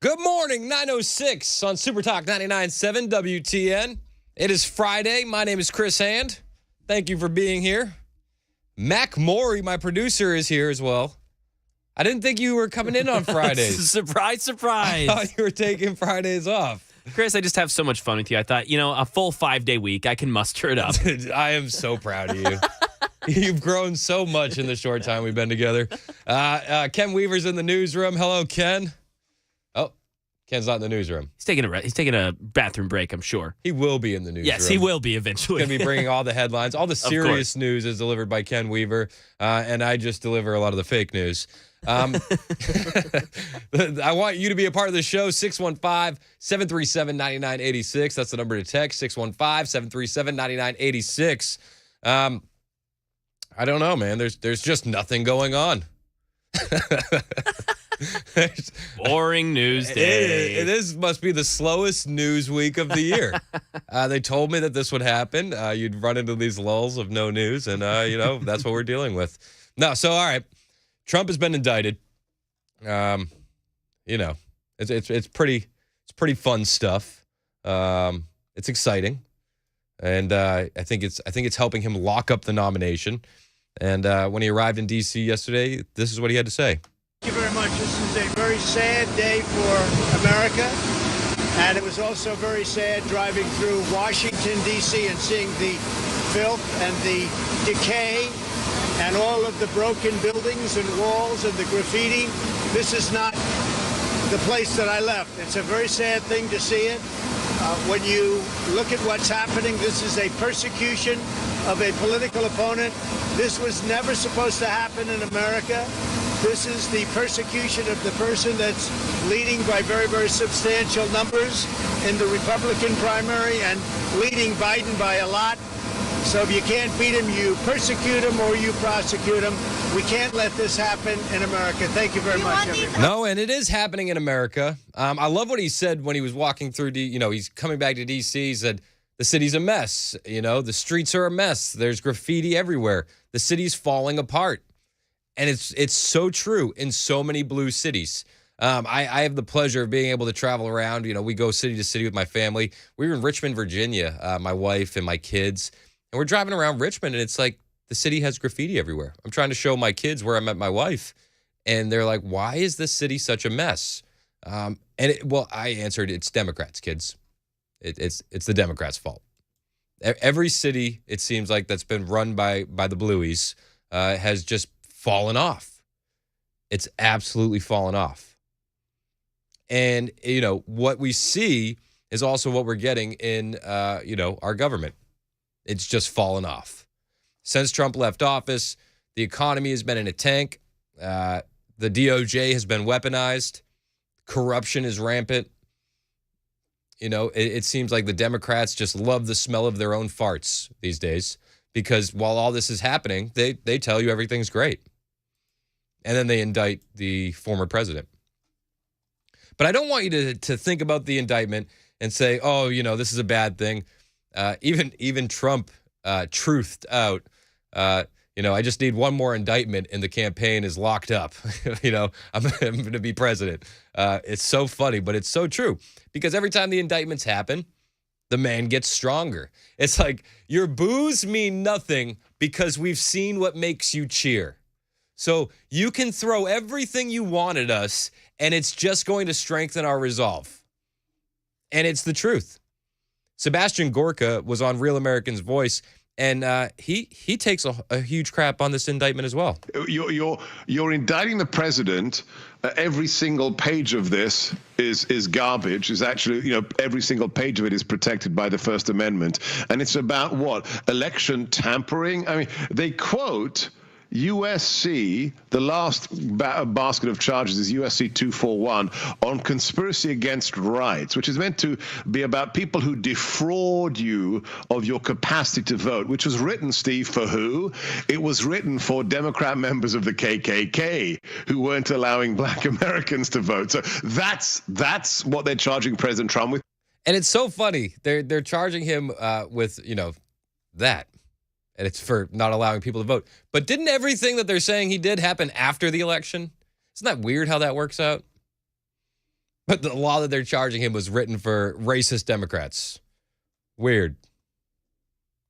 Good morning, 906 on Super Talk 99.7 WTN. It is Friday. My name is Chris Hand. Thank you for being here. Mac Maury, my producer, is here as well. I didn't think you were coming in on Fridays. Surprise, surprise. I thought you were taking Fridays off. Chris, I just have so much fun with you. I thought, a full 5-day week, I can muster it up. I am so proud of you. You've grown so much in the short time we've been together. Ken Weaver's in the newsroom. Hello, Ken. Oh, Ken's not in the newsroom. He's taking a bathroom break, I'm sure. He will be in the newsroom. Yes, he will be eventually. He's going to be bringing all the headlines. All the serious news is delivered by Ken Weaver, and I just deliver a lot of the fake news. I want you to be a part of the show. 615-737-9986. That's the number to text. 615-737-9986. I don't know, man. There's just nothing going on. Boring news day. This must be the slowest news week of the year. They told me that this would happen. You'd run into these lulls of no news, and that's what we're dealing with. No, so all right. Trump has been indicted. It's pretty fun stuff. It's exciting, and I think it's helping him lock up the nomination. And when he arrived in D.C. yesterday, this is what he had to say. Thank you very much. This is a very sad day for America, and it was also very sad driving through Washington, D.C. and seeing the filth and the decay and all of the broken buildings and walls and the graffiti. This is not the place that I left. It's a very sad thing to see it. When you look at what's happening, this is a persecution of a political opponent. This was never supposed to happen in America. This is the persecution of the person that's leading by very, very substantial numbers in the Republican primary and leading Biden by a lot. So if you can't beat him, you persecute him or you prosecute him. We can't let this happen in America. Thank you very much, everybody. No, and it is happening in America. I love what he said when he was walking through, he's coming back to D.C. He said, the city's a mess. The streets are a mess. There's graffiti everywhere. The city's falling apart. And it's so true in so many blue cities. I have the pleasure of being able to travel around. We go city to city with my family. We were in Richmond, Virginia, my wife and my kids. And we're driving around Richmond, and it's like the city has graffiti everywhere. I'm trying to show my kids where I met my wife, and they're like, why is this city such a mess? I answered, it's Democrats, kids. It's the Democrats' fault. Every city, it seems like, that's been run by the Blueies has just fallen off. It's absolutely fallen off. And, what we see is also what we're getting in, our government. It's just fallen off. Since Trump left office, the economy has been in a tank. The DOJ has been weaponized. Corruption is rampant. It seems like the Democrats just love the smell of their own farts these days, because while all this is happening, they tell you everything's great. And then they indict the former president. But I don't want you to think about the indictment and say, oh, this is a bad thing. Even Trump truthed out, I just need one more indictment and the campaign is locked up. I'm going to be president. It's so funny, but it's so true, because every time the indictments happen, the man gets stronger. It's like your boos mean nothing because we've seen what makes you cheer. So you can throw everything you want at us, and it's just going to strengthen our resolve. And it's the truth. Sebastian Gorka was on Real American's Voice, and he takes a huge crap on this indictment as well. You're indicting the president. Every single page of this is garbage. Is actually, every single page of it is protected by the First Amendment, and it's about what? Election tampering. I mean, they quote USC, the last basket of charges is USC 241 on conspiracy against rights, which is meant to be about people who defraud you of your capacity to vote, which was written, Steve, for who? It was written for Democrat members of the KKK who weren't allowing black Americans to vote. So that's what they're charging President Trump with. And it's so funny. They're charging him with, that. And it's for not allowing people to vote. But didn't everything that they're saying he did happen after the election? Isn't that weird how that works out? But the law that they're charging him was written for racist Democrats. Weird.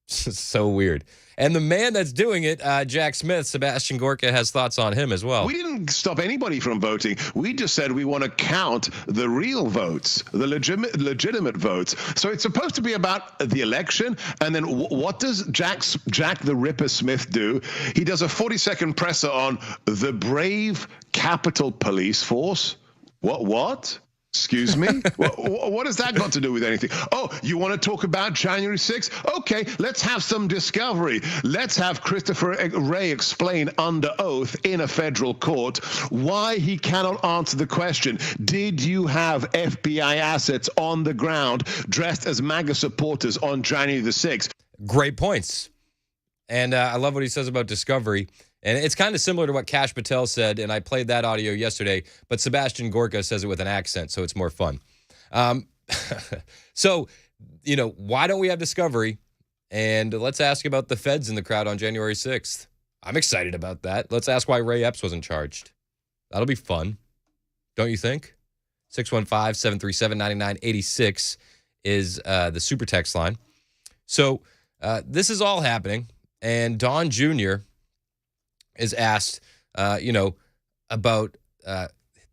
So weird. And the man that's doing it, Jack Smith, Sebastian Gorka, has thoughts on him as well. We didn't stop anybody from voting. We just said we want to count the real votes, the legitimate votes. So it's supposed to be about the election. And then what does Jack the Ripper Smith do? He does a 40-second presser on the brave Capitol Police Force. What? Excuse me? What has that got to do with anything? Oh, you want to talk about January 6th? Okay, let's have some discovery. Let's have Christopher Wray explain under oath in a federal court why he cannot answer the question, did you have FBI assets on the ground dressed as MAGA supporters on January the 6th? Great points. And I love what he says about discovery. And it's kind of similar to what Kash Patel said, and I played that audio yesterday, but Sebastian Gorka says it with an accent, so it's more fun. So, why don't we have discovery? And let's ask about the feds in the crowd on January 6th. I'm excited about that. Let's ask why Ray Epps wasn't charged. That'll be fun. Don't you think? 615-737-9986 is the super text line. So this is all happening, and Don Jr. is asked, about the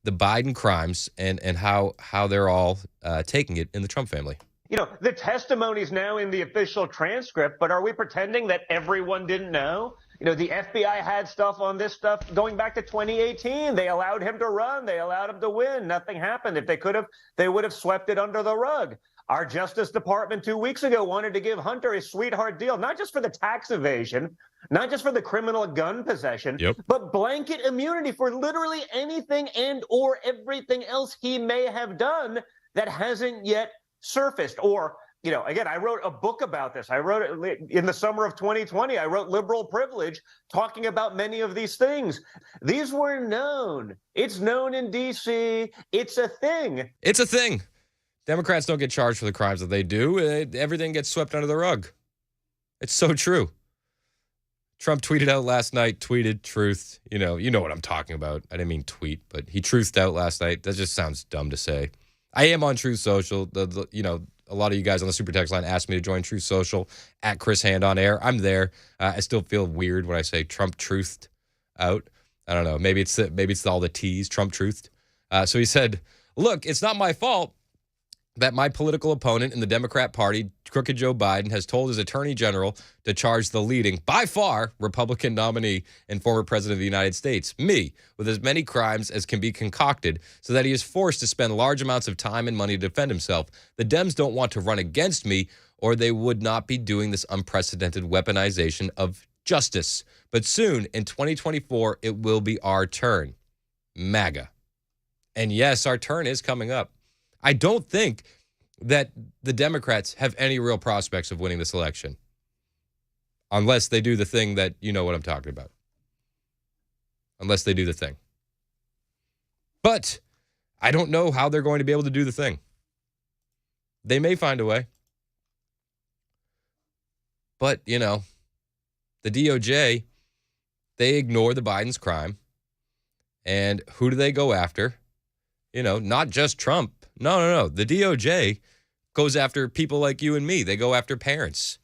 Biden crimes and how they're all taking it in the Trump family. The testimony's now in the official transcript, but are we pretending that everyone didn't know? The FBI had stuff on this stuff going back to 2018. They allowed him to run. They allowed him to win. Nothing happened. If they could have, they would have swept it under the rug. Our Justice Department 2 weeks ago wanted to give Hunter a sweetheart deal, not just for the tax evasion, not just for the criminal gun possession, but blanket immunity for literally anything and or everything else he may have done that hasn't yet surfaced. Or, again, I wrote a book about this. I wrote it in the summer of 2020. I wrote Liberal Privilege, talking about many of these things. These were known. It's known in D.C. It's a thing. It's a thing. Democrats don't get charged for the crimes that they do. Everything gets swept under the rug. It's so true. Trump tweeted out last night, truth. You know what I'm talking about. I didn't mean tweet, but he truthed out last night. That just sounds dumb to say. I am on Truth Social. A lot of you guys on the super text line asked me to join Truth Social at Chris Hand on air. I'm there. I still feel weird when I say Trump truthed out. I don't know. Maybe it's all the T's. Trump truthed. So he said, "Look, it's not my fault that my political opponent in the Democrat Party, crooked Joe Biden, has told his attorney general to charge the leading, by far, Republican nominee and former president of the United States, me, with as many crimes as can be concocted, so that he is forced to spend large amounts of time and money to defend himself. The Dems don't want to run against me, or they would not be doing this unprecedented weaponization of justice. But soon, in 2024, it will be our turn. MAGA." And yes, our turn is coming up. I don't think that the Democrats have any real prospects of winning this election unless they do the thing that you know what I'm talking about. Unless they do the thing. But I don't know how they're going to be able to do the thing. They may find a way. But, the DOJ, they ignore the Biden's crime. And who do they go after? Not just Trump. No. The DOJ goes after people like you and me. They go after parents.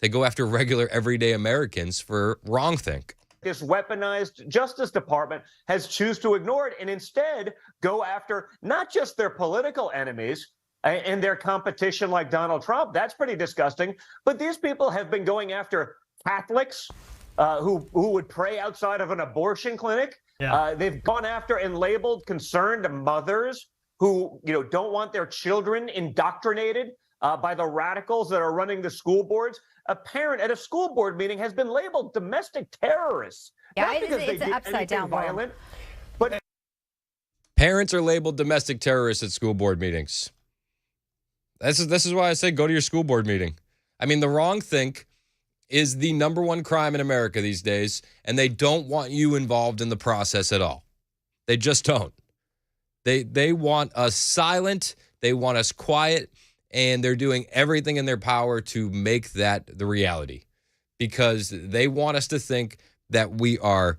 They go after regular, everyday Americans for wrongthink. This weaponized Justice Department has chosen to ignore it and instead go after not just their political enemies and their competition like Donald Trump. That's pretty disgusting. But these people have been going after Catholics who would pray outside of an abortion clinic. Yeah. They've gone after and labeled concerned mothers who, don't want their children indoctrinated by the radicals that are running the school boards. A parent at a school board meeting has been labeled domestic terrorists. Yeah, not because it's they an did upside down violent, but Parents are labeled domestic terrorists at school board meetings. This is why I say go to your school board meeting. I mean, the wrongthink is the number one crime in America these days, and they don't want you involved in the process at all. They just don't. They want us silent. They want us quiet, and they're doing everything in their power to make that the reality because they want us to think that we are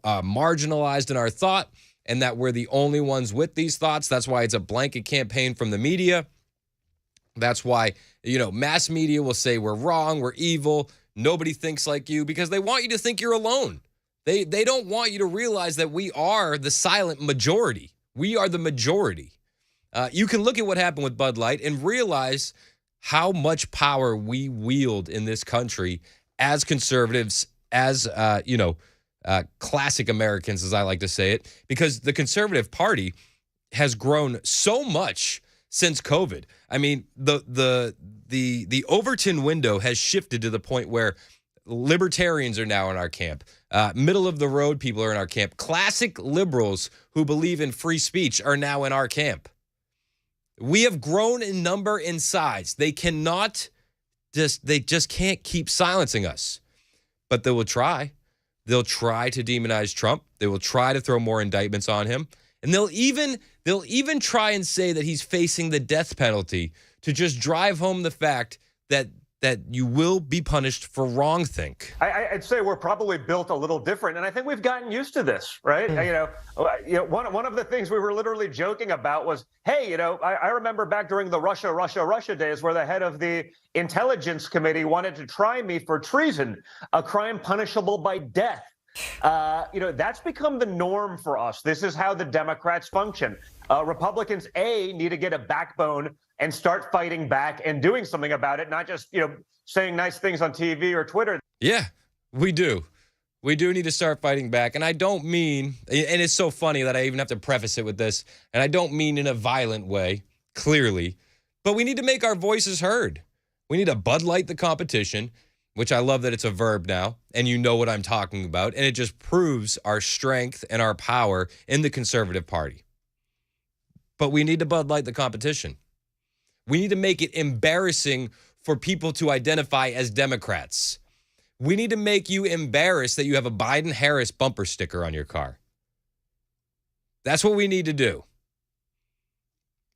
marginalized in our thought and that we're the only ones with these thoughts. That's why it's a blanket campaign from the media. That's why, mass media will say we're wrong, we're evil, nobody thinks like you, because they want you to think you're alone. They don't want you to realize that we are the silent majority. We are the majority. You can look at what happened with Bud Light and realize how much power we wield in this country as conservatives, as, classic Americans, as I like to say it, because the Conservative Party has grown so much since COVID. I mean, the Overton window has shifted to the point where libertarians are now in our camp. Middle of the road people are in our camp. Classic liberals who believe in free speech are now in our camp. We have grown in number and size. They just can't keep silencing us. But they will try. They'll try to demonize Trump. They will try to throw more indictments on him. And they'll even try and say that he's facing the death penalty to just drive home the fact that you will be punished for wrongthink. I'd say we're probably built a little different, and I think we've gotten used to this, right? One of the things we were literally joking about was, hey, I remember back during the Russia days where the head of the Intelligence Committee wanted to try me for treason, a crime punishable by death. That's become the norm for us. This is how the Democrats function. Republicans, need to get a backbone and start fighting back and doing something about it, not just, saying nice things on TV or Twitter. Yeah, we do. We do need to start fighting back. And I don't mean, and it's so funny that I even have to preface it with this, and I don't mean in a violent way, clearly, but we need to make our voices heard. We need to Bud Light the competition, which I love that it's a verb now, and you know what I'm talking about, and it just proves our strength and our power in the Conservative Party. But we need to Bud Light the competition. We need to make it embarrassing for people to identify as Democrats. We need to make you embarrassed that you have a Biden-Harris bumper sticker on your car. That's what we need to do.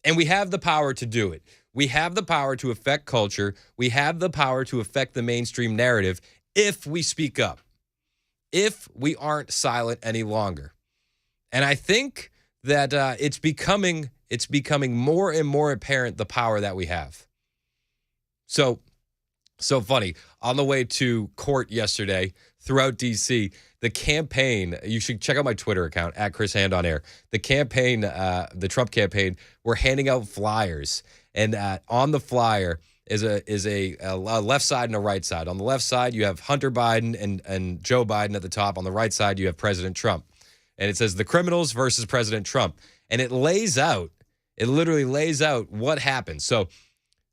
And we have the power to do it. We have the power to affect culture. We have the power to affect the mainstream narrative if we speak up, if we aren't silent any longer. And I think that it's becoming more and more apparent the power that we have. So funny. On the way to court yesterday throughout D.C., the campaign, you should check out my Twitter account, @ChrisHandOnAir. The campaign, the Trump campaign, we're handing out flyers. And on the flyer is a left side and a right side. On the left side, you have Hunter Biden and Joe Biden at the top. On the right side, you have President Trump. And it says the criminals versus President Trump. And it literally lays out what happened. So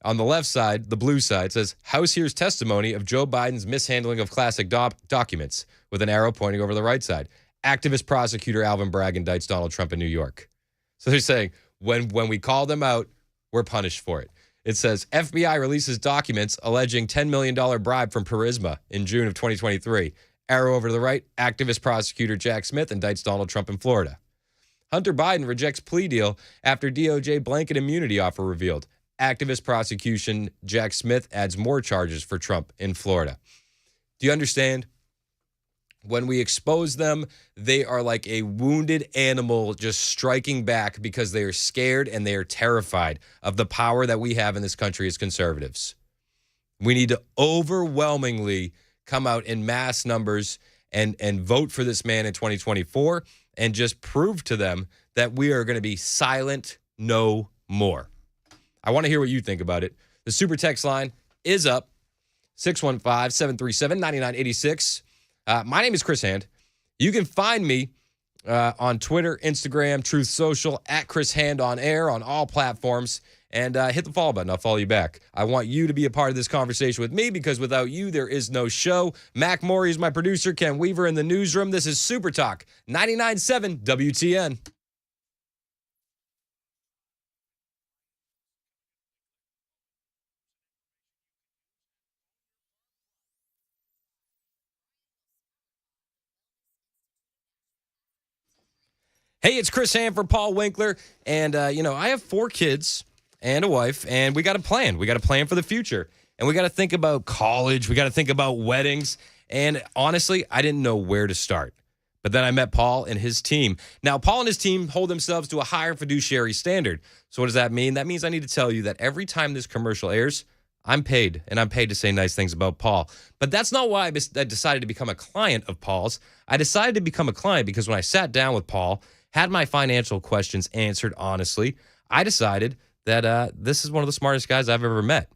on the left side, the blue side, says, House hears testimony of Joe Biden's mishandling of classic documents, with an arrow pointing over the right side. Activist prosecutor Alvin Bragg indicts Donald Trump in New York. So they're saying, when we call them out, we're punished for it. It says, FBI releases documents alleging $10 million bribe from Burisma in June of 2023. Arrow over to the right, activist prosecutor Jack Smith indicts Donald Trump in Florida. Hunter Biden rejects plea deal after DOJ blanket immunity offer revealed. Activist prosecution Jack Smith adds more charges for Trump in Florida. Do you understand? When we expose them, they are like a wounded animal just striking back because they are scared and they are terrified of the power that we have in this country as conservatives. We need to overwhelmingly come out in mass numbers and vote for this man in 2024 and just prove to them that we are going to be silent no more. I want to hear what you think about it. The super text line is up, 615-737-9986. My name is Chris Hand. You can find me on Twitter, Instagram, Truth Social, @ChrisHandOnAir on all platforms. And hit the follow button. I'll follow you back. I want you to be a part of this conversation with me because without you, there is no show. Mac Morey is my producer. Ken Weaver in the newsroom. This is Super Talk 99.7 WTN. Hey, it's Chris Ham for Paul Winkler. And, I have 4 kids and a wife, and we got a plan. We got a plan for the future. And we got to think about college. We got to think about weddings. And honestly, I didn't know where to start. But then I met Paul and his team. Now, Paul and his team hold themselves to a higher fiduciary standard. So what does that mean? That means I need to tell you that every time this commercial airs, I'm paid, and I'm paid to say nice things about Paul. But that's not why I decided to become a client of Paul's. I decided to become a client because when I sat down with Paul, had my financial questions answered honestly, I decided that this is one of the smartest guys I've ever met.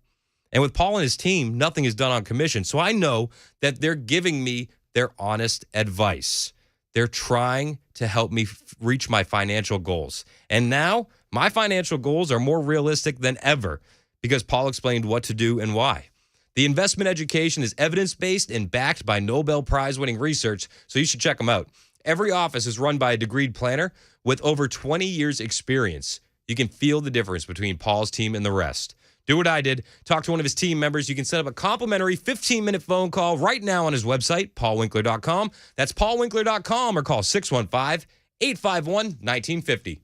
And with Paul and his team, nothing is done on commission. So I know that they're giving me their honest advice. They're trying to help me reach my financial goals. And now my financial goals are more realistic than ever because Paul explained what to do and why. The investment education is evidence-based and backed by Nobel Prize-winning research, so you should check them out. Every office is run by a degreed planner with over 20 years experience. You can feel the difference between Paul's team and the rest. Do what I did. Talk to one of his team members. You can set up a complimentary 15-minute phone call right now on his website, paulwinkler.com. That's paulwinkler.com, or call 615-851-1950.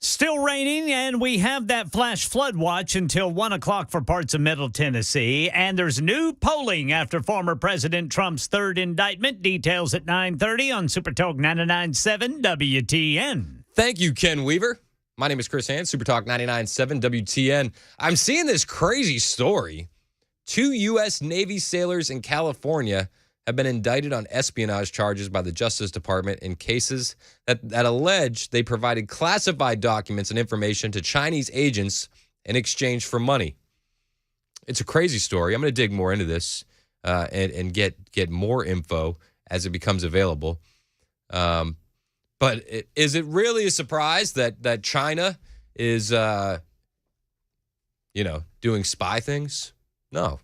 Still raining, and we have that flash flood watch until 1 o'clock for parts of Middle Tennessee. And there's new polling after former President Trump's third indictment. Details at 9:30 on Super Talk 99.7 WTN. Thank you, Ken Weaver. My name is Chris Hand, Super Talk 99.7 WTN. I'm seeing this crazy story. 2 U.S. Navy sailors in California have been indicted on espionage charges by the Justice Department in cases that allege they provided classified documents and information to Chinese agents in exchange for money. It's a crazy story. I'm going to dig more into this and get more info as it becomes available. But is it really a surprise that China is, doing spy things? No,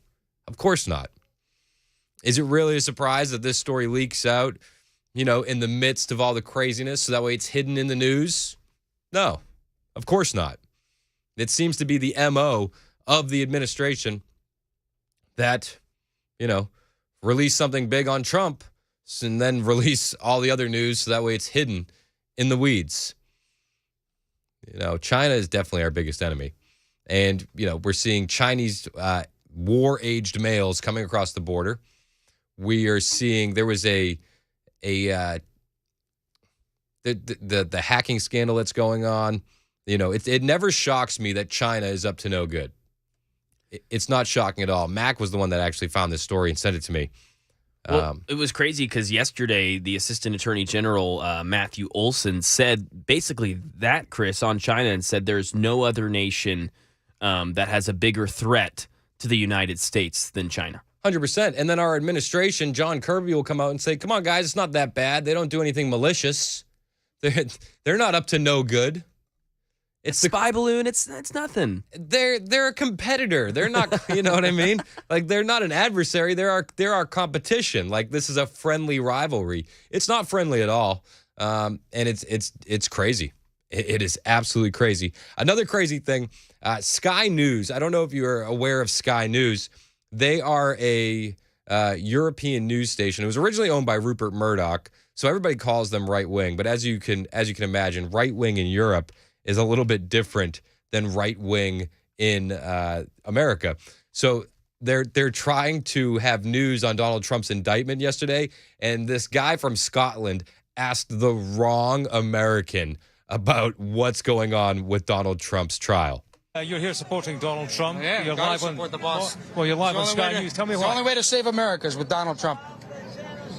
of course not. Is it really a surprise that this story leaks out, in the midst of all the craziness, so that way it's hidden in the news? No, of course not. It seems to be the MO of the administration that, release something big on Trump and then release all the other news so that way it's hidden in the weeds. China is definitely our biggest enemy. And, we're seeing Chinese war-aged males coming across the border. We are seeing there was the hacking scandal that's going on. It never shocks me that China is up to no good. It's not shocking at all. Mac was the one that actually found this story and sent it to me. Well, it was crazy because yesterday the Assistant Attorney General Matthew Olson said basically that, Chris, on China, and said there's no other nation that has a bigger threat to the United States than China. 100%. And then our administration, John Kirby, will come out and say, come on, guys, it's not that bad. They don't do anything malicious. They're not up to no good. It's a spy balloon. It's nothing. They're a competitor. They're not, you know what I mean? Like, they're not an adversary. They're our competition. Like, this is a friendly rivalry. It's not friendly at all. And it's crazy. It is absolutely crazy. Another crazy thing, Sky News. I don't know if you're aware of Sky News. They are a European news station. It was originally owned by Rupert Murdoch, so everybody calls them right wing. But as you can imagine, right wing in Europe is a little bit different than right wing in America. So they're trying to have news on Donald Trump's indictment yesterday, and this guy from Scotland asked the wrong American about what's going on with Donald Trump's trial. You're here supporting Donald Trump. Yeah, you're live on support the boss. Well, you're live on Sky News. Tell me why. why. The only way to save America is with Donald Trump.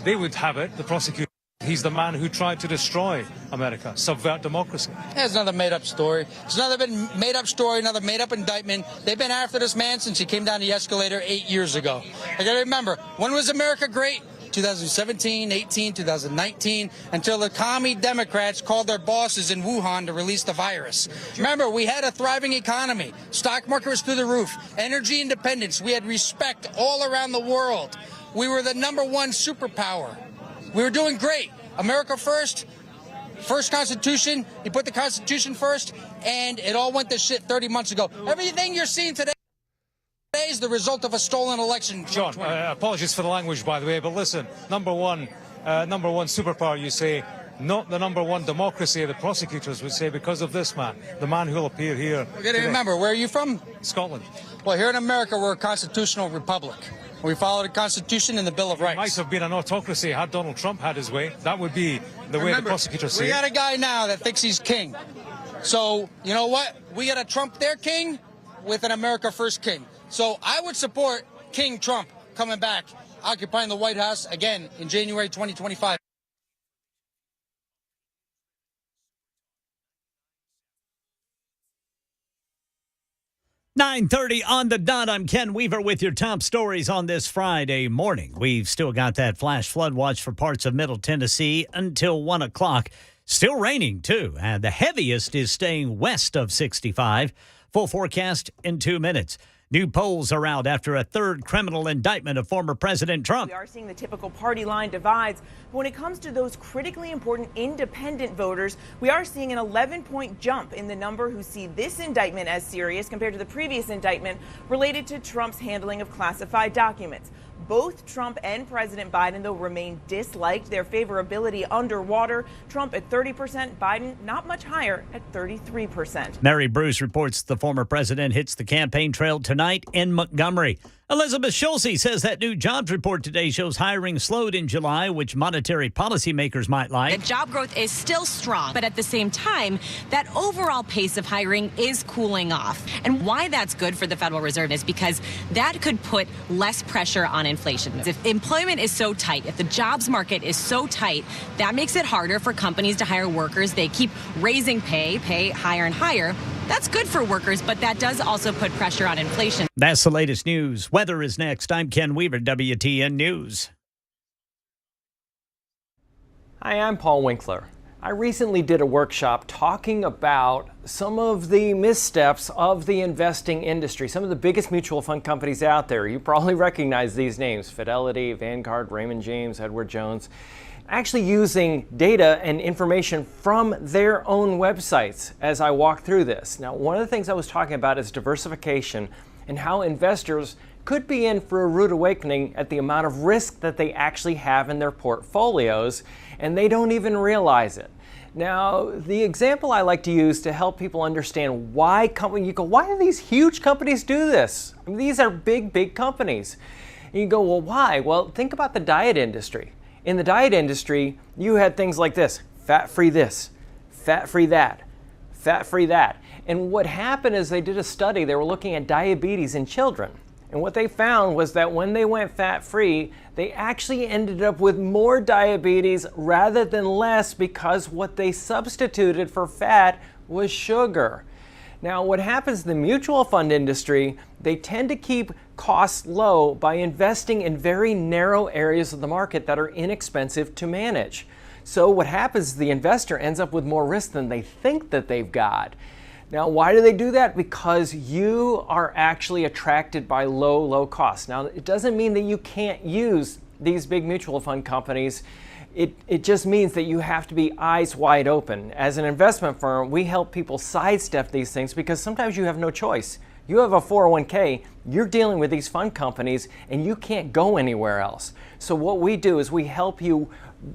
They would have it, the prosecutor. He's the man who tried to destroy America, subvert democracy. That's another made-up story. It's another made-up story, another made-up indictment. They've been after this man since he came down the escalator 8 years ago. I got to remember, when was America great? 2017, 18, 2019, until the commie Democrats called their bosses in Wuhan to release the virus. Remember, we had a thriving economy. Stock market was through the roof. Energy independence. We had respect all around the world. We were the #1 superpower. We were doing great. America first. First Constitution. You put the Constitution first, and it all went to shit 30 months ago. Everything you're seeing today is the result of a stolen election. John, apologies for the language, by the way, but listen, number one superpower, you say, not the #1 democracy, the prosecutors would say, because of this man, the man who will appear here. You got to remember, where are you from? Scotland. Well, here in America, we're a constitutional republic. We follow the Constitution and the Bill of Rights. It might have been an autocracy had Donald Trump had his way. That would be the way the prosecutors say it. We got a guy now that thinks he's king. So, you know what? We got to trump their king with an America First king. So I would support King Trump coming back, occupying the White House again in January 2025. "9:30 on the dot. I'm Ken Weaver with your top stories on this Friday morning. We've still got that flash flood watch for parts of Middle Tennessee until 1 o'clock. Still raining, too, and the heaviest is staying west of 65. Full forecast in 2 minutes. New polls are out after a third criminal indictment of former President Trump. We are seeing the typical party line divides. But when it comes to those critically important independent voters, we are seeing an 11-point jump in the number who see this indictment as serious compared to the previous indictment related to Trump's handling of classified documents. Both Trump and President Biden, though, remain disliked. Their favorability underwater. Trump at 30%, Biden not much higher at 33%. Mary Bruce reports the former president hits the campaign trail tonight in Montgomery. Elizabeth Schulze says that new jobs report today shows hiring slowed in July, which monetary policymakers might like. The job growth is still strong, but at the same time, that overall pace of hiring is cooling off. And why that's good for the Federal Reserve is because that could put less pressure on inflation. If employment is so tight, if the jobs market is so tight, that makes it harder for companies to hire workers. They keep raising pay higher and higher. That's good for workers, but that does also put pressure on inflation. That's the latest news. Weather is next. I'm Ken Weaver, WTN News. Hi, I'm Paul Winkler. I recently did a workshop talking about some of the missteps of the investing industry, some of the biggest mutual fund companies out there. You probably recognize these names: Fidelity, Vanguard, Raymond James, Edward Jones, actually using data and information from their own websites as I walk through this. Now, one of the things I was talking about is diversification and how investors could be in for a rude awakening at the amount of risk that they actually have in their portfolios, and they don't even realize it. Now, the example I like to use to help people understand why do these huge companies do this? I mean, these are big companies. And you go, well, why? Well, think about the diet industry. In the diet industry, you had things like this: fat-free this, fat-free that, fat-free that. And what happened is they did a study. They were looking at diabetes in children. And what they found was that when they went fat-free, they actually ended up with more diabetes rather than less, because what they substituted for fat was sugar. Now, what happens in the mutual fund industry, they tend to keep costs low by investing in very narrow areas of the market that are inexpensive to manage. So what happens is the investor ends up with more risk than they think that they've got. Now, why do they do that? Because you are actually attracted by low costs. Now, it doesn't mean that you can't use these big mutual fund companies. It just means that you have to be eyes wide open. As an investment firm, we help people sidestep these things because sometimes you have no choice. You have a 401k, you're dealing with these fund companies, and you can't go anywhere else. So what we do is we help you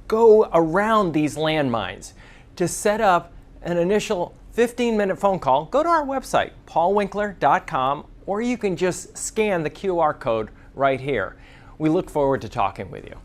go around these landmines. To set up an initial 15-minute phone call, go to our website, paulwinkler.com, or you can just scan the QR code right here. We look forward to talking with you.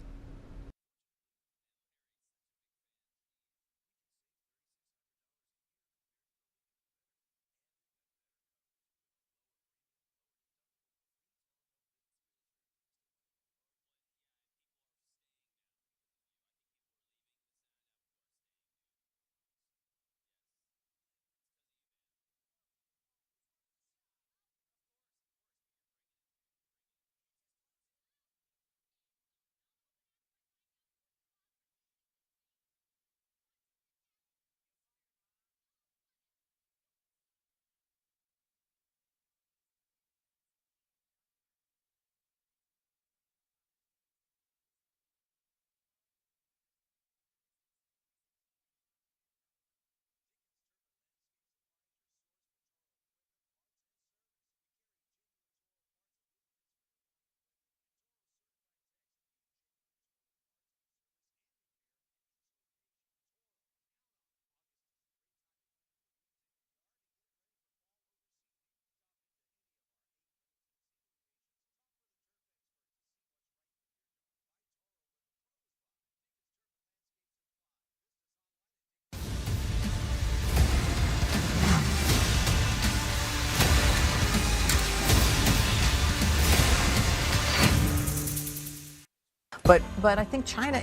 But I think China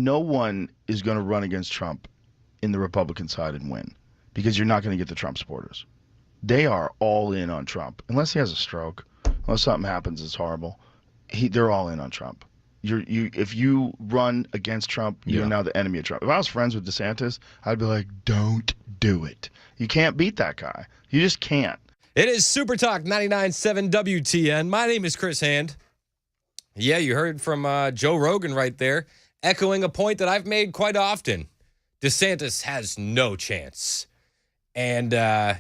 no one is going to run against Trump in the Republican side and win because you're not going to get the Trump supporters. They are all in on Trump. Unless he has a stroke, unless something happens that's horrible, they're all in on Trump. If you run against Trump, you're now the enemy of Trump. If I was friends with DeSantis, I'd be like, don't do it. You can't beat that guy. You just can't. It is Super Talk 99.7 WTN. My name is Chris Hand. Yeah, you heard from Joe Rogan right there, echoing a point that I've made quite often. DeSantis has no chance. And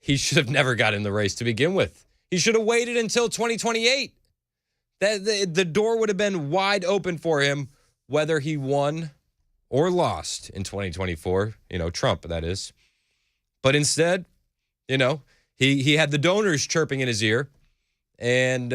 he should have never got in the race to begin with. He should have waited until 2028. The door would have been wide open for him, whether he won or lost in 2024. Trump, that is. But instead, he had the donors chirping in his ear, and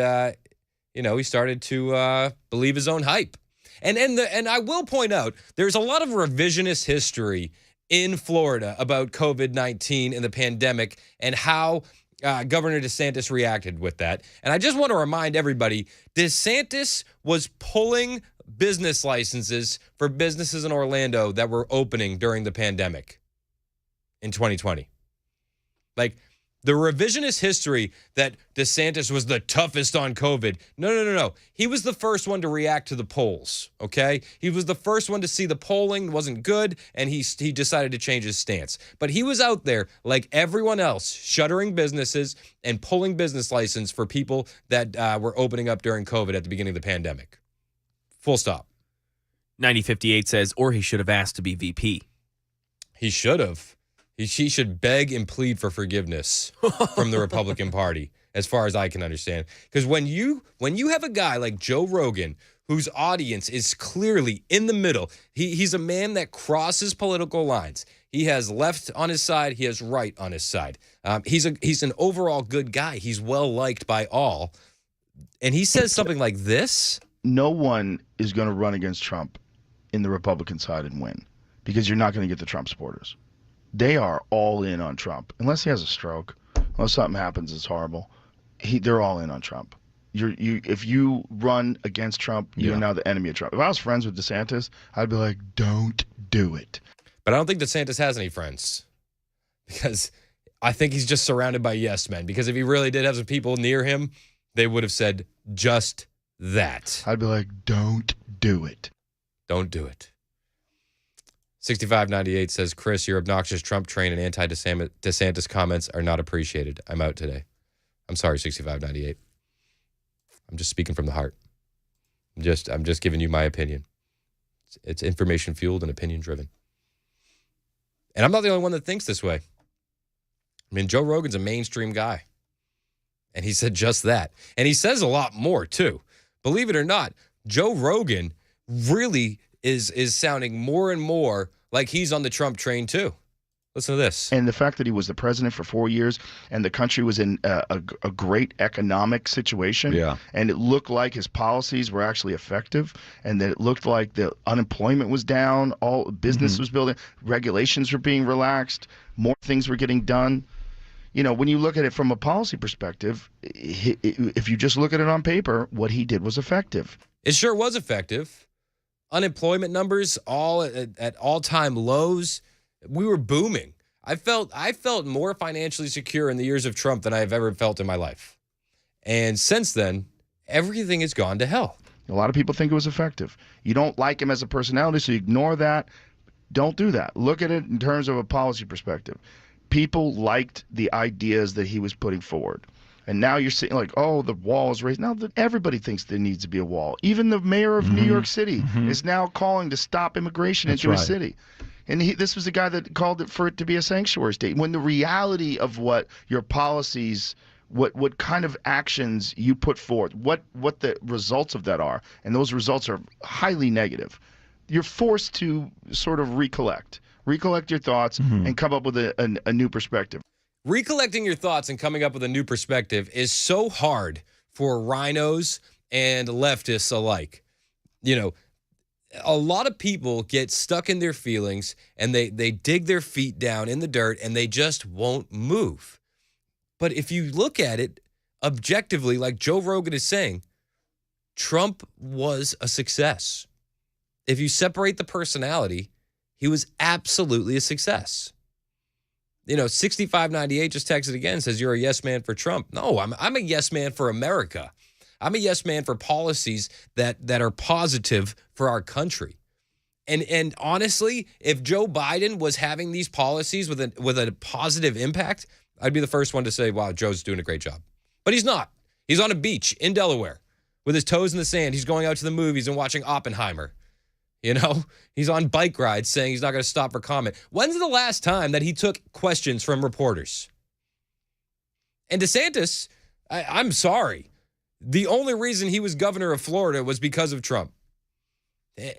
he started to believe his own hype. And I will point out, there's a lot of revisionist history in Florida about COVID-19 and the pandemic and how Governor DeSantis reacted with that. And I just want to remind everybody, DeSantis was pulling business licenses for businesses in Orlando that were opening during the pandemic in 2020. Like, the revisionist history that DeSantis was the toughest on COVID. No. He was the first one to react to the polls, okay? He was the first one to see the polling wasn't good, and he decided to change his stance. But he was out there, like everyone else, shuttering businesses and pulling business license for people that were opening up during COVID at the beginning of the pandemic. Full stop. 9058 says, or he should have asked to be VP. He should have. He should beg and plead for forgiveness from the Republican Party, as far as I can understand. Because when you have a guy like Joe Rogan, whose audience is clearly in the middle, he's a man that crosses political lines. He has left on his side. He has right on his side. He's an overall good guy. He's well liked by all. And he says something like this. No one is going to run against Trump in the Republican side and win because you're not going to get the Trump supporters. They are all in on Trump. Unless he has a stroke, unless something happens that's horrible, they're all in on Trump. If you run against Trump, you're now the enemy of Trump. If I was friends with DeSantis, I'd be like, don't do it. But I don't think DeSantis has any friends, because I think he's just surrounded by yes men. Because if he really did have some people near him, they would have said just that. I'd be like, don't do it. Don't do it. 6598 says, Chris, your obnoxious Trump train and anti-DeSantis comments are not appreciated. I'm out today. I'm sorry, 6598. I'm just speaking from the heart. I'm just giving you my opinion. It's information fueled and opinion driven. And I'm not the only one that thinks this way. I mean, Joe Rogan's a mainstream guy. And he said just that. And he says a lot more, too. Believe it or not, Joe Rogan really is sounding more and more like he's on the Trump train, too. Listen to this. And the fact that he was the president for 4 years and the country was in a great economic situation. Yeah. And it looked like his policies were actually effective, and that it looked like the unemployment was down, all business was building, regulations were being relaxed, more things were getting done. You know, when you look at it from a policy perspective, if you just look at it on paper, what he did was effective. It sure was effective. Unemployment numbers all at all-time lows. We were booming. I felt more financially secure in the years of Trump than I've ever felt in my life. And since then, everything has gone to hell. A lot of people think it was effective. You don't like him as a personality, so you ignore that. Don't do that. Look at it in terms of a policy perspective. People liked the ideas that he was putting forward. And now you're saying, like, oh, the wall is raised. Now everybody thinks there needs to be a wall. Even the mayor of New York City is now calling to stop immigration into his city. And this was the guy that called for it to be a sanctuary state. When the reality of what your policies, what kind of actions you put forth, what the results of that are, and those results are highly negative, you're forced to sort of recollect your thoughts and come up with a new perspective. Recollecting your thoughts and coming up with a new perspective is so hard for rhinos and leftists alike. You know, a lot of people get stuck in their feelings and they dig their feet down in the dirt and they just won't move. But if you look at it objectively, like Joe Rogan is saying, Trump was a success. if you separate the personality, he was absolutely a success. 6598 just texted again and says, you're a yes man for Trump. No, I'm a yes man for America. I'm a yes man for policies that are positive for our country. And honestly, if Joe Biden was having these policies with a positive impact, I'd be the first one to say, wow, Joe's doing a great job. But he's not. He's on a beach in Delaware with his toes in the sand. He's going out to the movies and watching Oppenheimer. He's on bike rides saying he's not going to stop for comment. When's the last time that he took questions from reporters? And DeSantis, I'm sorry. The only reason he was governor of Florida was because of Trump.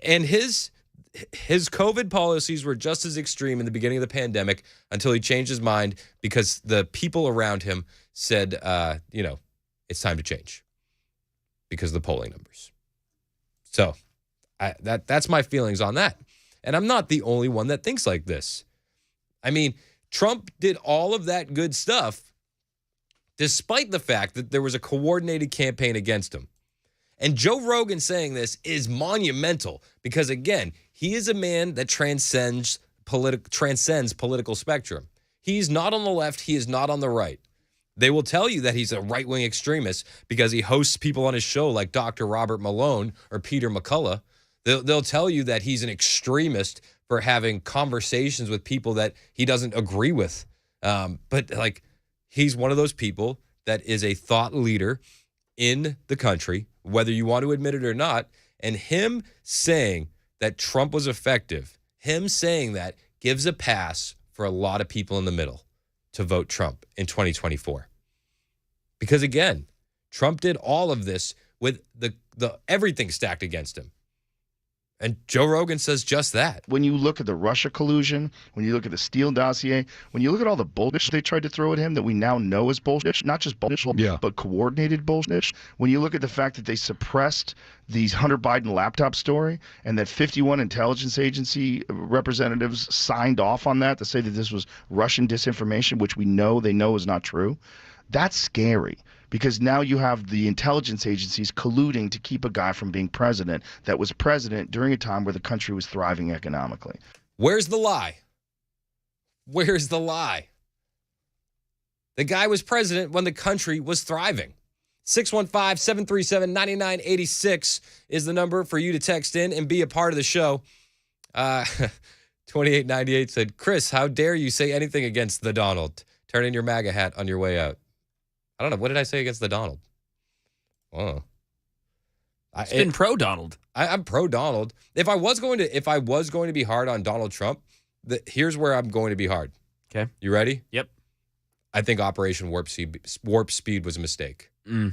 And his COVID policies were just as extreme in the beginning of the pandemic until he changed his mind because the people around him said, it's time to change because of the polling numbers. So that's my feelings on that. And I'm not the only one that thinks like this. I mean, Trump did all of that good stuff despite the fact that there was a coordinated campaign against him. And Joe Rogan saying this is monumental because, again, he is a man that transcends political spectrum. He's not on the left. He is not on the right. They will tell you that he's a right-wing extremist because he hosts people on his show like Dr. Robert Malone or Peter McCullough. They'll tell you that he's an extremist for having conversations with people that he doesn't agree with. But he's one of those people that is a thought leader in the country, whether you want to admit it or not. And him saying that Trump was effective, him saying that gives a pass for a lot of people in the middle to vote Trump in 2024. Because again, Trump did all of this with the everything stacked against him. And Joe Rogan says just that. When you look at the Russia collusion, when you look at the Steele dossier, when you look at all the bullshit they tried to throw at him that we now know is bullshit, not just bullshit, but coordinated bullshit. When you look at the fact that they suppressed the Hunter Biden laptop story and that 51 intelligence agency representatives signed off on that to say that this was Russian disinformation, which they know is not true, that's scary. Because now you have the intelligence agencies colluding to keep a guy from being president that was president during a time where the country was thriving economically. Where's the lie? Where's the lie? The guy was president when the country was thriving. 615-737-9986 is the number for you to text in and be a part of the show. 2898 said, Chris, how dare you say anything against the Donald? Turn in your MAGA hat on your way out. I don't know. What did I say against the Donald? Oh, it's been pro Donald. I'm pro Donald. If I was going to be hard on Donald Trump, here's where I'm going to be hard. Okay, you ready? Yep. I think Operation Warp Speed was a mistake. I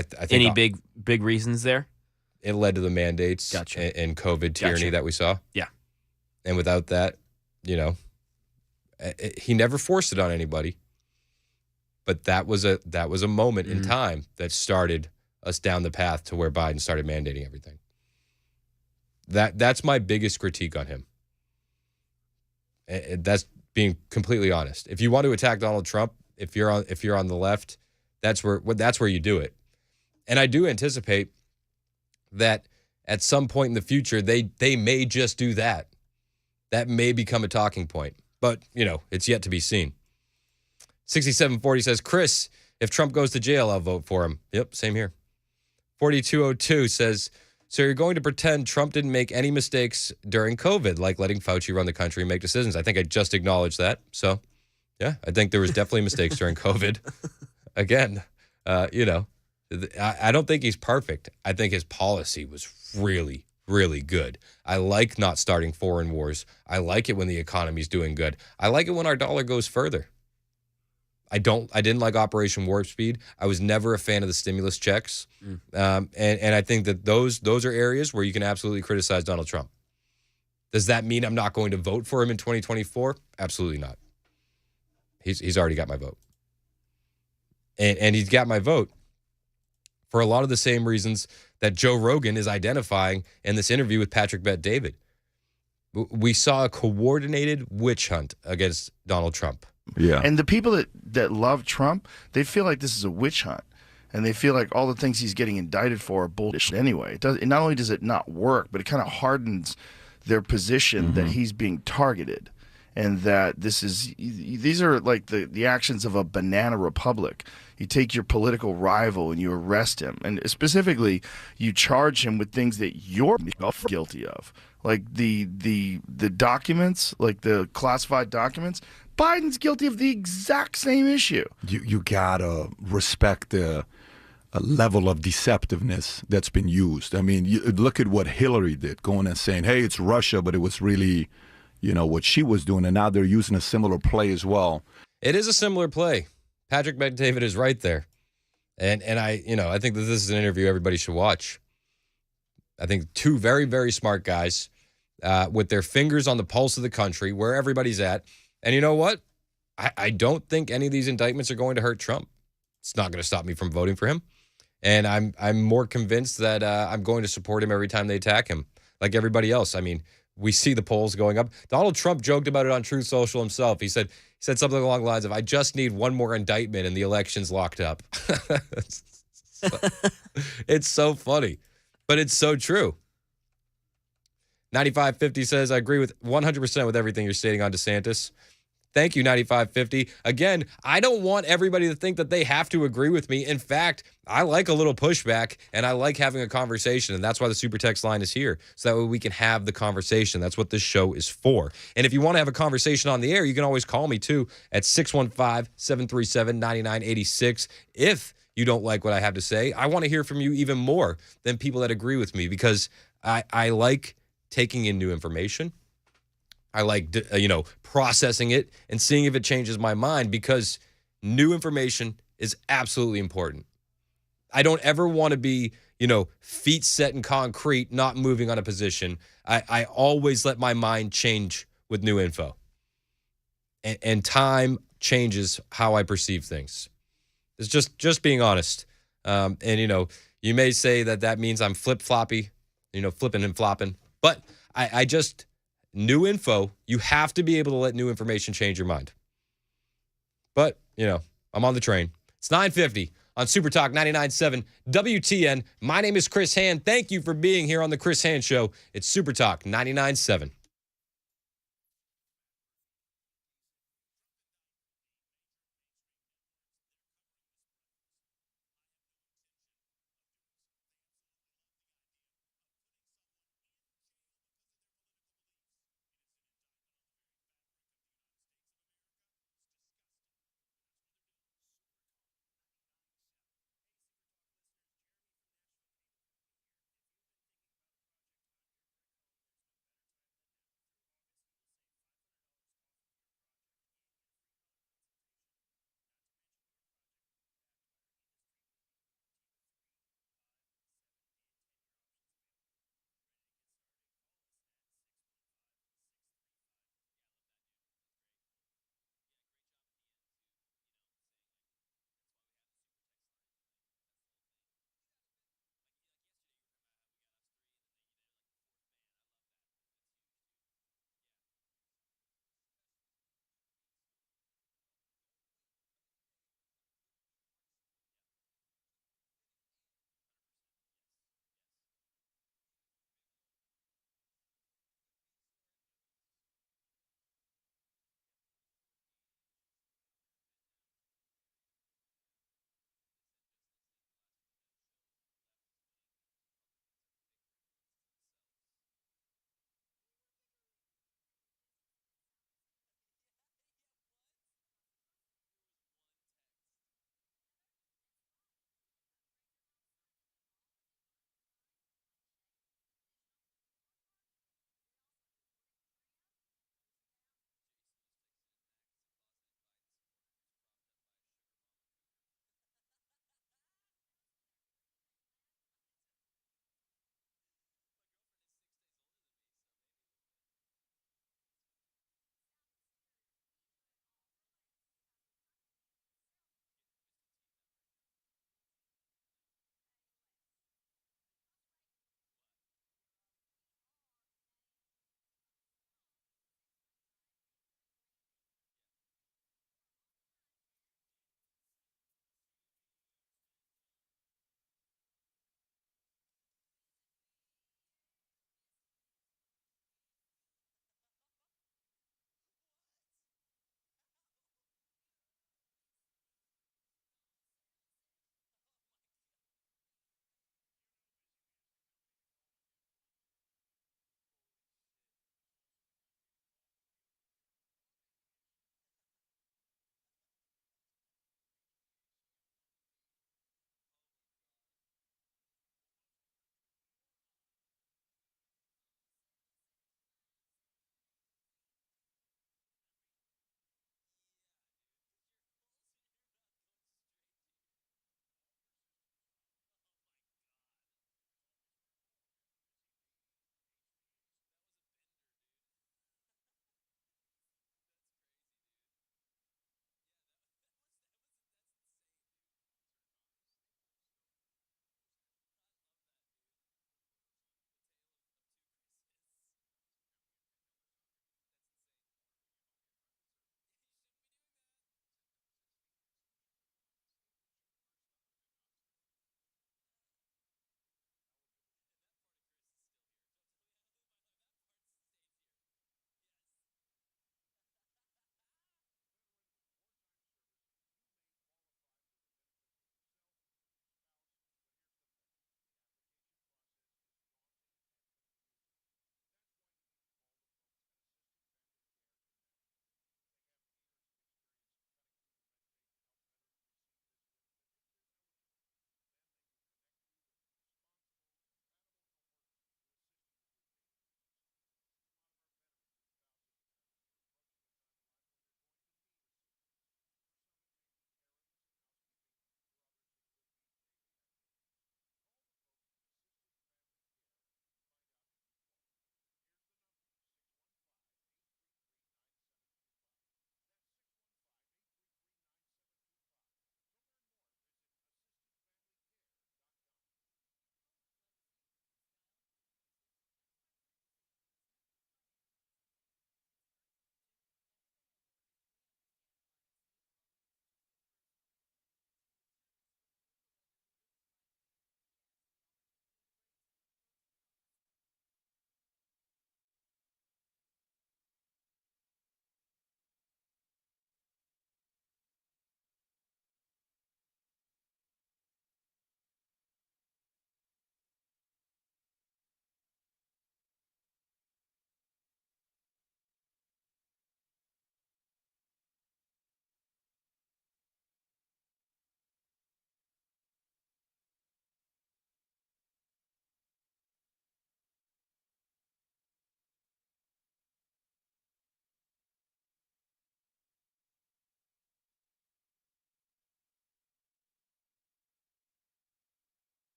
think any big reasons there? It led to the mandates and COVID tyranny that we saw. Yeah, and without that, he never forced it on anybody. But that was a moment in time that started us down the path to where Biden started mandating everything. That's my biggest critique on him. And that's being completely honest. If you want to attack Donald Trump, if you're on the left, that's where you do it. And I do anticipate that at some point in the future they may just do that. That may become a talking point. But, it's yet to be seen. 6740 says, Chris, if Trump goes to jail, I'll vote for him. Yep, same here. 4202 says, so you're going to pretend Trump didn't make any mistakes during COVID, like letting Fauci run the country and make decisions. I think I just acknowledged that. So, yeah, I think there was definitely mistakes during COVID. Again, I don't think he's perfect. I think his policy was really, really good. I like not starting foreign wars. I like it when the economy's doing good. I like it when our dollar goes further. I didn't like Operation Warp Speed. I was never a fan of the stimulus checks. And I think that those are areas where you can absolutely criticize Donald Trump. Does that mean I'm not going to vote for him in 2024? Absolutely not. He's already got my vote. And he's got my vote for a lot of the same reasons that Joe Rogan is identifying in this interview with Patrick Bet-David. We saw a coordinated witch hunt against Donald Trump. Yeah. And the people that love Trump, they feel like this is a witch hunt. and they feel like all the things he's getting indicted for are bullshit anyway. Not only does it not work, but it kind of hardens their position that he's being targeted, and that these are like the actions of a banana republic. You take your political rival and you arrest him, and specifically you charge him with things that you're guilty of, like the documents, like the classified documents. Biden's guilty of the exact same issue. You gotta respect the level of deceptiveness that's been used. I mean, look at what Hillary did, going and saying, "Hey, it's Russia," but it was really, what she was doing, and now they're using a similar play as well. It is a similar play. Patrick McDavid is right there, and I think that this is an interview everybody should watch. I think two very, very smart guys with their fingers on the pulse of the country, where everybody's at. And you know what? I don't think any of these indictments are going to hurt Trump. It's not going to stop me from voting for him. And I'm more convinced that I'm going to support him every time they attack him, like everybody else. I mean, we see the polls going up. Donald Trump joked about it on Truth Social himself. He said something along the lines of, "I just need one more indictment and the election's locked up." It's so funny, but it's so true. 9550 says, "I agree with 100% with everything you're stating on DeSantis." Thank you, 9550. Again, I don't want everybody to think that they have to agree with me. In fact, I like a little pushback, and I like having a conversation, and that's why the super text line is here, so that way we can have the conversation. That's what this show is for. And if you want to have a conversation on the air, you can always call me, too, at 615-737-9986. If you don't like what I have to say, I want to hear from you even more than people that agree with me, because I like taking in new information. I like, processing it and seeing if it changes my mind, because new information is absolutely important. I don't ever want to be, feet set in concrete, not moving on a position. I always let my mind change with new info. And time changes how I perceive things. It's just being honest. You may say that means I'm flip-floppy, flipping and flopping. But I just... New info, you have to be able to let new information change your mind. But, I'm on the train. It's 9:50 on Super Talk 99.7 WTN. My name is Chris Hand. Thank you for being here on the Chris Hand Show. It's Super Talk 99.7.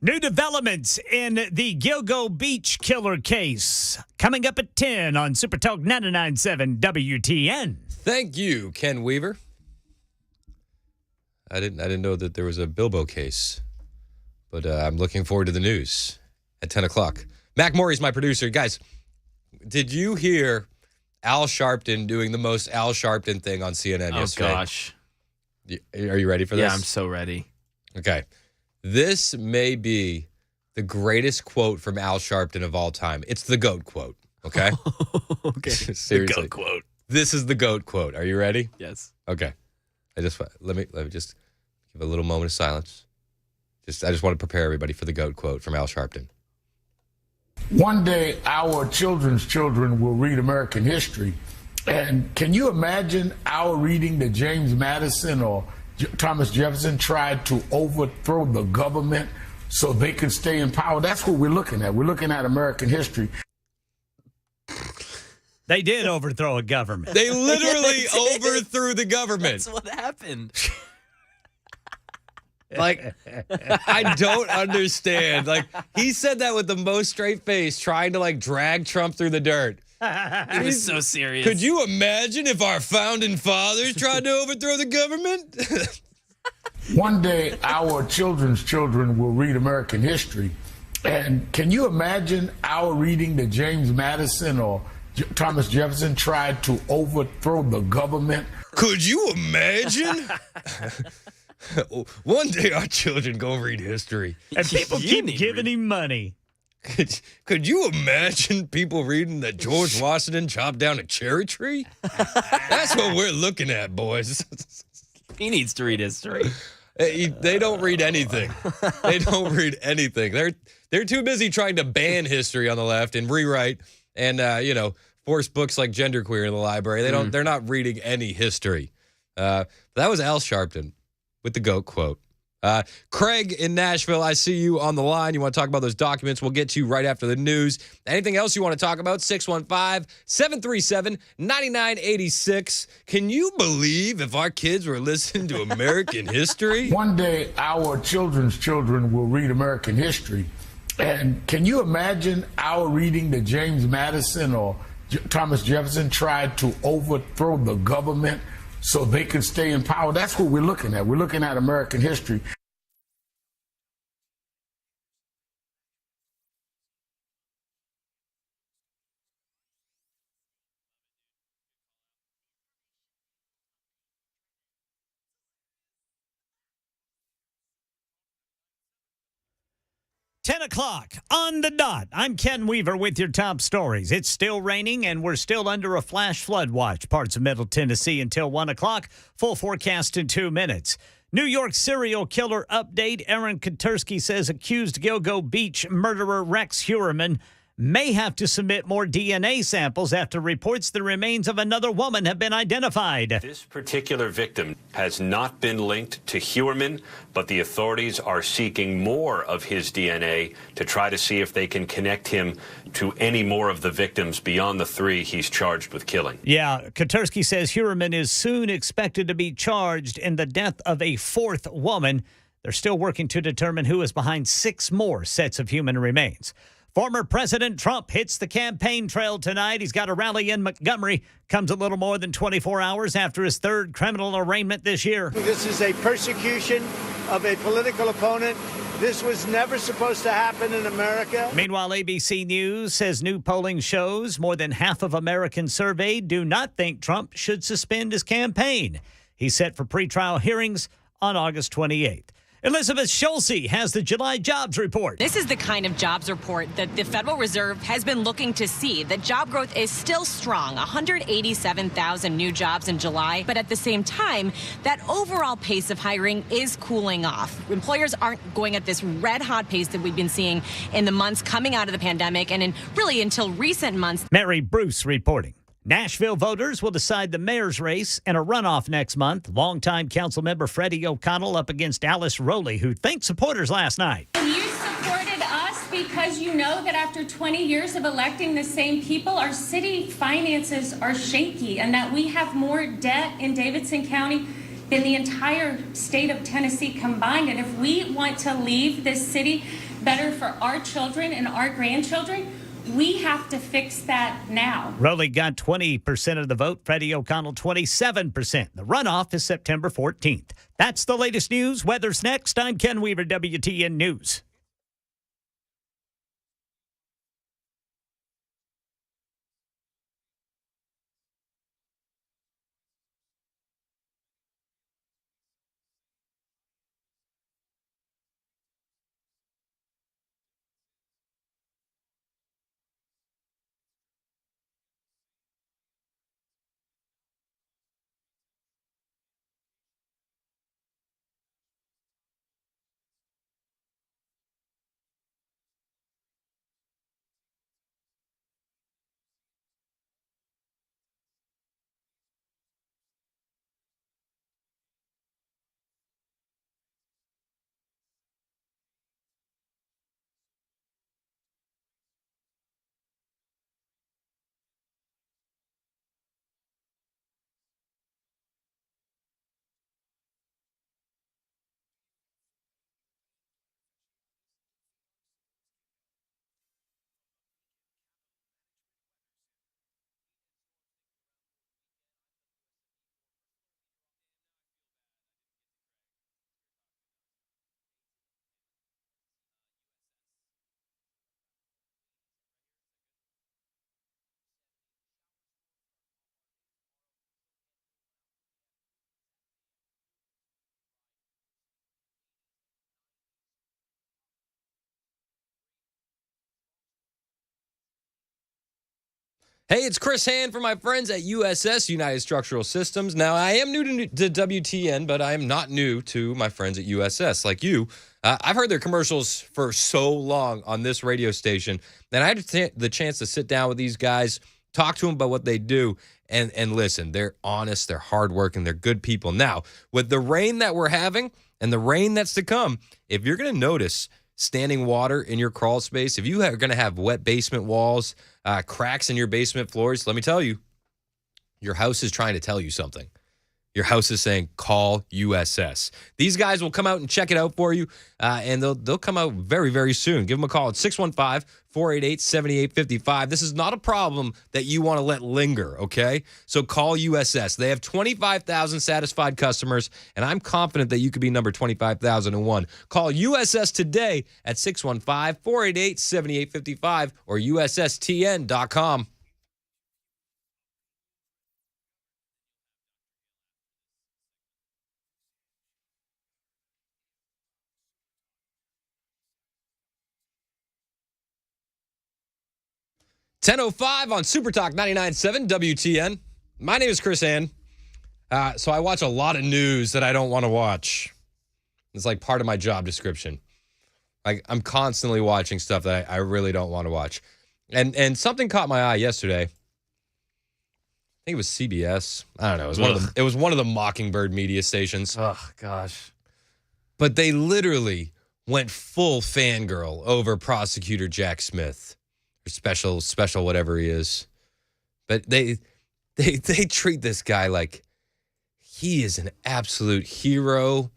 New developments in the Gilgo Beach killer case. Coming up at 10 on Super Talk 99.7 WTN. Thank you, Ken Weaver. I didn't know that there was a Bilbo case, but I'm looking forward to the news at 10 o'clock. Mac Morey's my producer. Guys, did you hear Al Sharpton doing the most Al Sharpton thing on CNN yesterday? Oh, gosh. Are you ready for this? Yeah, I'm so ready. Okay. This may be the greatest quote from Al Sharpton of all time. It's the GOAT quote, okay? Okay. Seriously. The GOAT quote. This is the GOAT quote. Are you ready? Yes. Okay. Let me just give a little moment of silence. I just want to prepare everybody for the GOAT quote from Al Sharpton. One day, our children's children will read American history. And can you imagine our reading that James Madison or Thomas Jefferson tried to overthrow the government so they could stay in power? That's what we're looking at. We're looking at American history. They did overthrow a government. They literally overthrew the government. That's what happened. Like, I don't understand. Like, he said that with the most straight face, trying to, like, drag Trump through the dirt. He was so serious. Could you imagine if our founding fathers tried to overthrow the government? One day, our children's children will read American history. And can you imagine our reading that James Madison or Thomas Jefferson tried to overthrow the government? Could you imagine? One day our children gonna read history. And people keep giving him money. Could you imagine people reading that George Washington chopped down a cherry tree? That's what we're looking at, boys. He needs to read history. They don't read anything. They don't read anything. They're too busy trying to ban history on the left and rewrite and force books like Genderqueer in the library. They're not reading any history. That was Al Sharpton with the GOAT quote. Craig in Nashville, I see you on the line. You want to talk about those documents? We'll get to you right after the news. Anything else you want to talk about? 615-737-9986. Can you believe if our kids were listening to American history? One day, our children's children will read American history. And can you imagine our reading that James Madison or Thomas Jefferson tried to overthrow the government so they could stay in power? That's what we're looking at. We're looking at American history. Ten o'clock on the dot. I'm Ken Weaver with your top stories. It's still raining, and we're still under a flash flood watch. Parts of Middle Tennessee until 1 o'clock. Full forecast in 2 minutes. New York serial killer update. Aaron Katersky says accused Gilgo Beach murderer Rex Heuermann may have to submit more DNA samples after reports the remains of another woman have been identified. This particular victim has not been linked to Heuermann, but the authorities are seeking more of his DNA to try to see if they can connect him to any more of the victims beyond the 3 he's charged with killing. Yeah, Katersky says Heuermann is soon expected to be charged in the death of a 4th woman. They're still working to determine who is behind 6 more sets of human remains. Former President Trump hits the campaign trail tonight. He's got a rally in Montgomery. Comes a little more than 24 hours after his 3rd criminal arraignment this year. This is a persecution of a political opponent. This was never supposed to happen in America. Meanwhile, ABC News says new polling shows more than half of Americans surveyed do not think Trump should suspend his campaign. He's set for pretrial hearings on August 28th. Elizabeth Schulze has the July jobs report. This is the kind of jobs report that the Federal Reserve has been looking to see. The job growth is still strong, 187,000 new jobs in July. But at the same time, that overall pace of hiring is cooling off. Employers aren't going at this red hot pace that we've been seeing in the months coming out of the pandemic and really until recent months. Mary Bruce reporting. Nashville voters will decide the mayor's race in a runoff next month. Longtime council member Freddie O'Connell up against Alice Rowley, who thanked supporters last night. You supported us because you know that after 20 years of electing the same people, our city finances are shaky and that we have more debt in Davidson County than the entire state of Tennessee combined. And if we want to leave this city better for our children and our grandchildren, we have to fix that now. Rowley got 20% of the vote. Freddie O'Connell, 27%. The runoff is September 14th. That's the latest news. Weather's next. I'm Ken Weaver, WTN News. Hey, it's Chris Hand for my friends at USS, United Structural Systems. Now, I am new to WTN, but I am not new to my friends at USS. Like you, I've heard their commercials for so long on this radio station, and I had the chance to sit down with these guys, talk to them about what they do, and listen. They're honest, they're hardworking, they're good people. Now, with the rain that we're having and the rain that's to come, if you're going to notice standing water in your crawl space, if you are going to have wet basement walls, cracks in your basement floors, let me tell you, your house is trying to tell you something. Your house is saying, call USS. These guys will come out and check it out for you, and they'll come out very, very soon. Give them a call at 615-488-7855. This is not a problem that you want to let linger, okay? So call USS. They have 25,000 satisfied customers, and I'm confident that you could be number 25,001. Call USS today at 615-488-7855 or USSTN.com. .05 on Super Talk 99.7 WTN. My name is Chris Ann. So I watch a lot of news that I don't want to watch. It's like part of my job description. I'm constantly watching stuff that I really don't want to watch. And something caught my eye yesterday. I think it was CBS. I don't know. It was one of the Mockingbird media stations. Oh, gosh. But they literally went full fangirl over prosecutor Jack Smith. Special whatever he is. But they treat this guy like he is an absolute hero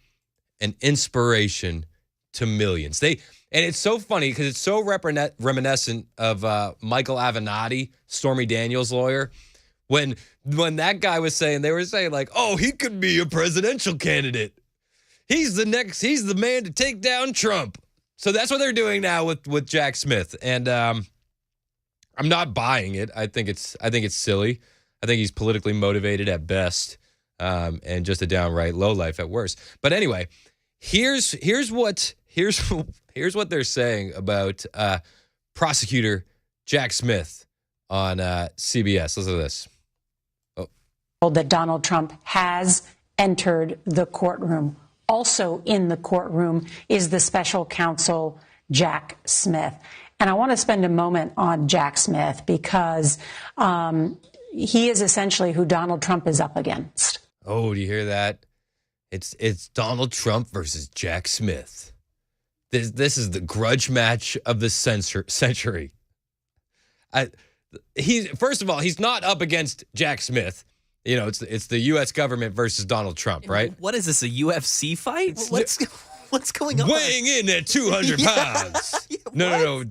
and inspiration to millions. And it's so funny because it's so reminiscent of Michael Avenatti, Stormy Daniels' lawyer. When that guy was saying, they were saying like, oh, he could be a presidential candidate. He's the man to take down Trump. So that's what they're doing now with Jack Smith. And I'm not buying it. I think it's silly. I think he's politically motivated at best, and just a downright lowlife at worst. But anyway, here's what they're saying about prosecutor Jack Smith on CBS. Listen to this. That Donald Trump has entered the courtroom. Also in the courtroom is the special counsel Jack Smith. And I want to spend a moment on Jack Smith because he is essentially who Donald Trump is up against. Oh, do you hear that? It's Donald Trump versus Jack Smith. This is the grudge match of the century. First of all, he's not up against Jack Smith. You know, it's the U.S. government versus Donald Trump, right? What is this, a UFC fight? What's going on? Weighing in at 200 pounds. No.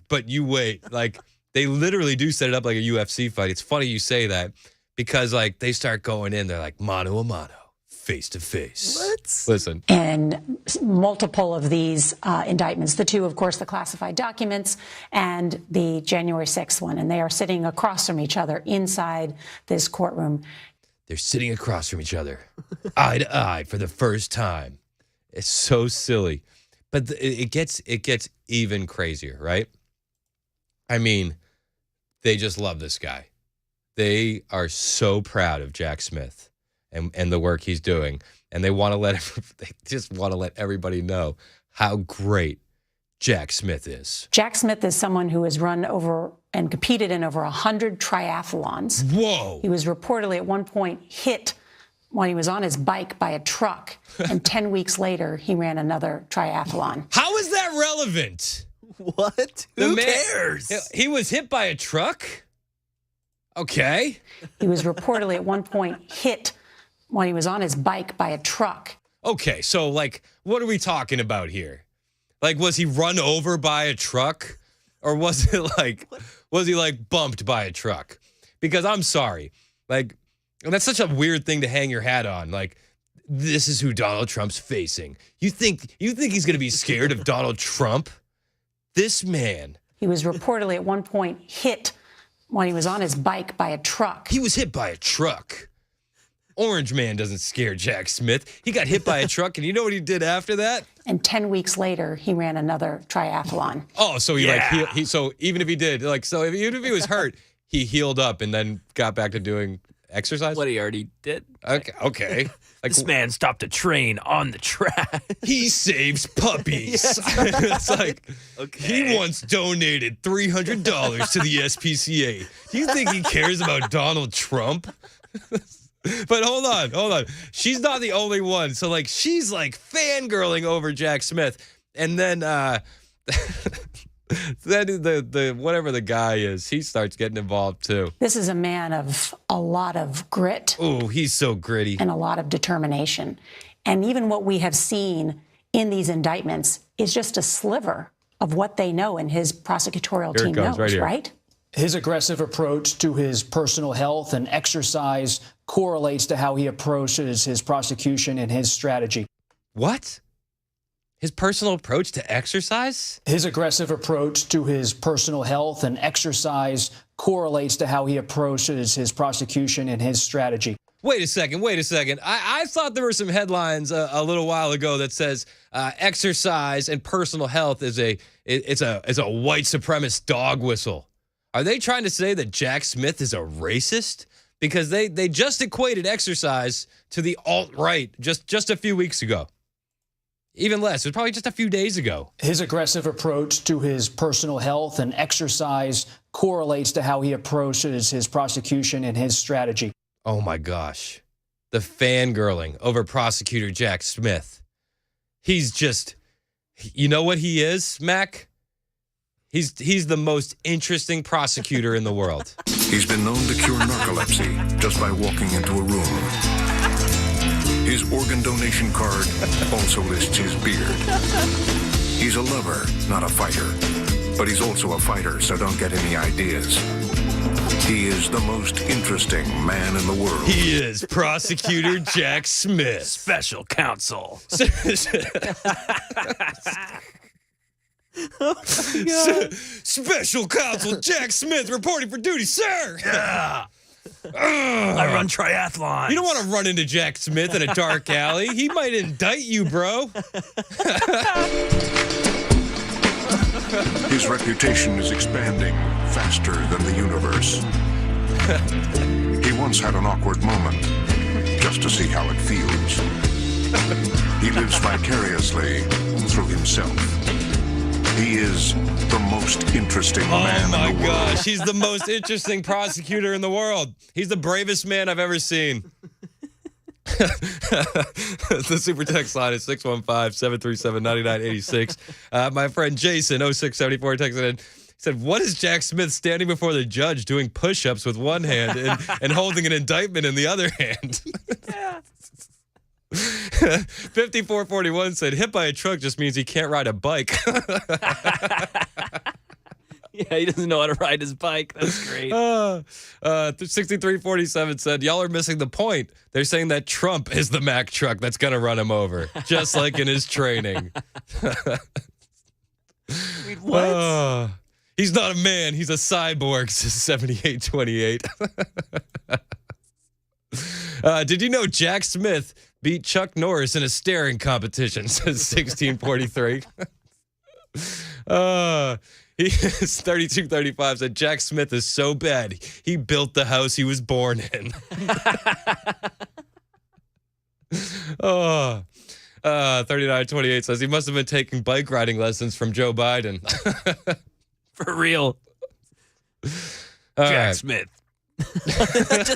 But you wait. Like, they literally do set it up like a UFC fight. It's funny you say that because, like, they start going in. They're like, mano a mano, face to face. Listen. And multiple of these indictments, the two, of course, the classified documents and the January 6th one. And they are sitting across from each other inside this courtroom. They're sitting across from each other, eye to eye for the first time. It's so silly. But it gets even crazier, right? I mean, they just love this guy. They are so proud of Jack Smith and the work he's doing. And they just want to let everybody know how great Jack Smith is. Jack Smith is someone who has run over and competed in over 100 triathlons. Whoa. He was reportedly at one point hit when he was on his bike by a truck. And 10 weeks later, he ran another triathlon. How is that relevant? What? Who cares? He was hit by a truck? Okay. He was reportedly at one point hit when he was on his bike by a truck. Okay, so, like, what are we talking about here? Like, was he run over by a truck? Or was he, like, bumped by a truck? Because I'm sorry. Like, and that's such a weird thing to hang your hat on. Like, this is who Donald Trump's facing. You think he's going to be scared of Donald Trump? This man. He was reportedly at one point hit when he was on his bike by a truck. He was hit by a truck. Orange Man doesn't scare Jack Smith. He got hit by a truck, and you know what he did after that? And 10 weeks later, he ran another triathlon. Oh, so so even if he did, even if he was hurt, he healed up and then got back to doing exercise? What he already did. Okay. Like, this man stopped a train on the track. He saves puppies. It's like, he once donated $300 to the SPCA. Do you think he cares about Donald Trump? But hold on. She's not the only one. So, like, she's, like, fangirling over Jack Smith. And then, then the whatever the guy is, he starts getting involved, too. This is a man of a lot of grit. Oh, he's so gritty. And a lot of determination. And even what we have seen in these indictments is just a sliver of what they know and his prosecutorial team knows, right? His aggressive approach to his personal health and exercise correlates to how he approaches his prosecution and his strategy. What? His personal approach to exercise? His aggressive approach to his personal health and exercise correlates to how he approaches his prosecution and his strategy. Wait a second. I thought there were some headlines a little while ago that says exercise and personal health is a white supremacist dog whistle. Are they trying to say that Jack Smith is a racist? Because they just equated exercise to the alt-right just a few weeks ago. Even less. It was probably just a few days ago. His aggressive approach to his personal health and exercise correlates to how he approaches his prosecution and his strategy. Oh, my gosh. The fangirling over prosecutor Jack Smith. He's just, you know what he is, Mac? He's the most interesting prosecutor in the world. He's been known to cure narcolepsy just by walking into a room. His organ donation card also lists his beard. He's a lover, not a fighter. But he's also a fighter, so don't get any ideas. He is the most interesting man in the world. He is Prosecutor Jack Smith. Special counsel. Oh my God. Special counsel Jack Smith reporting for duty, sir. Yeah. I run triathlons. You don't want to run into Jack Smith in a dark alley. He might indict you, bro. His reputation is expanding faster than the universe. He once had an awkward moment just to see how it feels. He lives vicariously through himself. He is the most interesting man in the world. Oh, my gosh. He's the most interesting prosecutor in the world. He's the bravest man I've ever seen. The super text line is 615-737-9986. My friend Jason, 0674, texted in, said, what is Jack Smith standing before the judge doing push-ups with one hand and holding an indictment in the other hand? 5441 said, hit by a truck just means he can't ride a bike. Yeah, he doesn't know how to ride his bike. That's great. 6347 said, y'all are missing the point. They're saying that Trump is the Mack truck that's going to run him over, just like in his training. Wait, what? He's not a man. He's a cyborg, says 7828. Did you know Jack Smith beat Chuck Norris in a staring competition, says 1643. He is 3235 said Jack Smith is so bad he built the house he was born in. 3928 says he must have been taking bike riding lessons from Joe Biden. For real. Jack Smith.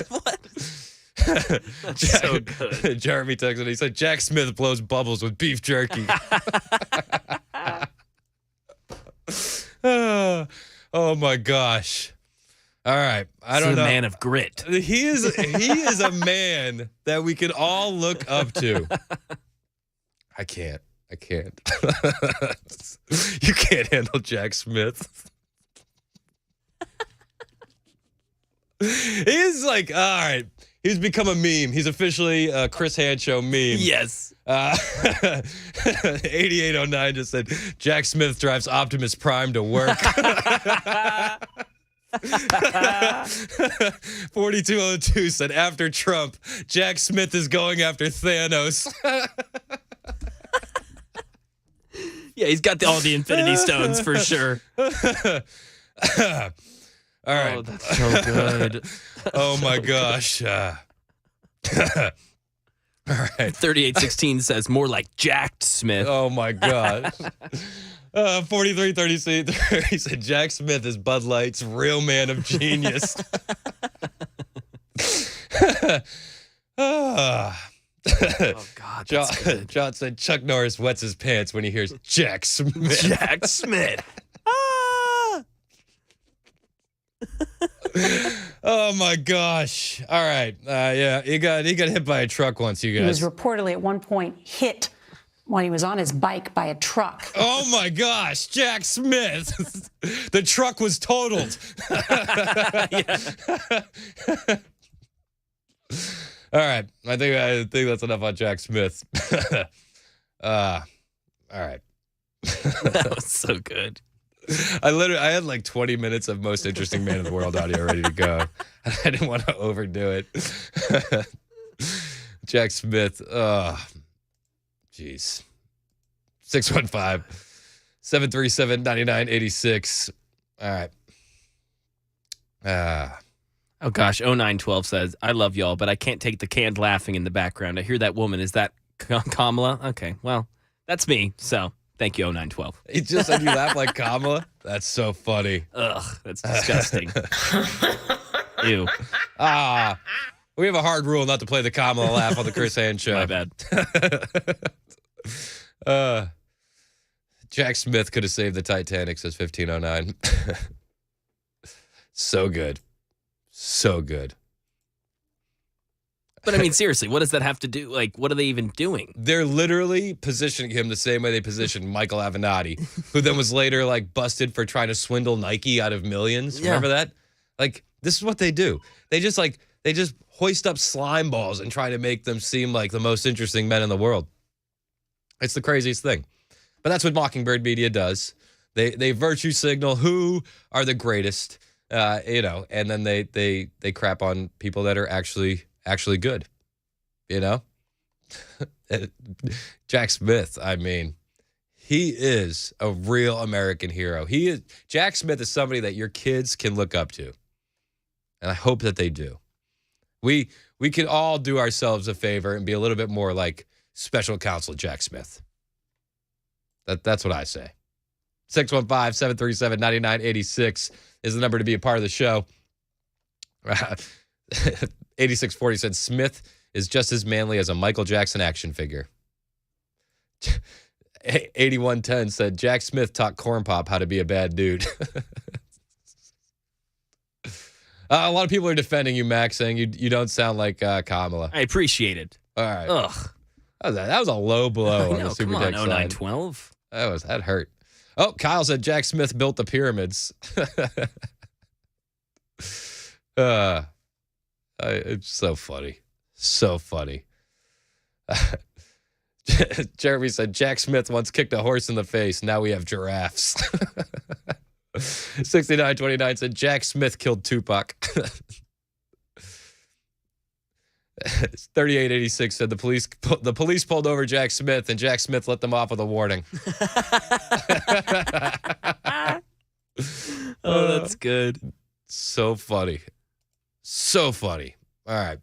What? So good. Jeremy texted. He said Jack Smith blows bubbles with beef jerky. Oh my gosh. All right. I don't know. A man of grit. He is a man that we can all look up to. I can't. You can't handle Jack Smith. He's like, all right. He's become a meme. He's officially a Chris Hancho meme. Yes. 8809 just said, Jack Smith drives Optimus Prime to work. 4202 said, after Trump, Jack Smith is going after Thanos. Yeah, he's got all the Infinity Stones for sure. All right. Oh, that's so good. Oh my gosh. All right. 3816 says more like Jacked Smith. Oh my gosh. 4336 he said Jack Smith is Bud Light's real man of genius. Oh God. John said Chuck Norris wets his pants when he hears Jack Smith. Jack Smith. Oh my gosh. All right. Yeah, he got hit by a truck once, you He was guys. reportedly at one point hit when he was on his bike by a truck. Oh my gosh, Jack Smith. The truck was totaled. All right. I think that's enough on Jack Smith. All right. That was so good. I had like 20 minutes of most interesting man in the world audio ready to go. I didn't want to overdo it. Jack Smith. Oh, jeez. 615-737-9986. All right. Oh gosh, 0912 says, I love y'all, but I can't take the canned laughing in the background. I hear that woman. Is that Kamala? Okay, well, that's me. So thank you, 0912. He just said you laugh like Kamala? That's so funny. Ugh, that's disgusting. Ew. We have a hard rule not to play the Kamala laugh on the Chris Hand Show. My bad. Jack Smith could have saved the Titanic, says 1509. So good. So good. But I mean, seriously, what does that have to do? Like, what are they even doing? They're literally positioning him the same way they positioned Michael Avenatti, who then was later like busted for trying to swindle Nike out of millions. Yeah. Remember that? Like, this is what they do. They just hoist up slime balls and try to make them seem like the most interesting men in the world. It's the craziest thing. But that's what Mockingbird Media does. They virtue signal who are the greatest, and then they crap on people that are actually good, Jack Smith, I mean, he is a real American hero. Jack Smith is somebody that your kids can look up to. And I hope that they do. We could all do ourselves a favor and be a little bit more like Special Counsel Jack Smith. That's what I say. 615-737-9986 is the number to be a part of the show. 8640 said Smith is just as manly as a Michael Jackson action figure. 8110 said Jack Smith taught Corn Pop how to be a bad dude. A lot of people are defending you, Max, saying you don't sound like Kamala. I appreciate it. All right. Ugh. That was a low blow on the Come super on, text line. 0912. That hurt. Oh, Kyle said Jack Smith built the pyramids. It's so funny. So funny. Jeremy said Jack Smith once kicked a horse in the face. Now we have giraffes. 6929 said Jack Smith killed Tupac. 3886 said the police pulled over Jack Smith and Jack Smith let them off with a warning. Oh, that's good. So funny. So funny. All right.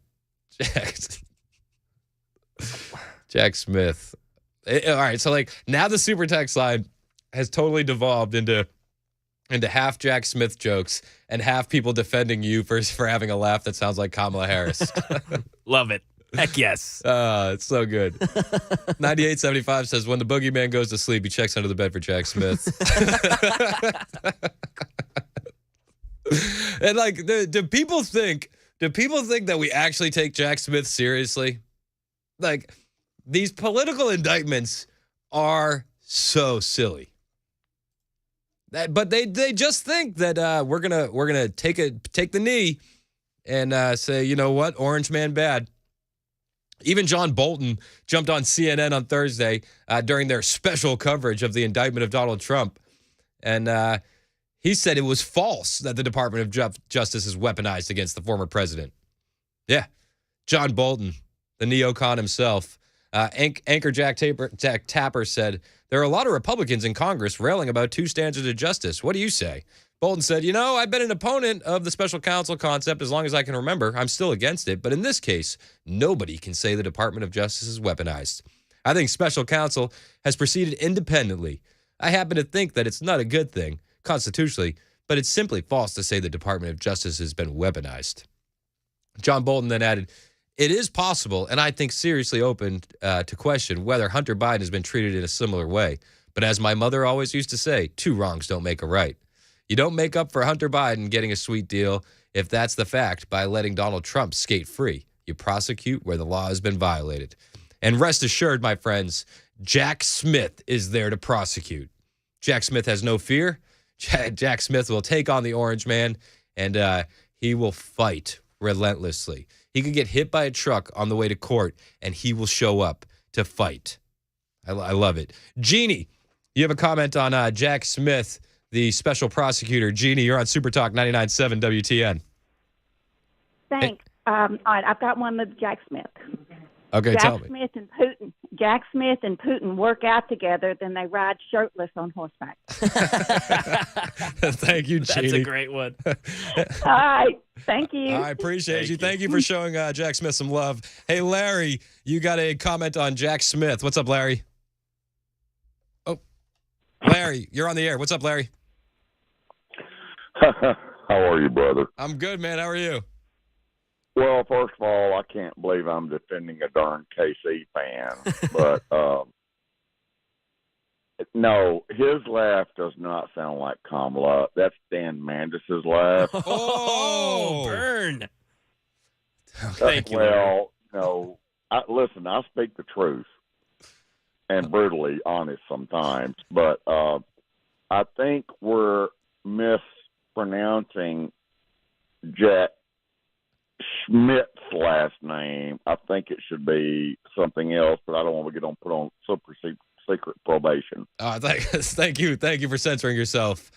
Jack Smith. All right. So now the super text line has totally devolved into half Jack Smith jokes and half people defending you for having a laugh that sounds like Kamala Harris. Love it. Heck yes. It's so good. 9875 says when the boogeyman goes to sleep, he checks under the bed for Jack Smith. And do people think that we actually take Jack Smith seriously? These political indictments are so silly. But they just think that we're gonna take the knee and say, you know what, Orange Man bad. Even John Bolton jumped on CNN on Thursday during their special coverage of the indictment of Donald Trump, and he said it was false that the Department of Justice is weaponized against the former president. Yeah, John Bolton, the neocon himself. Anchor Jack Tapper said, there are a lot of Republicans in Congress railing about two standards of justice. What do you say? Bolton said, I've been an opponent of the special counsel concept as long as I can remember. I'm still against it. But in this case, nobody can say the Department of Justice is weaponized. I think special counsel has proceeded independently. I happen to think that it's not a good thing constitutionally, but it's simply false to say the Department of Justice has been weaponized. John Bolton then added, it is possible, and I think seriously open to question whether Hunter Biden has been treated in a similar way. But as my mother always used to say, two wrongs don't make a right. You don't make up for Hunter Biden getting a sweet deal, if that's the fact, by letting Donald Trump skate free. You prosecute where the law has been violated. And rest assured, my friends, Jack Smith is there to prosecute. Jack Smith has no fear. Jack Smith will take on the Orange Man, and he will fight relentlessly. He could get hit by a truck on the way to court, and he will show up to fight. I love it. Jeannie, you have a comment on Jack Smith, the special prosecutor. Jeannie, you're on Super Talk 99.7 WTN. Thanks. All right, I've got one with Jack Smith. Okay, tell me. Jack Smith and Putin work out together, then they ride shirtless on horseback. Thank you, Jeannie. That's a great one. All right. Thank you. I appreciate you. Thank you for showing Jack Smith some love. Hey, Larry, you got a comment on Jack Smith. What's up, Larry? Oh, Larry, you're on the air. What's up, Larry? How are you, brother? I'm good, man. How are you? Well, first of all, I can't believe I'm defending a darn KC fan. But, no, his laugh does not sound like Kamala. That's Dan Mandis's laugh. Oh, burn. Thank you. Well, no, listen, I speak the truth and brutally honest sometimes. But I think we're mispronouncing Jack Schmidt's last name. I think it should be something else, but I don't want to put on super secret probation. Thank you for censoring yourself,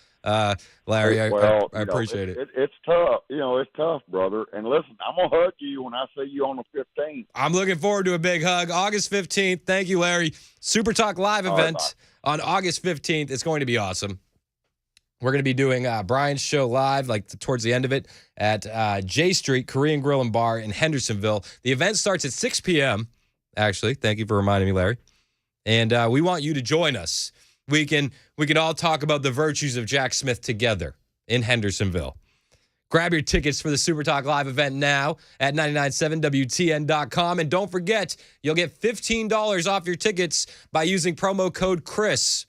Larry. I appreciate it. It's tough. It's tough, brother. And listen, I'm gonna hug you when I see you on the 15th. I'm looking forward to a big hug. August 15th. Thank you, Larry. Super Talk Live event on August 15th. It's going to be awesome. We're going to be doing Brian's show live, towards the end of it, at J Street Korean Grill and Bar in Hendersonville. The event starts at 6 p.m., actually. Thank you for reminding me, Larry. And we want you to join us. We can all talk about the virtues of Jack Smith together in Hendersonville. Grab your tickets for the Super Talk Live event now at 997WTN.com. And don't forget, you'll get $15 off your tickets by using promo code Chris.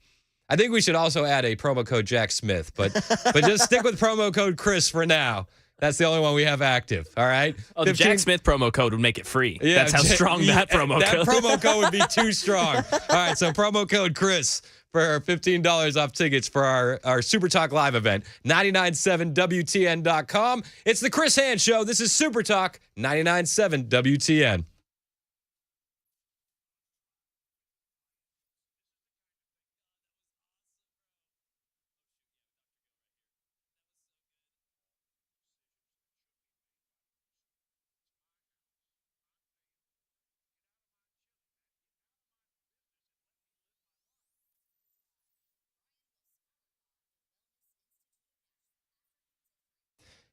I think we should also add a promo code Jack Smith, but just stick with promo code Chris for now. That's the only one we have active, all right? Oh, the Jack Smith promo code would make it free. Yeah, that's how strong that promo code. That promo code would be too strong. All right, so promo code Chris for $15 off tickets for our Super Talk Live event, 997WTN.com. It's the Chris Hand Show. This is Super Talk, 997 WTN.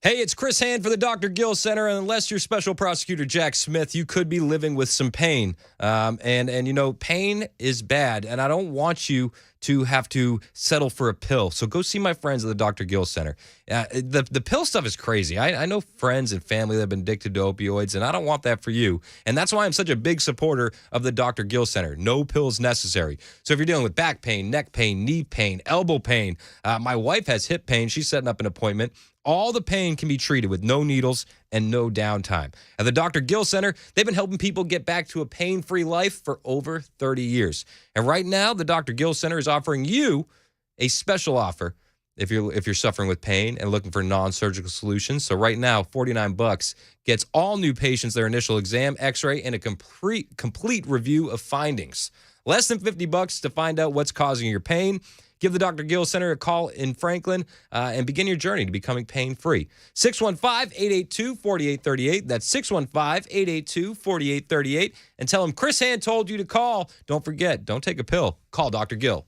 Hey, it's Chris Hand for the Dr. Gill Center, and unless you're Special Prosecutor Jack Smith, you could be living with some pain. And you know, pain is bad, and I don't want you to have to settle for a pill. So go see my friends at the Dr. Gill Center. The pill stuff is crazy. I know friends and family that have been addicted to opioids, and I don't want that for you. And that's why I'm such a big supporter of the Dr. Gill Center. No pills necessary. So if you're dealing with back pain, neck pain, knee pain, elbow pain, my wife has hip pain. She's setting up an appointment. All the pain can be treated with no needles and no downtime. At the Dr. Gill Center, they've been helping people get back to a pain-free life for over 30 years. And right now, the Dr. Gill Center is offering you a special offer if you're suffering with pain and looking for non-surgical solutions. So right now, $49 gets all new patients their initial exam, x-ray, and a complete review of findings. Less than $50 to find out what's causing your pain. Give the Dr. Gill Center a call in Franklin and begin your journey to becoming pain-free. 615-882-4838. That's 615-882-4838. And tell them Chris Hand told you to call. Don't forget, don't take a pill. Call Dr. Gill.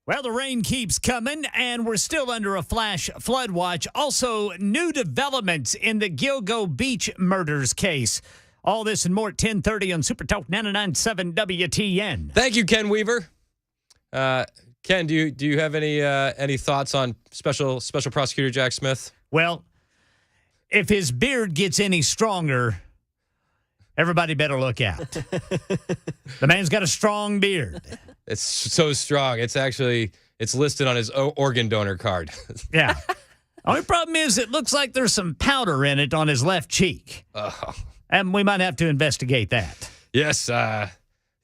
Well, the rain keeps coming, and we're still under a flash flood watch. Also, new developments in the Gilgo Beach murders case. All this and more at 10:30 on Super Talk 99.7 WTN. Thank you, Ken Weaver. Ken, do you have any thoughts on special prosecutor Jack Smith? Well, if his beard gets any stronger, everybody better look out. The man's got a strong beard. It's so strong. It's listed on his organ donor card. Yeah. Only problem is it looks like there's some powder in it on his left cheek. Oh. And we might have to investigate that. Yes.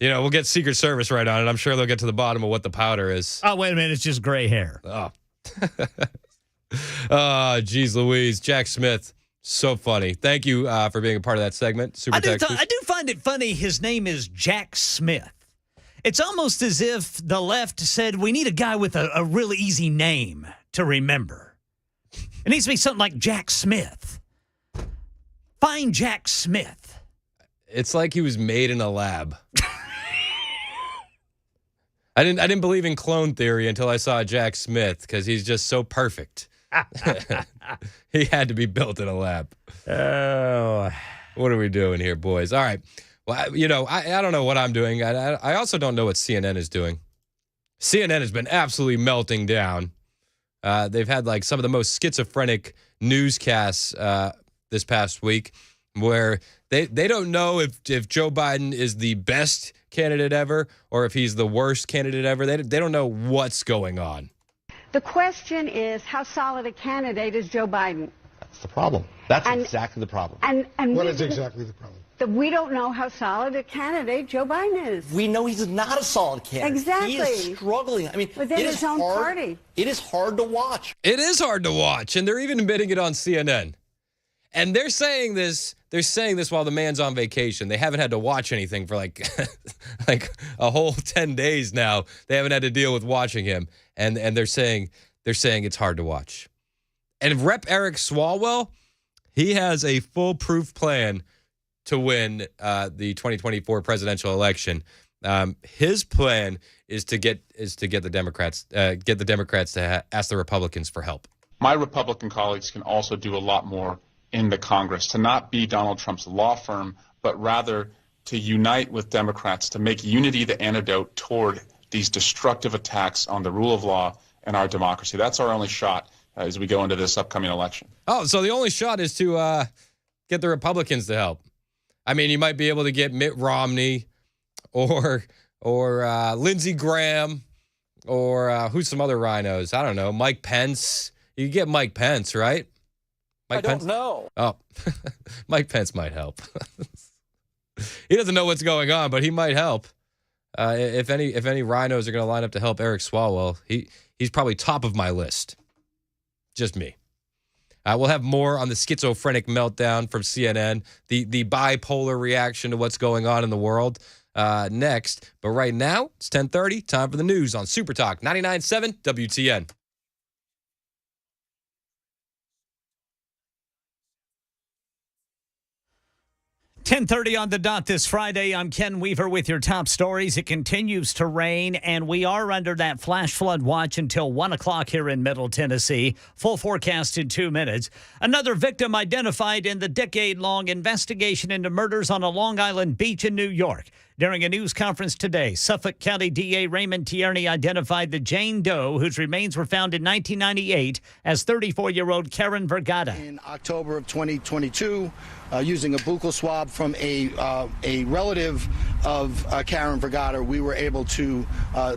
We'll get Secret Service right on it. I'm sure they'll get to the bottom of what the powder is. Oh, wait a minute. It's just gray hair. Oh. Oh, geez Louise. Jack Smith. So funny. Thank you for being a part of that segment. Super Texas. I do find it funny his name is Jack Smith. It's almost as if the left said, we need a guy with a really easy name to remember. It needs to be something like Jack Smith. Find Jack Smith. It's like he was made in a lab. I didn't believe in clone theory until I saw Jack Smith because he's just so perfect. He had to be built in a lab. Oh, what are we doing here, boys? All right. Well, I don't know what I'm doing. I also don't know what CNN is doing. CNN has been absolutely melting down. They've had like some of the most schizophrenic newscasts this past week where they don't know if Joe Biden is the best candidate ever or if he's the worst candidate ever. They don't know what's going on. The question is, how solid a candidate is Joe Biden? That's the problem. That's exactly the problem. And what is exactly the problem? That we don't know how solid a candidate Joe Biden is. We know he's not a solid candidate. Exactly. He is struggling. I mean, within his own party. It is hard to watch. It is hard to watch, and they're even admitting it on CNN. And they're saying this while the man's on vacation. They haven't had to watch anything for like a whole 10 days now. They haven't had to deal with watching him. And they're saying it's hard to watch. And Rep. Eric Swalwell, he has a foolproof plan to win the 2024 presidential election. His plan is to get the Democrats to ask the Republicans for help. My Republican colleagues can also do a lot more in the Congress to not be Donald Trump's law firm, but rather to unite with Democrats to make unity the antidote toward these destructive attacks on the rule of law and our democracy. That's our only shot as we go into this upcoming election. Oh, so the only shot is to get the Republicans to help. I mean, you might be able to get Mitt Romney or Lindsey Graham or who's some other rhinos? I don't know. Mike Pence. You can get Mike Pence, right? I don't know. Oh, Mike Pence might help. He doesn't know what's going on, but he might help. If any rhinos are going to line up to help Eric Swalwell, he's probably top of my list. Just me. We'll have more on the schizophrenic meltdown from CNN, the bipolar reaction to what's going on in the world next. But right now, it's 10:30. Time for the news on Super Talk 99.7 WTN. 10:30 on the dot this Friday. I'm Ken Weaver with your top stories. It continues to rain, and we are under that flash flood watch until 1 o'clock here in Middle Tennessee. Full forecast in 2 minutes. Another victim identified in the decade-long investigation into murders on a Long Island beach in New York. During a news conference today, Suffolk County DA Raymond Tierney identified the Jane Doe, whose remains were found in 1998, as 34-year-old Karen Vergata. In October of 2022, using a buccal swab from a relative of Karen Vergata, we were able to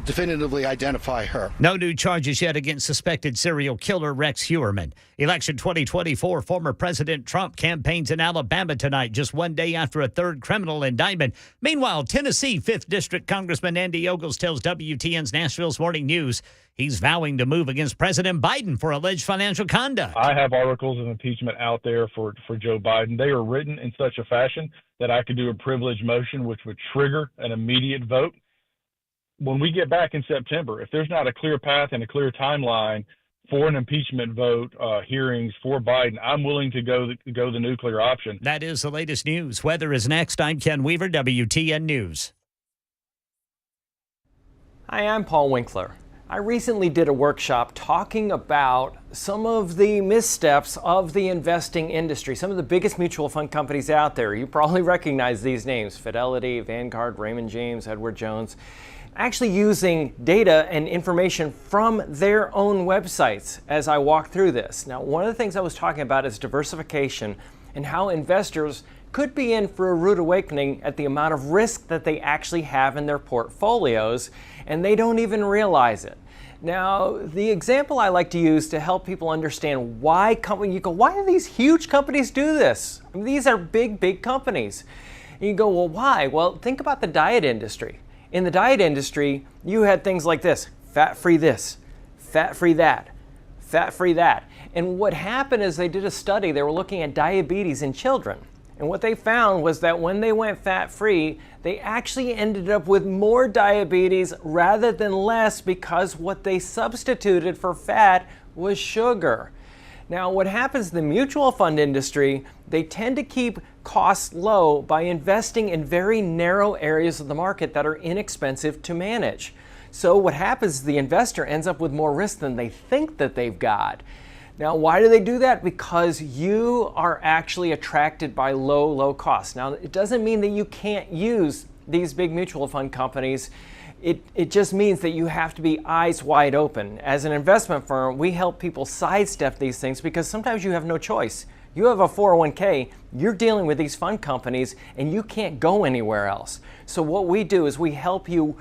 definitively identify her. No new charges yet against suspected serial killer Rex Heuermann. Election 2024, former President Trump campaigns in Alabama tonight, just 1 day after a third criminal indictment. Meanwhile, Tennessee 5th District Congressman Andy Ogles tells WTN's Nashville's Morning News he's vowing to move against President Biden for alleged financial conduct. I have articles of impeachment out there for Joe Biden. They are written in such a fashion that I could do a privilege motion, which would trigger an immediate vote. When we get back in September, if there's not a clear path and a clear timeline for an impeachment vote, hearings for Biden, I'm willing to go the nuclear option. That is the latest news. Weather is next. I'm Ken Weaver, WTN News. Hi, I'm Paul Winkler. I recently did a workshop talking about some of the missteps of the investing industry, some of the biggest mutual fund companies out there. You probably recognize these names: Fidelity, Vanguard, Raymond James, Edward Jones, actually using data and information from their own websites as I walk through this. Now, one of the things I was talking about is diversification and how investors could be in for a rude awakening at the amount of risk that they actually have in their portfolios, and they don't even realize it. Now, the example I like to use to help people understand why why do these huge companies do this? I mean, these are big companies. And you go, well, why? Well, think about the diet industry. In the diet industry, you had things like this: fat-free this, fat-free that, fat-free that. And what happened is they did a study. They were looking at diabetes in children. And what they found was that when they went fat-free, they actually ended up with more diabetes rather than less, because what they substituted for fat was sugar. Now, what happens in the mutual fund industry, they tend to keep costs low by investing in very narrow areas of the market that are inexpensive to manage. So what happens is the investor ends up with more risk than they think that they've got. Now, why do they do that? Because you are actually attracted by low costs. Now, it doesn't mean that you can't use these big mutual fund companies. It just means that you have to be eyes wide open. As an investment firm, we help people sidestep these things because sometimes you have no choice. You have a 401k, you're dealing with these fund companies, and you can't go anywhere else. So what we do is we help you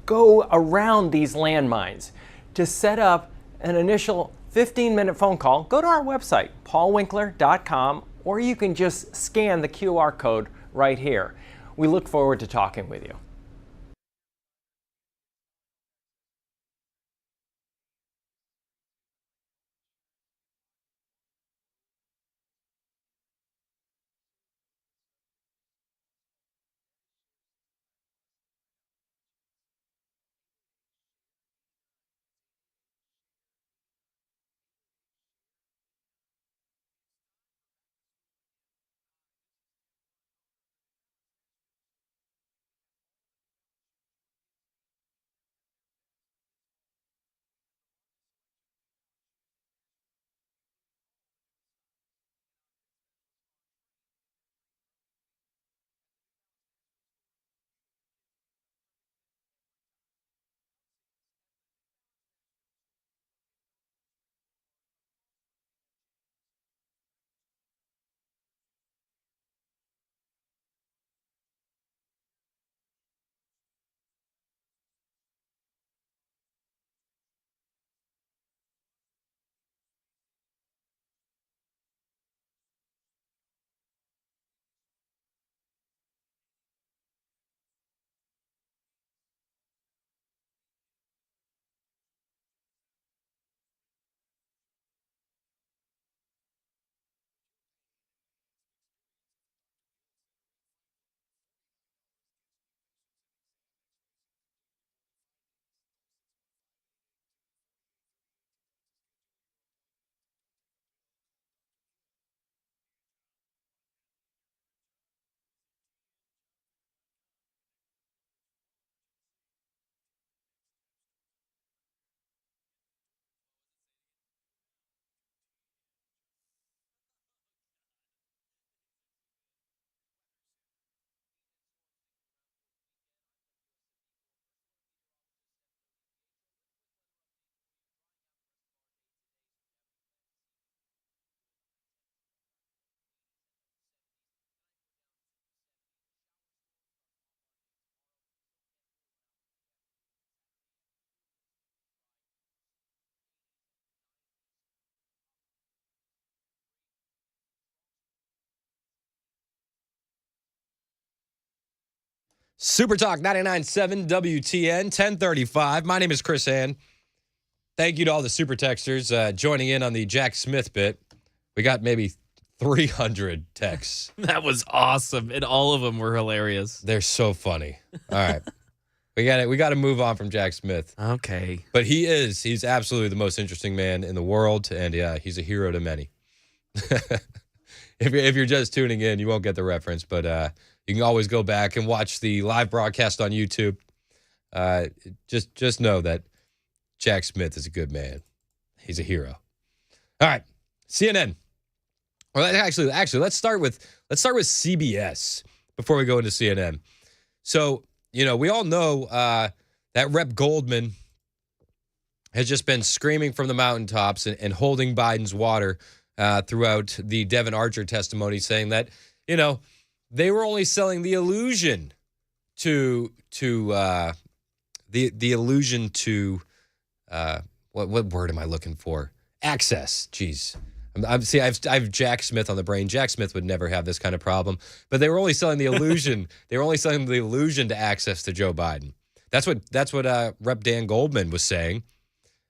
go around these landmines. To set up an initial 15-minute phone call, go to our website, paulwinkler.com, or you can just scan the QR code right here. We look forward to talking with you. Super Talk 99.7 WTN 1035. My name is Chris Ann. Thank you to all the super texters joining in on the Jack Smith bit. We got maybe 300 texts. That was awesome, and all of them were hilarious. They're so funny. All right. We got to move on from Jack Smith. Okay. But he's absolutely the most interesting man in the world, and he's a hero to many. If you're just tuning in, you won't get the reference, but you can always go back and watch the live broadcast on YouTube. Just know that Jack Smith is a good man. He's a hero. All right, CNN. Well, actually, let's start with CBS before we go into CNN. So, we all know that Rep. Goldman has just been screaming from the mountaintops and holding Biden's water throughout the Devin Archer testimony, saying that, they were only selling the illusion to the illusion to what word am I looking for? Access. Jeez. I have Jack Smith on the brain. Jack Smith would never have this kind of problem. But they were only selling the illusion. They were only selling the illusion to access to Joe Biden. That's what Rep. Dan Goldman was saying.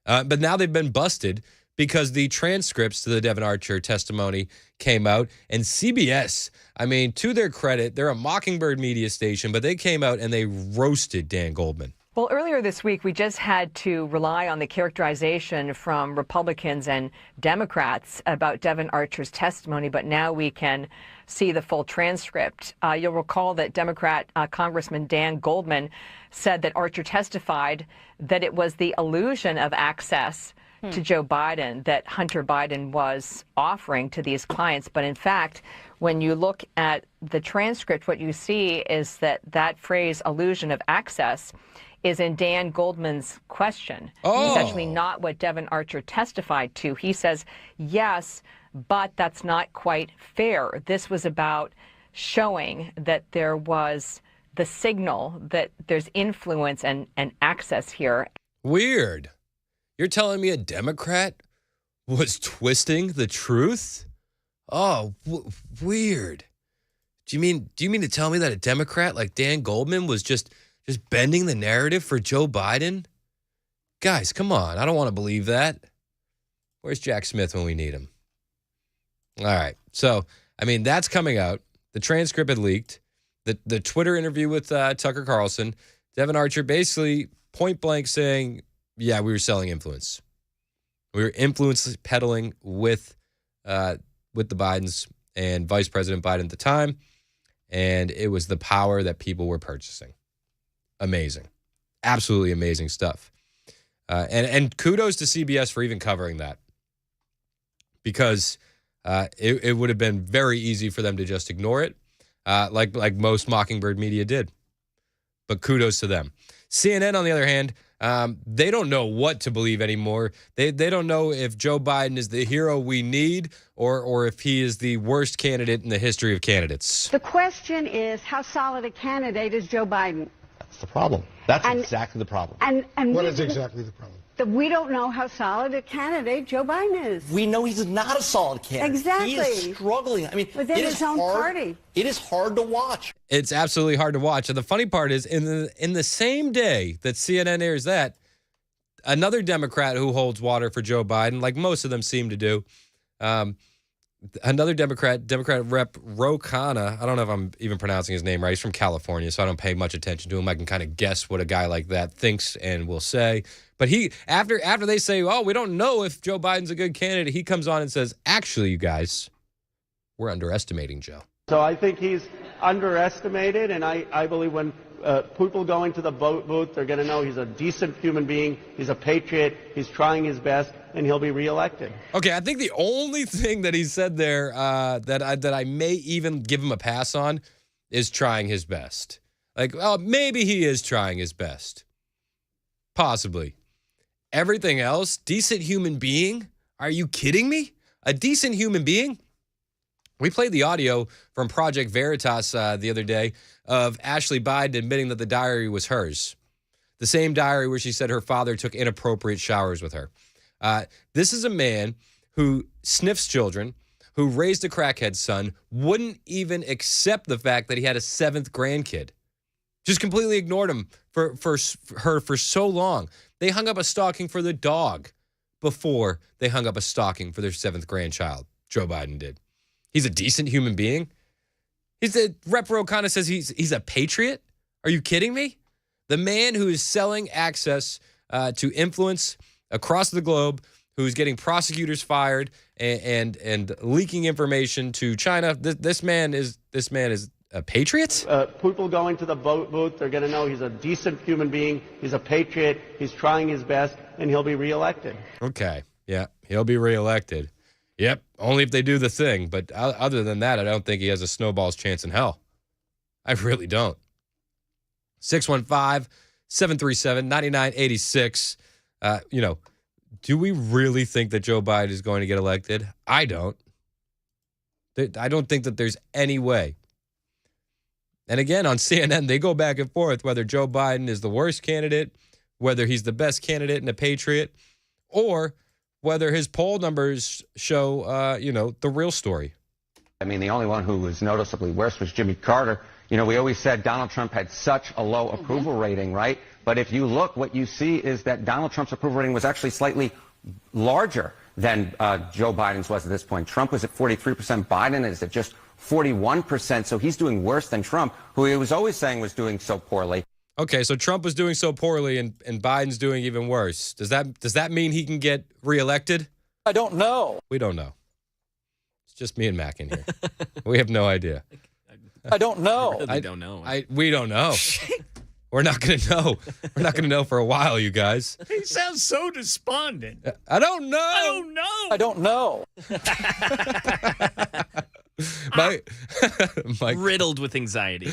But now they've been busted because the transcripts to the Devin Archer testimony came out. And CBS, to their credit, they're a Mockingbird media station, but they came out and they roasted Dan Goldman. Well, earlier this week, we just had to rely on the characterization from Republicans and Democrats about Devin Archer's testimony, but now we can see the full transcript. You'll recall that Democrat Congressman Dan Goldman said that Archer testified that it was the illusion of access to Joe Biden that Hunter Biden was offering to these clients. But in fact, when you look at the transcript, what you see is that phrase, illusion of access, is in Dan Goldman's question. It's actually not what Devin Archer testified to. He says, yes, but that's not quite fair. This was about showing that there was the signal that there's influence and access here. Weird. You're telling me a Democrat was twisting the truth? Oh, weird. Do you mean to tell me that a Democrat like Dan Goldman was just bending the narrative for Joe Biden? Guys, come on. I don't want to believe that. Where's Jack Smith when we need him? All right. So, that's coming out. The transcript had leaked. The Twitter interview with Tucker Carlson. Devin Archer basically point blank saying, yeah, we were selling influence. We were influence peddling with the Bidens and Vice President Biden at the time. And it was the power that people were purchasing. Amazing. Absolutely amazing stuff. And kudos to CBS for even covering that. Because it would have been very easy for them to just ignore it, like most Mockingbird media did. But kudos to them. CNN, on the other hand, they don't know what to believe anymore. They don't know if Joe Biden is the hero we need or if he is the worst candidate in the history of candidates. The question is, how solid a candidate is Joe Biden? That's the problem. That's exactly the problem. And what is exactly the problem? That we don't know how solid a candidate Joe Biden is. We know he's not a solid candidate. Exactly. He is struggling. Within his own party. It is hard to watch. It's absolutely hard to watch. And the funny part is, in the same day that CNN airs that, another Democrat who holds water for Joe Biden, like most of them seem to do, another Democrat Rep. Ro Khanna, I don't know if I'm even pronouncing his name right. He's from California, so I don't pay much attention to him. I can kind of guess what a guy like that thinks and will say. But he, after they say, oh, we don't know if Joe Biden's a good candidate, he comes on and says, actually, you guys, we're underestimating Joe. So I think he's underestimated, and I believe when people go into the vote booth, they're going to know he's a decent human being, he's a patriot, he's trying his best, and he'll be reelected. Okay, I think the only thing that he said there that I may even give him a pass on is trying his best. Like, well, maybe he is trying his best. Possibly. Everything else, decent human being? Are you kidding me? A decent human being? We played the audio from Project Veritas the other day of Ashley Biden admitting that the diary was hers. The same diary where she said her father took inappropriate showers with her. This is a man who sniffs children, who raised a crackhead son, wouldn't even accept the fact that he had a 7th grandkid. Just completely ignored him for her for so long. They hung up a stocking for the dog before they hung up a stocking for their 7th grandchild. Joe Biden did. He's a decent human being. Rep. Ro Khanna says he's a patriot. Are you kidding me? The man who is selling access to influence across the globe, who's getting prosecutors fired and leaking information to China. This man is patriots? People going to the vote booth, they're going to know he's a decent human being. He's a patriot. He's trying his best, and he'll be reelected. Okay. Yeah, he'll be reelected. Yep, only if they do the thing. But other than that, I don't think he has a snowball's chance in hell. I really don't. 615-737-9986. Do we really think that Joe Biden is going to get elected? I don't. I don't think that there's any way. And again, on CNN, they go back and forth whether Joe Biden is the worst candidate, whether he's the best candidate and a patriot, or whether his poll numbers show, the real story. I mean, the only one who was noticeably worse was Jimmy Carter. We always said Donald Trump had such a low approval rating, right? But if you look, what you see is that Donald Trump's approval rating was actually slightly larger than Joe Biden's was at this point. Trump was at 43%. Biden is at just 41%. So he's doing worse than Trump, who he was always saying was doing so poorly. Okay, so Trump was doing so poorly and Biden's doing even worse. Does that mean he can get reelected? I don't know. We don't know. It's just me and Mac in here. We have no idea. I don't know. I really don't know. We don't know. We're not going to know. We're not going to know for a while, you guys. He sounds so despondent. I don't know. I don't know. Mike riddled with anxiety.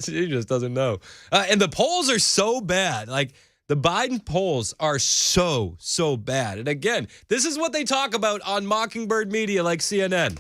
He just doesn't know. And the polls are so bad. Like, the Biden polls are so bad. And again, this is what they talk about on Mockingbird Media like CNN.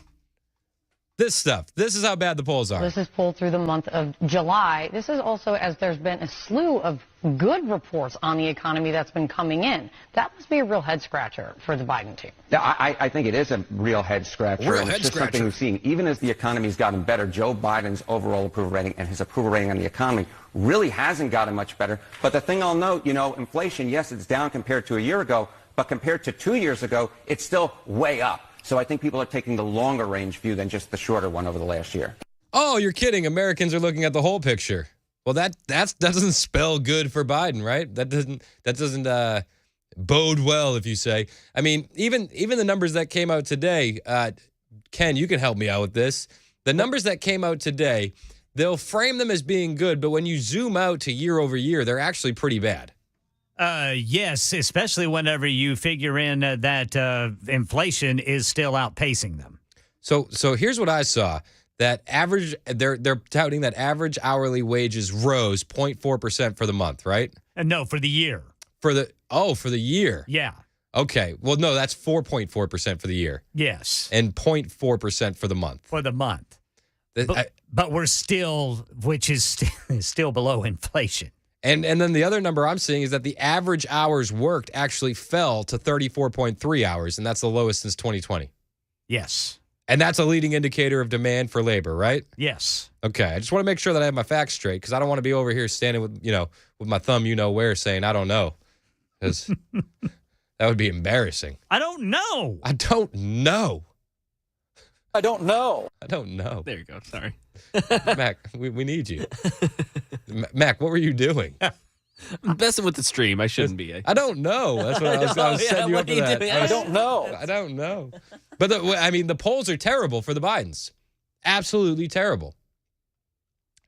This stuff. This is how bad the polls are. This is pulled through the month of July. This is also as there's been a slew of good reports on the economy that's been coming in. That must be a real head scratcher for the Biden team. Yeah, I think it is a real head scratcher. It's just something we've seen. Even as the economy's gotten better, Joe Biden's overall approval rating and his approval rating on the economy really hasn't gotten much better. But the thing I'll note, inflation, yes, it's down compared to a year ago, but compared to 2 years ago, it's still way up. So I think people are taking the longer range view than just the shorter one over the last year. Oh, you're kidding. Americans are looking at the whole picture. Well, that doesn't spell good for Biden, right? That doesn't bode well, if you say. I mean, even the numbers that came out today, Ken, you can help me out with this. The numbers that came out today, they'll frame them as being good, but when you zoom out to year over year, they're actually pretty bad. Yes, especially whenever you figure in that inflation is still outpacing them. So here's what I saw. That average, they're touting that average hourly wages rose 0.4% for the month, right? No, for the year. For the year. Yeah. Okay. Well, no, that's 4.4% for the year. Yes. And 0.4% for the month. For the month. But we're still, which is still below inflation. And then the other number I'm seeing is that the average hours worked actually fell to 34.3 hours, and that's the lowest since 2020. Yes. And that's a leading indicator of demand for labor, right? Yes. Okay. I just want to make sure that I have my facts straight because I don't want to be over here standing with my thumb where saying I don't know. Because that would be embarrassing. I don't know. I don't know. I don't know. I don't know. There you go. Sorry. Mac, we need you. Mac, what were you doing? I'm messing with the stream. I shouldn't be. I don't know. That's what I was setting you up for that. I don't know. I don't know. But the polls are terrible for the Bidens. Absolutely terrible.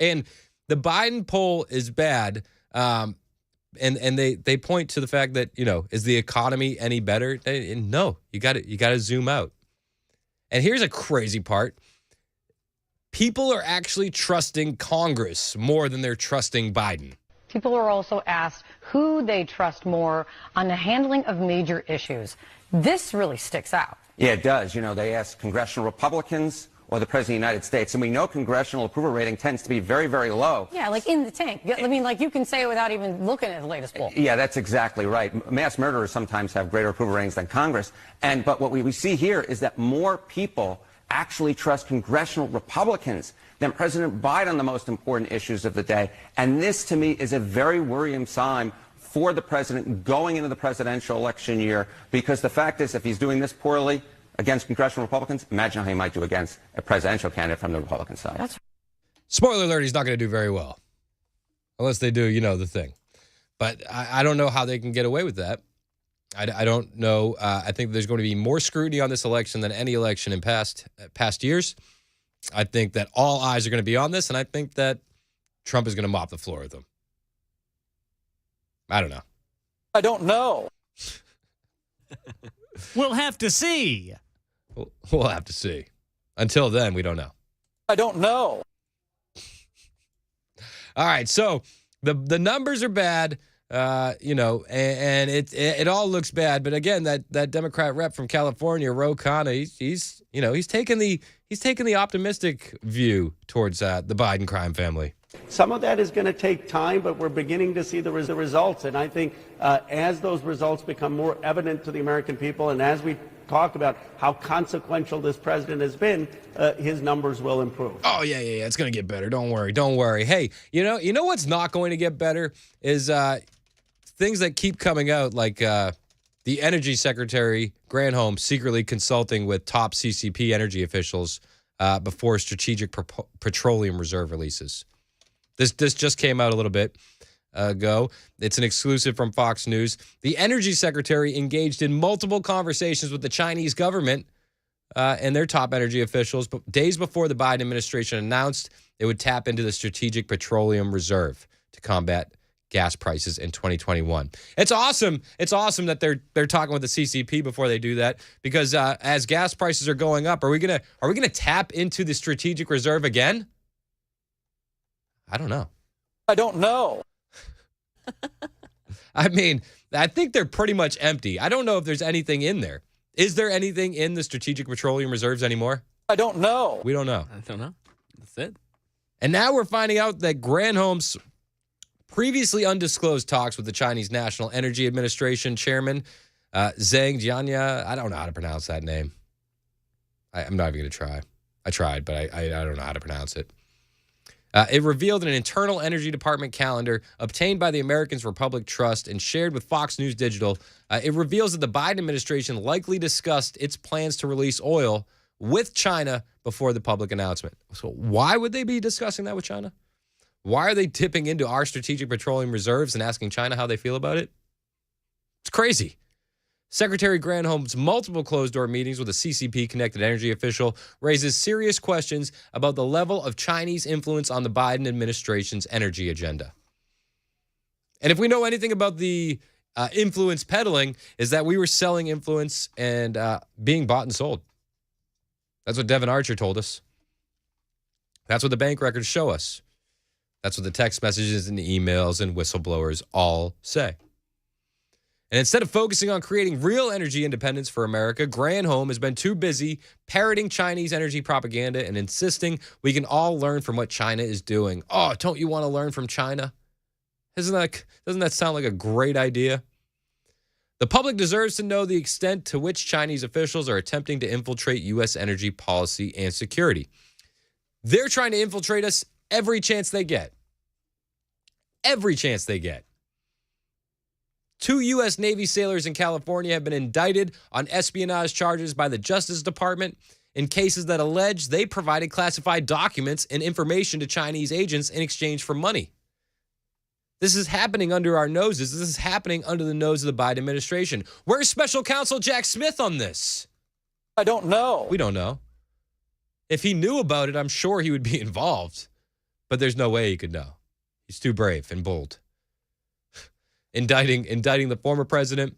And the Biden poll is bad. And they point to the fact that, is the economy any better? No, you got to zoom out. And here's a crazy part. People are actually trusting Congress more than they're trusting Biden. People are also asked who they trust more on the handling of major issues. This really sticks out. Yeah, it does. They ask congressional Republicans or the President of the United States, and we know congressional approval rating tends to be very, very low. Yeah, like in the tank. I mean, like you can say it without even looking at the latest poll. Yeah, that's exactly right. Mass murderers sometimes have greater approval ratings than Congress. But what we see here is that more people actually trust congressional Republicans than President Biden on the most important issues of the day. And this, to me, is a very worrying sign for the president going into the presidential election year, because the fact is, if he's doing this poorly against congressional Republicans, imagine how he might do against a presidential candidate from the Republican side. Spoiler alert, he's not going to do very well. Unless they do, the thing. But I don't know how they can get away with that. I don't know. I think there's going to be more scrutiny on this election than any election in past years. I think that all eyes are going to be on this, and I think that Trump is going to mop the floor with them. I don't know. I don't know. We'll have to see. We'll have to see. Until then, we don't know. I don't know. All right, so the numbers are bad, and it all looks bad. But again, that Democrat rep from California, Ro Khanna, he's taking the optimistic view towards the Biden crime family. Some of that is going to take time, but we're beginning to see the results. And I think as those results become more evident to the American people, and as we talk about how consequential this president has been, his numbers will improve. Oh, yeah. It's going to get better. Don't worry. Hey, you know what's not going to get better is things that keep coming out, like the Energy Secretary, Granholm, secretly consulting with top CCP energy officials before Strategic Petroleum Reserve releases. This just came out a little bit ago. It's an exclusive from Fox News. The Energy Secretary engaged in multiple conversations with the Chinese government and their top energy officials days before the Biden administration announced it would tap into the Strategic Petroleum Reserve to combat gas prices in 2021. It's awesome. It's awesome that they're talking with the CCP before they do that, because as gas prices are going up, are we gonna tap into the Strategic Reserve again? I don't know. I don't know. I mean, I think they're pretty much empty. I don't know if there's anything in there. Is there anything in the Strategic Petroleum Reserves anymore? I don't know. We don't know. I don't know. That's it. And now we're finding out that Granholm's previously undisclosed talks with the Chinese National Energy Administration chairman, Zhang Jianya, I don't know how to pronounce that name. I'm not even going to try. I tried, but I don't know how to pronounce it. It revealed an internal Energy Department calendar obtained by the Americans Republic Trust and shared with Fox News Digital. It reveals that the Biden administration likely discussed its plans to release oil with China before the public announcement. So why would they be discussing that with China? Why are they dipping into our Strategic Petroleum Reserves and asking China how they feel about it? It's crazy. Secretary Granholm's multiple closed-door meetings with a CCP-connected energy official raises serious questions about the level of Chinese influence on the Biden administration's energy agenda. And if we know anything about the influence peddling, is that we were selling influence and being bought and sold. That's what Devin Archer told us. That's what the bank records show us. That's what the text messages and the emails and whistleblowers all say. And instead of focusing on creating real energy independence for America, Granholm has been too busy parroting Chinese energy propaganda and insisting we can all learn from what China is doing. Oh, don't you want to learn from China? Doesn't that sound like a great idea? The public deserves to know the extent to which Chinese officials are attempting to infiltrate U.S. energy policy and security. They're trying to infiltrate us every chance they get. Every chance they get. 2 U.S. Navy sailors in California have been indicted on espionage charges by the Justice Department in cases that allege they provided classified documents and information to Chinese agents in exchange for money. This is happening under our noses. This is happening under the nose of the Biden administration. Where's Special Counsel Jack Smith on this? I don't know. We don't know. If he knew about it, I'm sure he would be involved. But there's no way he could know. He's too brave and bold. Indicting the former president,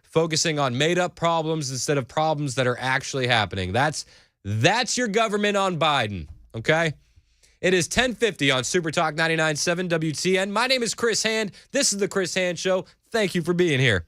focusing on made-up problems instead of problems that are actually happening. That's your government on Biden, okay? It is 10:50 on Super Talk 99.7 WTN. My name is Chris Hand. This is The Chris Hand Show. Thank you for being here.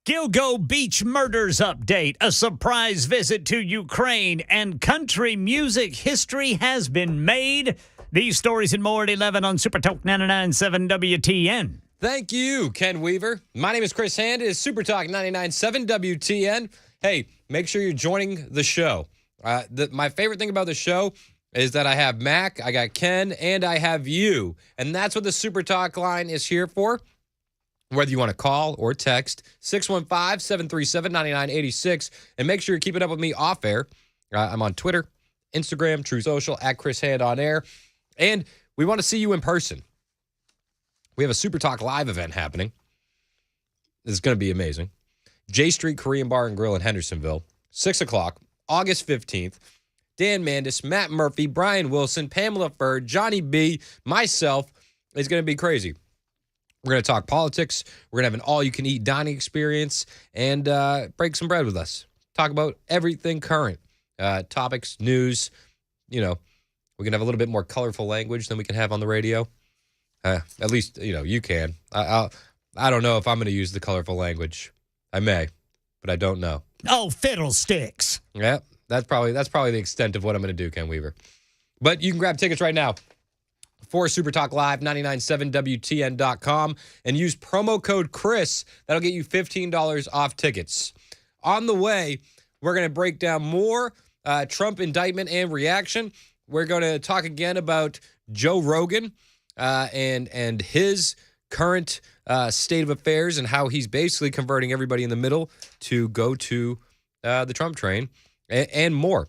Gilgo Beach murders update, a surprise visit to Ukraine, and country music history has been made. These stories and more at 11 on Super Talk 99.7 WTN. Thank you, Ken Weaver. My name is Chris Hand. It is Super Talk 99.7 WTN. Hey, make sure you're joining the show. My favorite thing about the show is that I have Mac, I got Ken, and I have you. And that's what the Super Talk line is here for. Whether you want to call or text, 615-737-9986. And make sure you're keeping up with me off air. I'm on Twitter, Instagram, True Social, at Chris Hand on air. And we want to see you in person. We have a Super Talk Live event happening. This is going to be amazing. J Street Korean Bar and Grill in Hendersonville, 6 o'clock, August 15th. Dan Mandis, Matt Murphy, Brian Wilson, Pamela Ferd, Johnny B, myself. It's going to be crazy. We're going to talk politics. We're going to have an all-you-can-eat dining experience and break some bread with us. Talk about everything current. Topics, news. You know, we can have a little bit more colorful language than we can have on the radio. At least, you can. I don't know if I'm going to use the colorful language. I may, but I don't know. Oh, fiddlesticks. Yeah, that's probably the extent of what I'm going to do, Ken Weaver. But you can grab tickets right now for Super Talk Live, 997WTN.com, and use promo code Chris. That'll get you $15 off tickets. On the way, we're going to break down more Trump indictment and reaction. We're going to talk again about Joe Rogan and his current state of affairs and how he's basically converting everybody in the middle to go to the Trump train and more.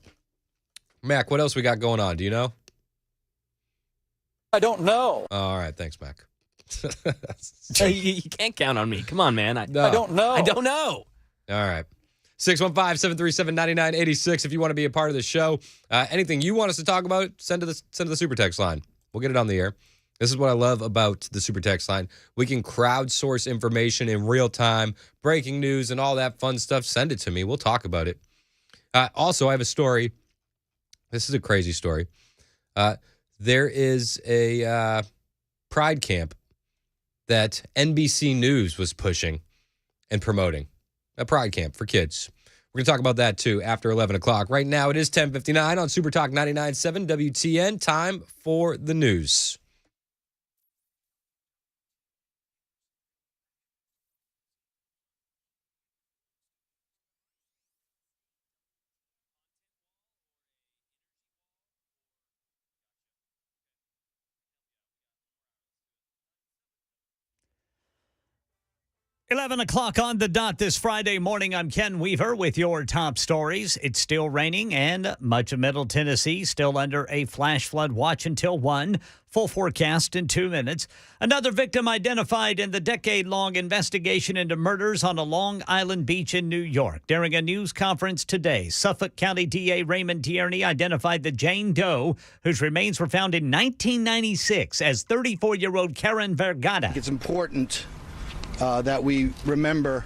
Mac, what else we got going on? Do you know? I don't know. All right. Thanks, Mac. You can't count on me. Come on, man. I don't know. I don't know. All right. 615-737-9986 if you want to be a part of the show. Anything you want us to talk about, send to the Super Text line. We'll get it on the air. This is what I love about the Super Text line. We can crowdsource information in real time, breaking news and all that fun stuff. Send it to me. We'll talk about it. Also, I have a story. This is a crazy story. There is a Pride camp that NBC News was pushing and promoting. A Pride camp for kids. We're going to talk about that, too, after 11 o'clock. Right now, it is 10:59 on Super Talk 99.7 WTN. Time for the news. Eleven o'clock on the dot this Friday morning. I'm Ken Weaver with your top stories. It's still raining and much of Middle Tennessee still under a flash flood watch until 1. Full forecast in 2 minutes. Another victim identified in the decade-long investigation into murders on a Long Island beach in New York. During a news conference today, Suffolk County DA Raymond Tierney identified the Jane Doe, whose remains were found in 1996 as 34-year-old Karen Vergata. It's important that we remember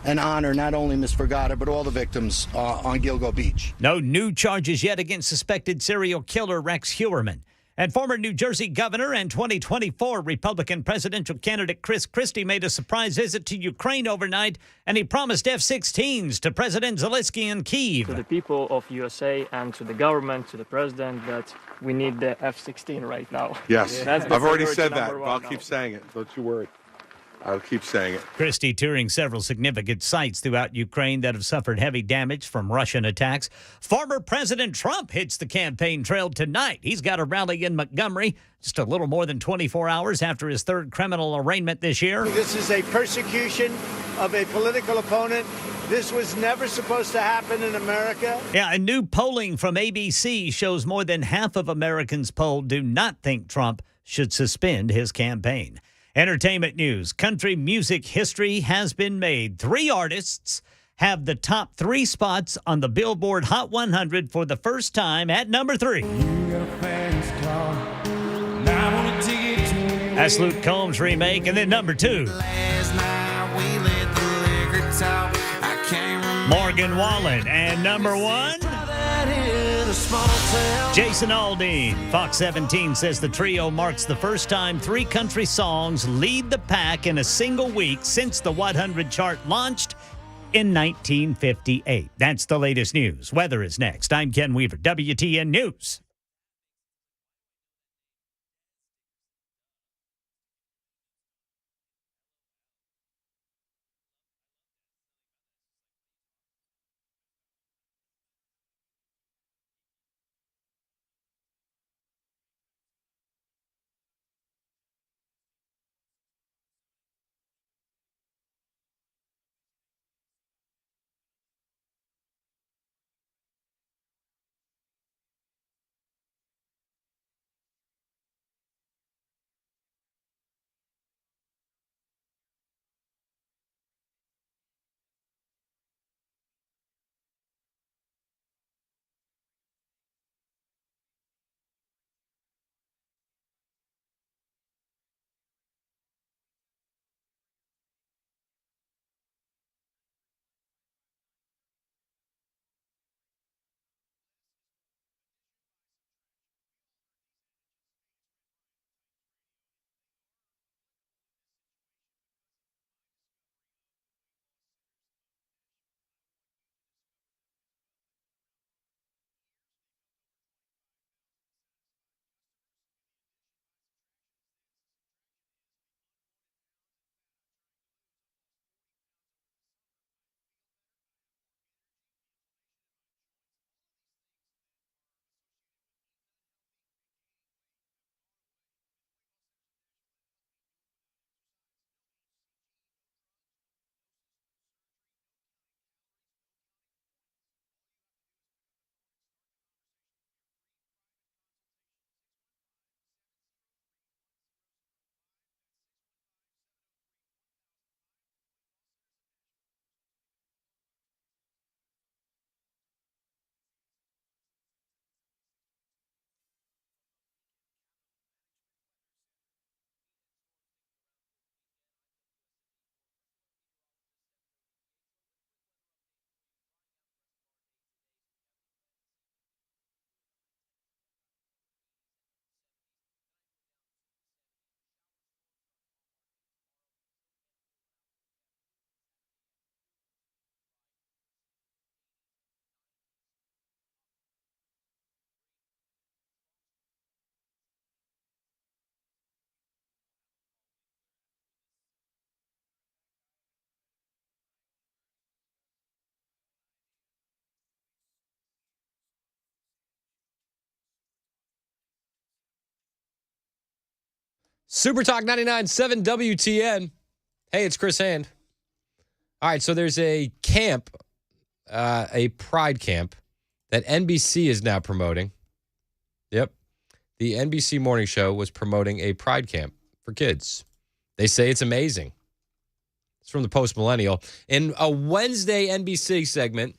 and honor not only Ms. Vergata, but all the victims on Gilgo Beach. No new charges yet against suspected serial killer Rex Heuermann. And former New Jersey governor and 2024 Republican presidential candidate Chris Christie made a surprise visit to Ukraine overnight, and he promised F-16s to President Zelensky in Kyiv. To the people of USA and to the government, to the president, that we need the F-16 right now. Yes, I've already said that. I'll keep saying it. Don't you worry. I'll keep saying it. Christie touring several significant sites throughout Ukraine that have suffered heavy damage from Russian attacks. Former President Trump hits the campaign trail tonight. He's got a rally in Montgomery just a little more than 24 hours after his third criminal arraignment this year. This is a persecution of a political opponent. This was never supposed to happen in America. Yeah, and new polling from ABC shows more than half of Americans polled do not think Trump should suspend his campaign. Entertainment news. Country music history has been made. 3 artists have the top 3 spots on the Billboard Hot 100 for the first time at number 3. That's Luke Combs' remake. And then number 2. Morgan Wallen. And number 1. a small town. Jason Aldean, Fox 17, says the trio marks the first time 3 country songs lead the pack in a single week since the 100 chart launched in 1958. That's the latest news. Weather is next. I'm Ken Weaver, WTN News. Super Talk 99.7 WTN. Hey, it's Chris Hand. All right, so there's a camp, a pride camp that NBC is now promoting. Yep. The NBC Morning Show was promoting a pride camp for kids. They say it's amazing. It's from the Post Millennial. In a Wednesday NBC segment,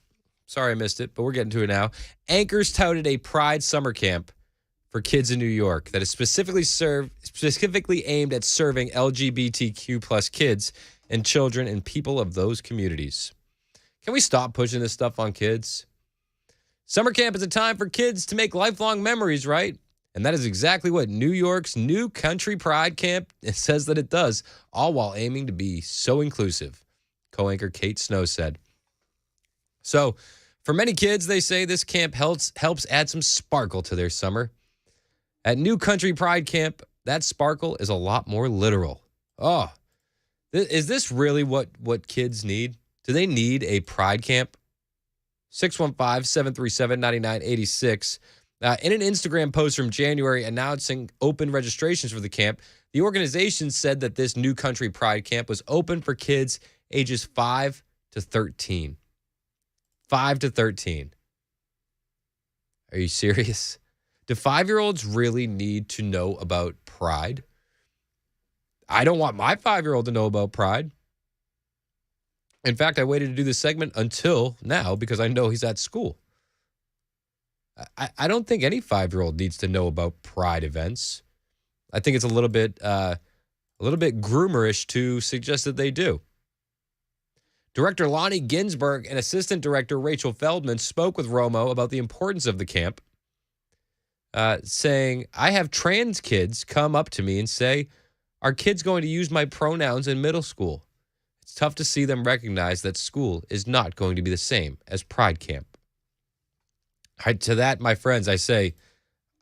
sorry I missed it, but we're getting to it now, anchors touted a pride summer camp for kids in New York that is specifically aimed at serving LGBTQ plus kids and children and people of those communities. Can we stop pushing this stuff on kids? Summer camp is a time for kids to make lifelong memories, right? And that is exactly what New York's New Country Pride Camp says that it does, all while aiming to be so inclusive, co-anchor Kate Snow said. So, for many kids, they say this camp helps add some sparkle to their summer. At New Country Pride Camp, that sparkle is a lot more literal. Oh, is this really what kids need? Do they need a pride camp? 615-737-9986. In an Instagram post from January announcing open registrations for the camp, the organization said that this New Country Pride Camp was open for kids ages 5 to 13. 5 to 13. Are you serious? Do 5-year-olds really need to know about pride? I don't want my 5-year-old to know about pride. In fact, I waited to do this segment until now because I know he's at school. I don't think any 5-year-old needs to know about pride events. I think it's a little bit groomerish to suggest that they do. Director Lonnie Ginsberg and Assistant Director Rachel Feldman spoke with Romo about the importance of the camp, saying, I have trans kids come up to me and say, are kids going to use my pronouns in middle school? It's tough to see them recognize that school is not going to be the same as Pride Camp. To that, my friends, I say,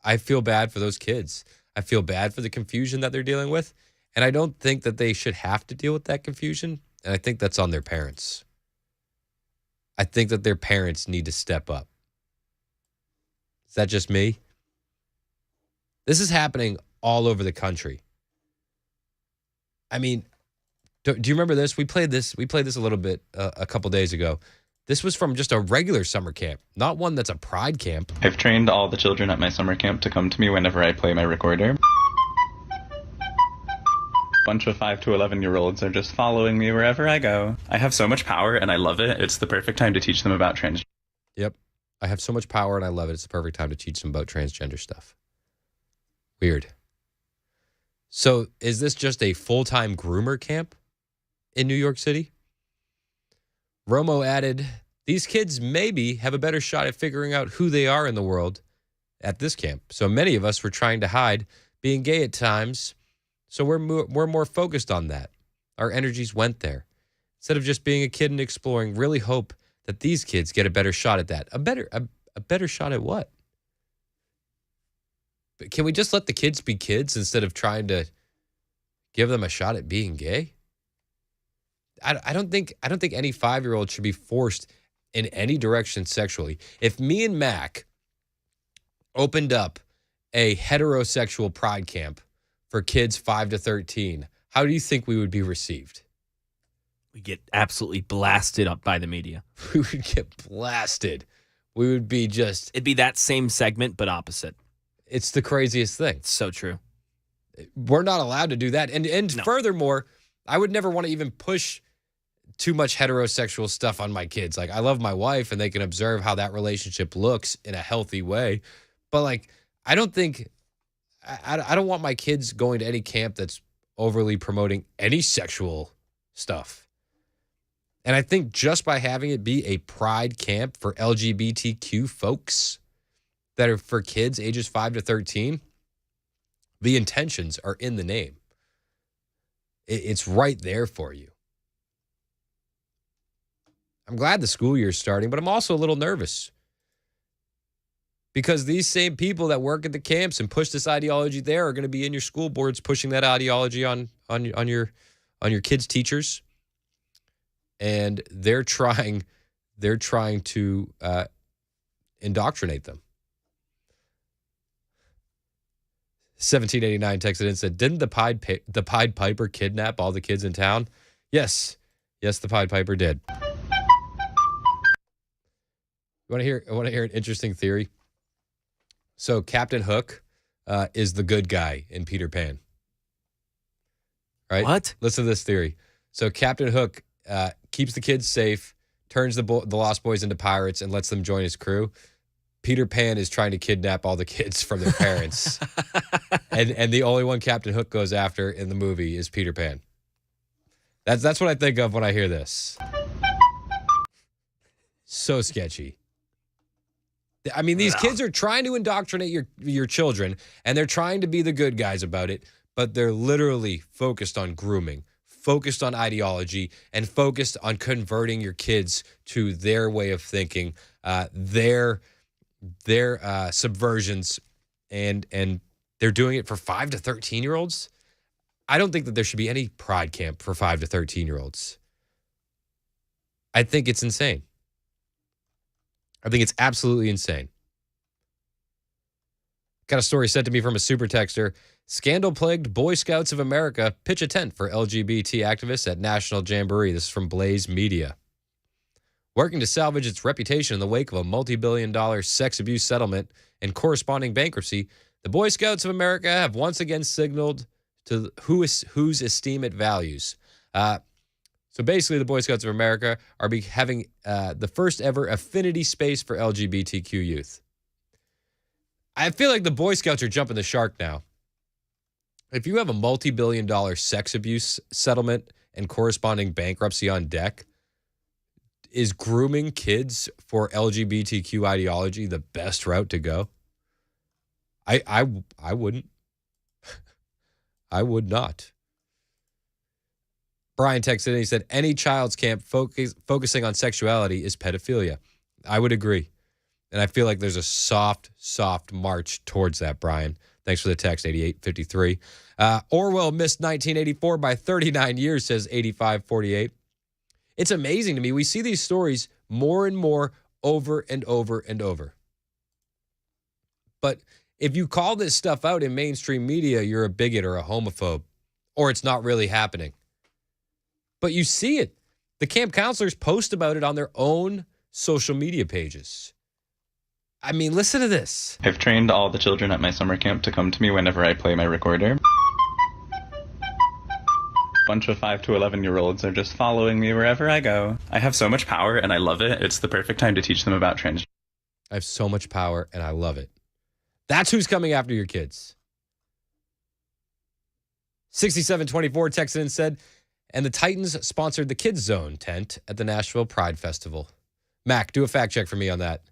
I feel bad for those kids. I feel bad for the confusion that they're dealing with. And I don't think that they should have to deal with that confusion. And I think that's on their parents. I think that their parents need to step up. Is that just me? This is happening all over the country. I mean, do you remember this? We played this a little bit a couple days ago. This was from just a regular summer camp, not one that's a pride camp. I've trained all the children at my summer camp to come to me whenever I play my recorder. Bunch of 5 to 11-year-olds are just following me wherever I go. I have so much power and I love it. It's the perfect time to teach them about transgender. Yep. I have so much power and I love it. It's the perfect time to teach them about transgender stuff. Weird. So is this just a full-time groomer camp in New York City? Romo added, these kids maybe have a better shot at figuring out who they are in the world at this camp. So many of us were trying to hide being gay at times. So we're more focused on that. Our energies went there. Instead of just being a kid and exploring, really hope that these kids get a better shot at that. A better shot at what? But can we just let the kids be kids instead of trying to give them a shot at being gay? I don't think any 5-year-old should be forced in any direction sexually. If me and Mac opened up a heterosexual pride camp for kids 5 to 13, how do you think we would be received? We get absolutely blasted up by the media. We would get blasted. We would be just... It'd be that same segment, but opposite. It's the craziest thing. It's so true. We're not allowed to do that. And No. Furthermore, I would never want to even push too much heterosexual stuff on my kids. Like, I love my wife and they can observe how that relationship looks in a healthy way. But like, I don't want my kids going to any camp that's overly promoting any sexual stuff. And I think just by having it be a pride camp for LGBTQ folks that are for kids ages 5 to 13, the intentions are in the name. It's right there for you. I'm glad the school year's starting, but I'm also a little nervous because these same people that work at the camps and push this ideology there are going to be in your school boards pushing that ideology on your kids' teachers, and they're trying to indoctrinate them. 1789 texted in and said, "Didn't the Pied Piper kidnap all the kids in town?" Yes, the Pied Piper did. I want to hear an interesting theory. So Captain Hook is the good guy in Peter Pan. Right? What? Listen to this theory. So Captain Hook keeps the kids safe, turns the Lost Boys into pirates, and lets them join his crew. Peter Pan is trying to kidnap all the kids from their parents. and the only one Captain Hook goes after in the movie is Peter Pan. That's what I think of when I hear this. So sketchy. I mean, these kids are trying to indoctrinate your children, and they're trying to be the good guys about it, but they're literally focused on grooming, focused on ideology, and focused on converting your kids to their way of thinking, their subversions, and they're doing it for 5 to 13-year-olds. I don't think that there should be any pride camp for 5 to 13-year-olds. I think it's insane. I think it's absolutely insane. Got a story sent to me from a super texter. Scandal-plagued Boy Scouts of America pitch a tent for LGBT activists at National Jamboree. This is from Blaze Media. Working to salvage its reputation in the wake of a multi-billion-dollar sex abuse settlement and corresponding bankruptcy, the Boy Scouts of America have once again signaled to whose esteem it values. So basically, the Boy Scouts of America are having the first ever affinity space for LGBTQ youth. I feel like the Boy Scouts are jumping the shark now. If you have a multi-billion-dollar sex abuse settlement and corresponding bankruptcy on deck, is grooming kids for LGBTQ ideology the best route to go? I wouldn't. I would not. Brian texted in, he said, any child's camp focusing on sexuality is pedophilia. I would agree. And I feel like there's a soft march towards that, Brian. Thanks for the text, 8853. Orwell missed 1984 by 39 years, says 8548. It's amazing to me. We see these stories more and more over and over and over. But if you call this stuff out in mainstream media, you're a bigot or a homophobe, or it's not really happening. But you see it. The camp counselors post about it on their own social media pages. I mean, listen to this. I've trained all the children at my summer camp to come to me whenever I play my recorder. Bunch of 5 to 11-year-olds are just following me wherever I go. I have so much power and I love it. It's the perfect time to teach them about transgender. I have so much power and I love it. That's who's coming after your kids. 6724 texted in and said, and the Titans sponsored the Kids Zone tent at the Nashville Pride Festival. Mac, do a fact check for me on that.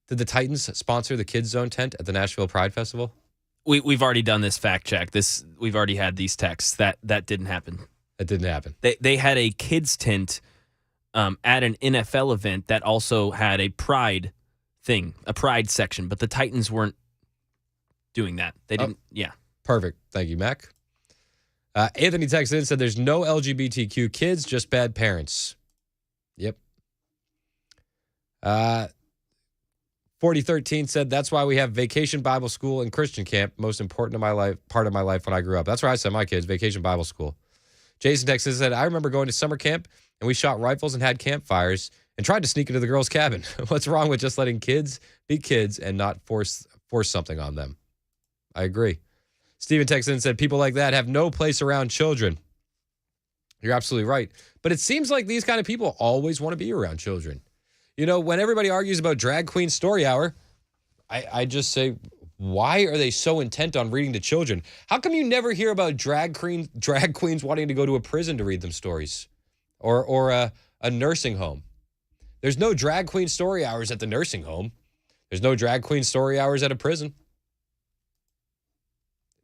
Did the Titans sponsor the Kids Zone tent at the Nashville Pride Festival? We've already done this fact check. We've already had these texts. That didn't happen. That didn't happen. They had a kids tent at an NFL event that also had a pride thing, a pride section, but the Titans weren't doing that. They didn't. Yeah. Perfect. Thank you, Mac. Anthony texted in and said, there's no LGBTQ kids, just bad parents. Yep. 4013 said, that's why we have Vacation Bible School and Christian Camp, most important part of my life when I grew up. That's where I sent my kids, Vacation Bible School. Jason texted and said, I remember going to summer camp and we shot rifles and had campfires and tried to sneak into the girls' cabin. What's wrong with just letting kids be kids and not force something on them? I agree. Steven texted and said, people like that have no place around children. You're absolutely right. But it seems like these kind of people always want to be around children. You know, when everybody argues about Drag Queen Story Hour, I just say, why are they so intent on reading to children? How come you never hear about drag queens wanting to go to a prison to read them stories or a nursing home? There's no Drag Queen Story Hours at the nursing home. There's no Drag Queen Story Hours at a prison.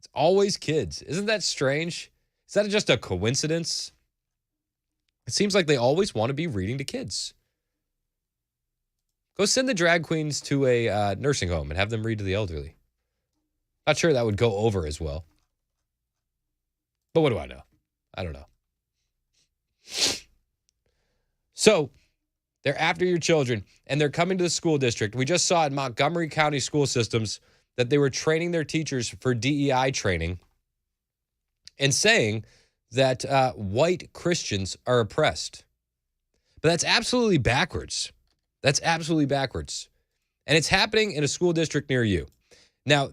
It's always kids. Isn't that strange? Is that just a coincidence? It seems like they always want to be reading to kids. Go send the drag queens to a nursing home and have them read to the elderly. Not sure that would go over as well. But what do I know? I don't know. So they're after your children, and they're coming to the school district. We just saw in Montgomery County school systems that they were training their teachers for DEI training and saying that white Christians are oppressed. But that's absolutely backwards. That's absolutely backwards. And it's happening in a school district near you. Now,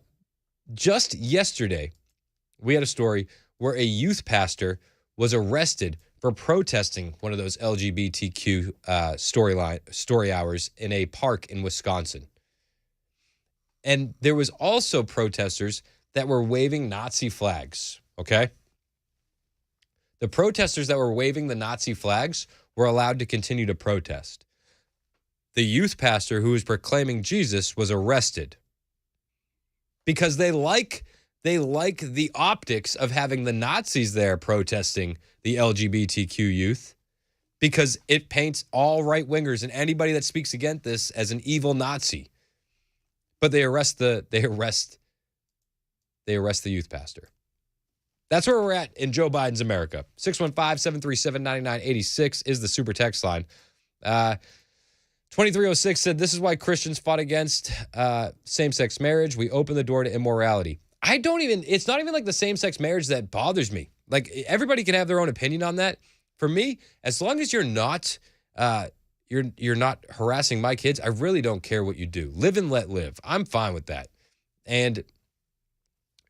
just yesterday, we had a story where a youth pastor was arrested for protesting one of those LGBTQ story hours in a park in Wisconsin. And there was also protesters that were waving Nazi flags, okay? The protesters that were waving the Nazi flags were allowed to continue to protest. The youth pastor who was proclaiming Jesus was arrested because they like the optics of having the Nazis there protesting the LGBTQ youth because it paints all right-wingers and anybody that speaks against this as an evil Nazi. But they arrest the youth pastor. That's where we're at in Joe Biden's America. 615-737-9986 is the super text line. 2306 said, this is why Christians fought against same-sex marriage. We open the door to immorality. It's not even like the same-sex marriage that bothers me. Like, everybody can have their own opinion on that. For me, as long as you're not harassing my kids, I really don't care what you do. Live and let live. I'm fine with that. And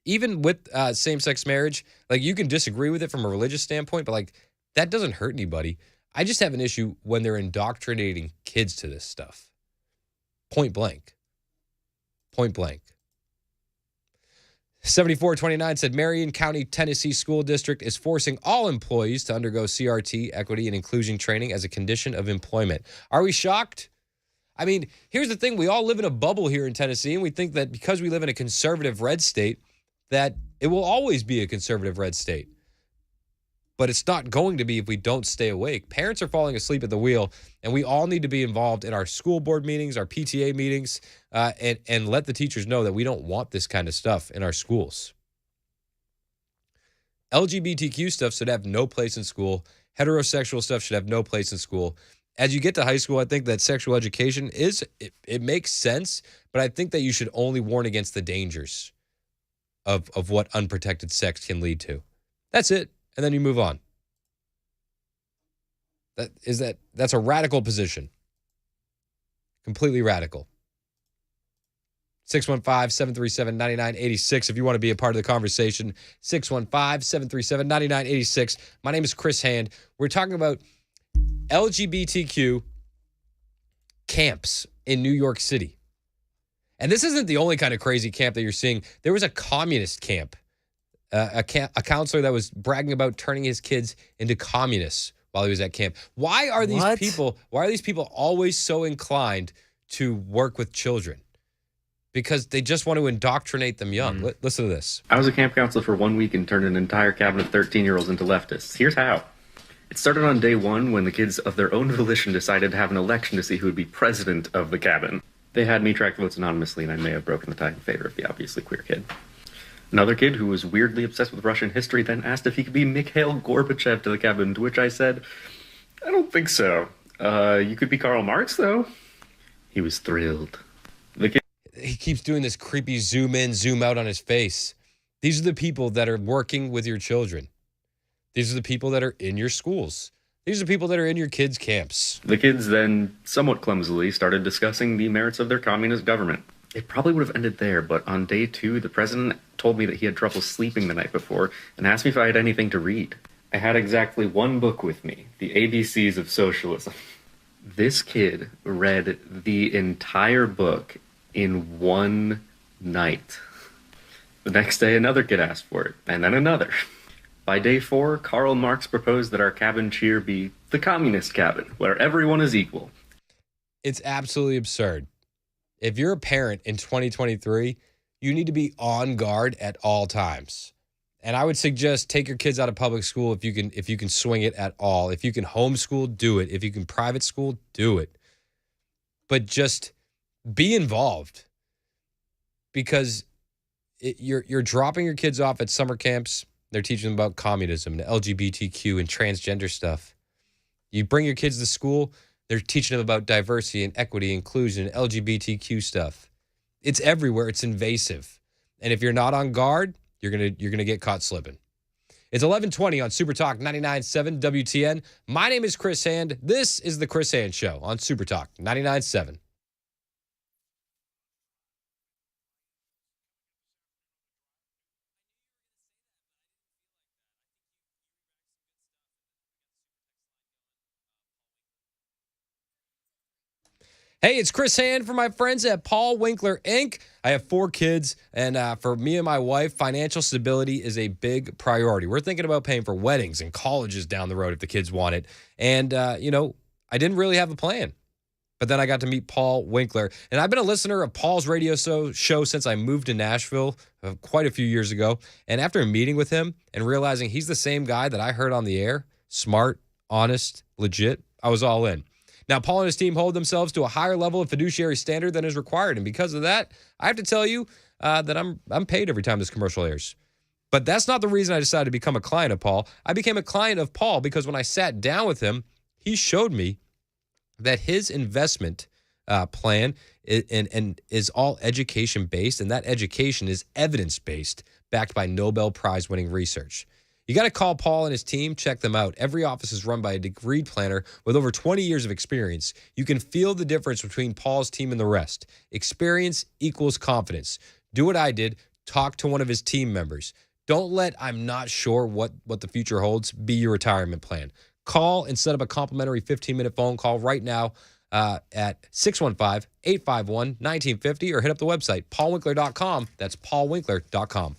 even with same-sex marriage, like, you can disagree with it from a religious standpoint, but like, that doesn't hurt anybody. I just have an issue when they're indoctrinating kids to this stuff. Point blank. Point blank. 7429 said Marion County, Tennessee School District is forcing all employees to undergo CRT, equity, and inclusion training as a condition of employment. Are we shocked? I mean, here's the thing. We all live in a bubble here in Tennessee, and we think that because we live in a conservative red state, that it will always be a conservative red state. But it's not going to be if we don't stay awake. Parents are falling asleep at the wheel, and we all need to be involved in our school board meetings, our PTA meetings, and let the teachers know that we don't want this kind of stuff in our schools. LGBTQ stuff should have no place in school. Heterosexual stuff should have no place in school. As you get to high school, I think that sexual education it makes sense, but I think that you should only warn against the dangers of what unprotected sex can lead to. That's it. And then you move on. That's a radical position. Completely radical. 615-737-9986 if you want to be a part of the conversation. 615-737-9986. My name is Chris Hand. We're talking about LGBTQ camps in New York City. And this isn't the only kind of crazy camp that you're seeing. There was a communist camp. A counselor that was bragging about turning his kids into communists while he was at camp. Why are these people always so inclined to work with children? Because they just want to indoctrinate them young. Listen to this. I was a camp counselor for 1 week and turned an entire cabin of 13-year-olds into leftists. Here's how. It started on day one when the kids of their own volition decided to have an election to see who would be president of the cabin. They had me track votes anonymously, and I may have broken the tie in favor of the obviously queer kid. Another kid who was weirdly obsessed with Russian history then asked if he could be Mikhail Gorbachev to the cabin, to which I said, I don't think so. You could be Karl Marx, though. He was thrilled. He keeps doing this creepy zoom in, zoom out on his face. These are the people that are working with your children. These are the people that are in your schools. These are the people that are in your kids' camps. The kids then, somewhat clumsily, started discussing the merits of their communist government. It probably would have ended there, but on day 2, the president told me that he had trouble sleeping the night before and asked me if I had anything to read. I had exactly one book with me, The ABCs of Socialism. This kid read the entire book in one night. The next day, another kid asked for it, and then another. By day 4, Karl Marx proposed that our cabin cheer be the communist cabin, where everyone is equal. It's absolutely absurd. If you're a parent in 2023, you need to be on guard at all times. And I would suggest take your kids out of public school if you can swing it at all. If you can homeschool, do it. If you can private school, do it. But just be involved, because you're dropping your kids off at summer camps. They're teaching them about communism and LGBTQ and transgender stuff. You bring your kids to school, they're teaching them about diversity and equity, inclusion, and LGBTQ stuff. It's everywhere. It's invasive. And if you're not on guard, you're gonna get caught slipping. It's 11:20 on Super Talk 99.7 WTN. My name is Chris Hand. This is the Chris Hand Show on Super Talk 99.7. Hey, it's Chris Hand for my friends at Paul Winkler, Inc. I have 4 kids, and for me and my wife, financial stability is a big priority. We're thinking about paying for weddings and colleges down the road if the kids want it. And, I didn't really have a plan. But then I got to meet Paul Winkler. And I've been a listener of Paul's radio show since I moved to Nashville quite a few years ago. And after meeting with him and realizing he's the same guy that I heard on the air, smart, honest, legit, I was all in. Now, Paul and his team hold themselves to a higher level of fiduciary standard than is required. And because of that, I have to tell you that I'm paid every time this commercial airs. But that's not the reason I decided to become a client of Paul. I became a client of Paul because when I sat down with him, he showed me that his investment plan is all education-based, and that education is evidence-based, backed by Nobel Prize-winning research. You got to call Paul and his team. Check them out. Every office is run by a degreed planner with over 20 years of experience. You can feel the difference between Paul's team and the rest. Experience equals confidence. Do what I did. Talk to one of his team members. Don't let "I'm not sure what the future holds" be your retirement plan. Call and set up a complimentary 15-minute phone call right now at 615-851-1950 or hit up the website, paulwinkler.com. That's paulwinkler.com.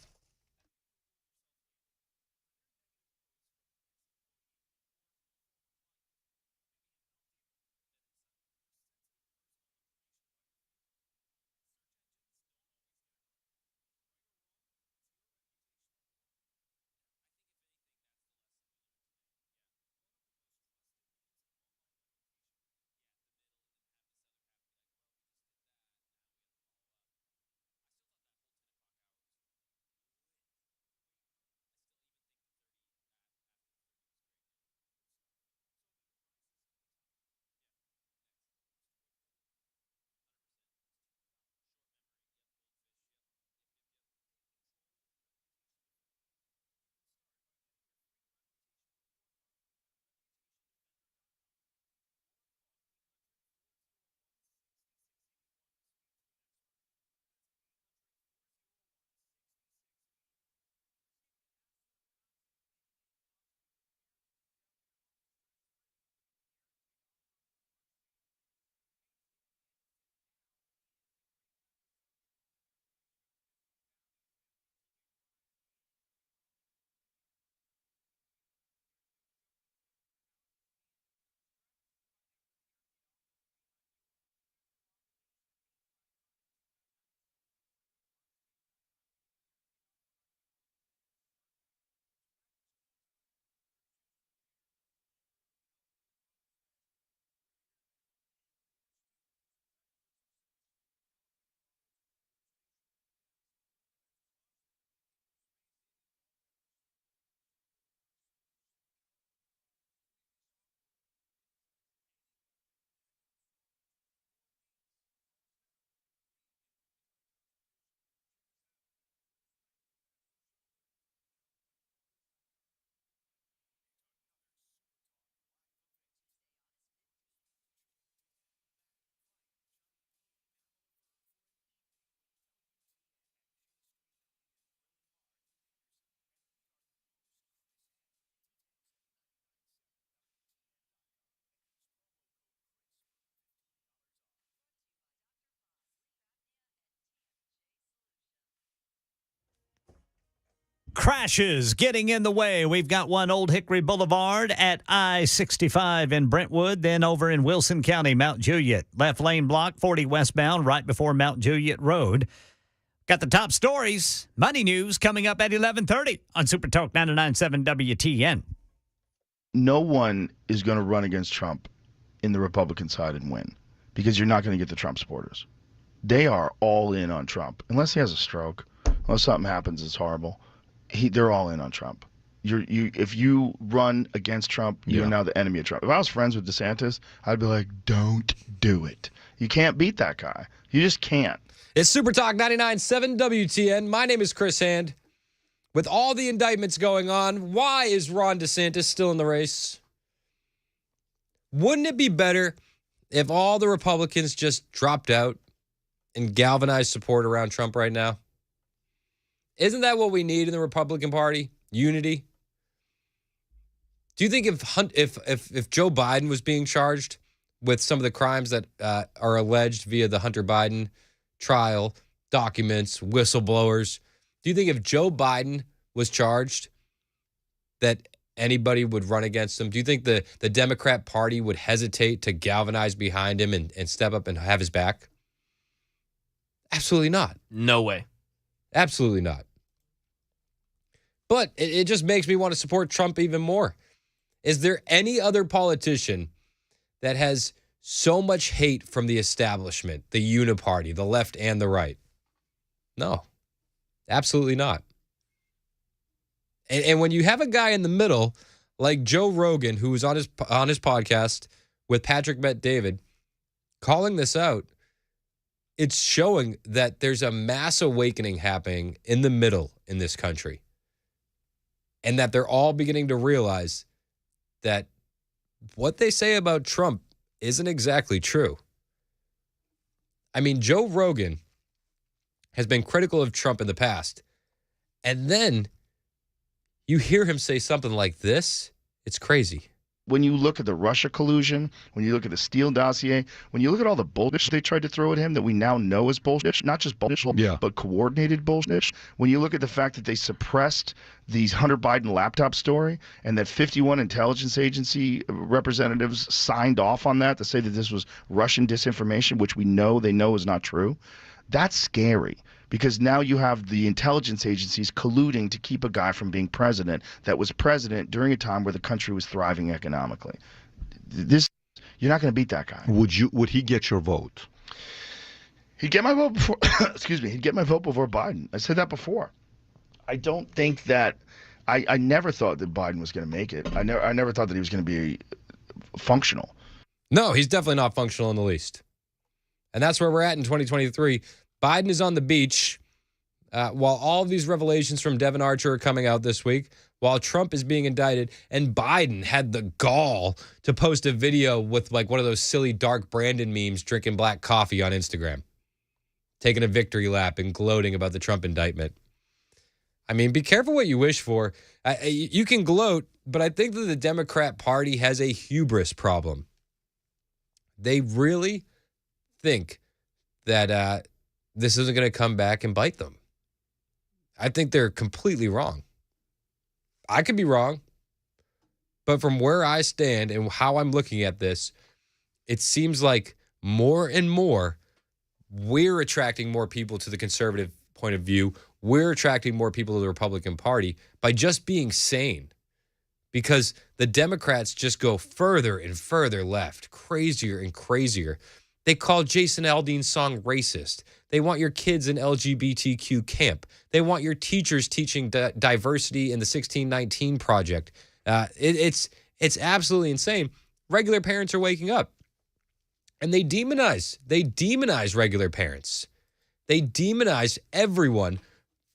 crashes getting in the way. We've got one Old Hickory Boulevard at I-65 in Brentwood, then over in Wilson County, Mount Juliet. Left lane block, 40 westbound, right before Mount Juliet Road. Got the top stories, money news coming up at 11:30 on Super Talk 99.7 WTN. No one is going to run against Trump in the Republican side and win because you're not going to get the Trump supporters. They are all in on Trump. Unless he has a stroke, unless something happens that's horrible, they're all in on Trump. If you run against Trump, you're now the enemy of Trump. If I was friends with DeSantis, I'd be like, don't do it. You can't beat that guy. You just can't. It's Super Talk 99.7 WTN. My name is Chris Hand. With all the indictments going on, why is Ron DeSantis still in the race? Wouldn't it be better if all the Republicans just dropped out and galvanized support around Trump right now? Isn't that what we need in the Republican Party? Unity? Do you think if Joe Biden was being charged with some of the crimes that are alleged via the Hunter Biden trial, documents, whistleblowers, do you think if Joe Biden was charged that anybody would run against him? Do you think the Democrat Party would hesitate to galvanize behind him and step up and have his back? Absolutely not. No way. Absolutely not. But it just makes me want to support Trump even more. Is there any other politician that has so much hate from the establishment, the uniparty, the left and the right? No, absolutely not. And when you have a guy in the middle like Joe Rogan, who was on his podcast with Patrick Bet-David, calling this out, it's showing that there's a mass awakening happening in the middle in this country. And that they're all beginning to realize that what they say about Trump isn't exactly true. I mean, Joe Rogan has been critical of Trump in the past. And then you hear him say something like this. It's crazy. When you look at the Russia collusion, when you look at the Steele dossier, when you look at all the bullshit they tried to throw at him that we now know is bullshit, not just bullshit, but coordinated bullshit. When you look at the fact that they suppressed these Hunter Biden laptop story and that 51 intelligence agency representatives signed off on that to say that this was Russian disinformation, which we know they know is not true, that's scary. Because now you have the intelligence agencies colluding to keep a guy from being president that was president during a time where the country was thriving economically. You're not going to beat that guy. Would he get your vote? He'd get my vote before. Excuse me. He'd get my vote before Biden. I said that before. I don't think that. I never thought that Biden was going to make it. I never thought that he was going to be functional. No, he's definitely not functional in the least. And that's where we're at in 2023. Biden is on the beach while all of these revelations from Devin Archer are coming out this week, while Trump is being indicted, and Biden had the gall to post a video with like one of those silly dark Brandon memes drinking black coffee on Instagram, taking a victory lap and gloating about the Trump indictment. I mean, be careful what you wish for. You can gloat, but I think that the Democrat Party has a hubris problem. They really think that this isn't going to come back and bite them. I think they're completely wrong. I could be wrong, but from where I stand and how I'm looking at this, it seems like more and more we're attracting more people to the conservative point of view. We're attracting more people to the Republican Party by just being sane, because the Democrats just go further and further left, crazier and crazier. They call Jason Aldean's song racist. They want your kids in LGBTQ camp. They want your teachers teaching diversity in the 1619 Project. It's absolutely insane. Regular parents are waking up, and they demonize regular parents. They demonize everyone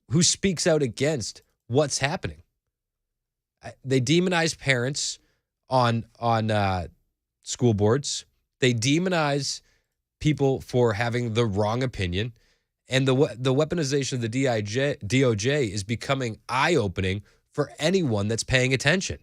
who speaks out against what's happening. They demonize parents on school boards. They demonize people for having the wrong opinion, and the weaponization of the DOJ is becoming eye-opening for anyone that's paying attention.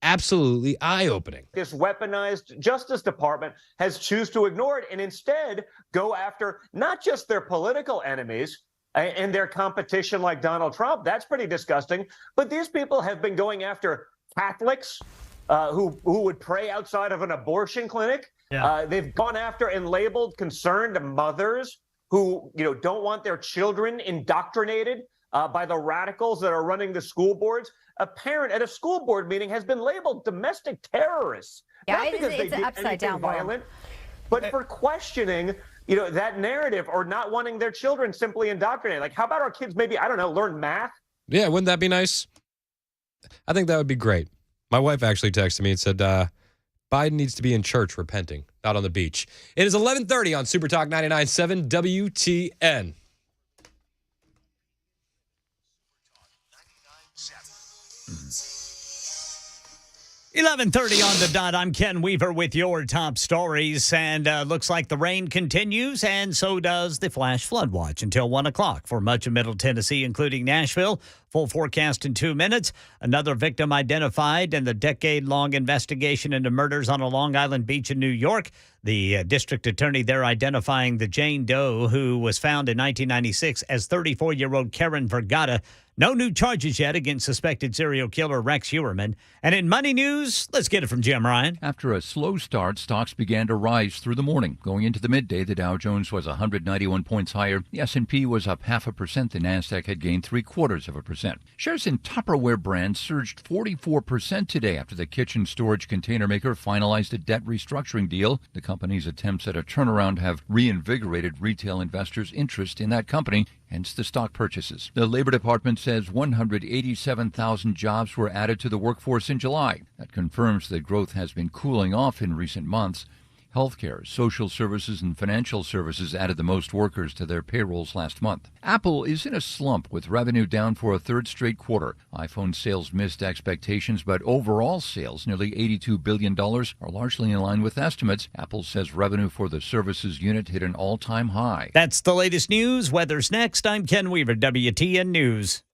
Absolutely eye-opening. This weaponized Justice Department has chosen to ignore it and instead go after not just their political enemies, and their competition like Donald Trump. That's pretty disgusting. But these people have been going after Catholics who would pray outside of an abortion clinic. Yeah. They've gone after and labeled concerned mothers who don't want their children indoctrinated by the radicals that are running the school boards. A parent at a school board meeting has been labeled domestic terrorists. Yeah, Not because they it's did an upside anything down violent, but for questioning that narrative or not wanting their children simply indoctrinated. Like, how about our kids maybe, I don't know, learn math? Yeah, wouldn't that be nice? I think that would be great. My wife actually texted me and said, Biden needs to be in church repenting, not on the beach. It is 11:30 on Super Talk 99.7 WTN. Mm-hmm. 11:30 on the dot. I'm Ken Weaver with your top stories, and looks like the rain continues, and so does the flash flood watch until 1 o'clock for much of Middle Tennessee, including Nashville. Full forecast in 2 minutes. Another victim identified in the decade-long investigation into murders on a Long Island beach in New York. The district attorney there identifying the Jane Doe who was found in 1996 as 34-year-old Karen Vergata. No new charges yet against suspected serial killer Rex Heuermann. And in money news, let's get it from Jim Ryan. After a slow start, stocks began to rise through the morning. Going into the midday, the Dow Jones was 191 points higher. The S&P was up 0.5%. The Nasdaq had gained 0.75%. Shares in Tupperware brand surged 44% today after the kitchen storage container maker finalized a debt restructuring deal. The company's attempts at a turnaround have reinvigorated retail investors' interest in that company, hence the stock purchases. The Labor Department says 187,000 jobs were added to the workforce in July. That confirms that growth has been cooling off in recent months. Healthcare, social services, and financial services added the most workers to their payrolls last month. Apple is in a slump with revenue down for a third straight quarter. iPhone sales missed expectations, but overall sales, nearly $82 billion, are largely in line with estimates. Apple says revenue for the services unit hit an all-time high. That's the latest news. Weather's next. I'm Ken Weaver, WTN News.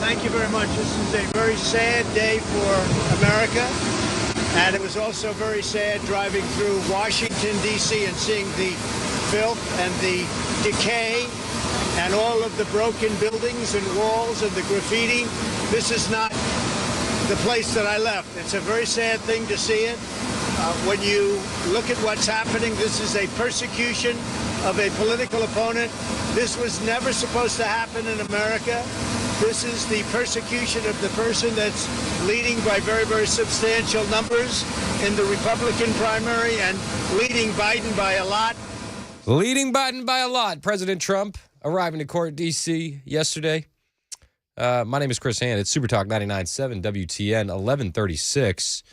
Thank you very much. This is a very sad day for America. And it was also very sad driving through Washington, D.C. and seeing the filth and the decay and all of the broken buildings and walls and the graffiti. This is not the place that I left. It's a very sad thing to see it. When you look at what's happening, this is a persecution of a political opponent. This was never supposed to happen in America. This is the persecution of the person that's leading by very, very substantial numbers in the Republican primary and leading Biden by a lot. Leading Biden by a lot. President Trump arriving to court, D.C. yesterday. My name is Chris Hand. It's Super Talk 99.7 WTN 1136.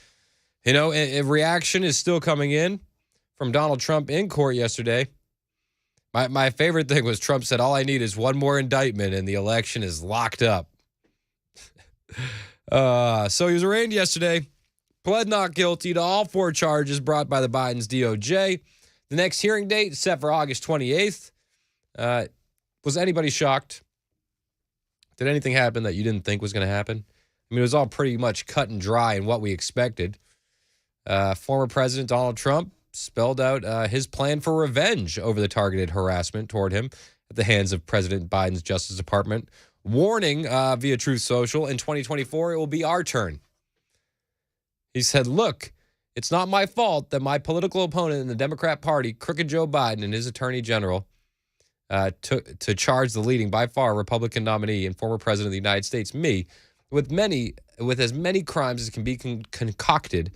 You know, a reaction is still coming in from Donald Trump in court yesterday. My favorite thing was Trump said, all I need is one more indictment and the election is locked up. So he was arraigned yesterday, pled not guilty to all 4 charges brought by the Biden's DOJ. The next hearing date is set for August 28th. Was anybody shocked? Did anything happen that you didn't think was going to happen? I mean, it was all pretty much cut and dry in what we expected. Former President Donald Trump spelled out his plan for revenge over the targeted harassment toward him at the hands of President Biden's Justice Department, warning via Truth Social, in 2024, it will be our turn. He said, look, it's not my fault that my political opponent in the Democrat Party, crooked Joe Biden and his attorney general, to charge the leading, by far, Republican nominee and former president of the United States, me, with as many crimes as can be concocted,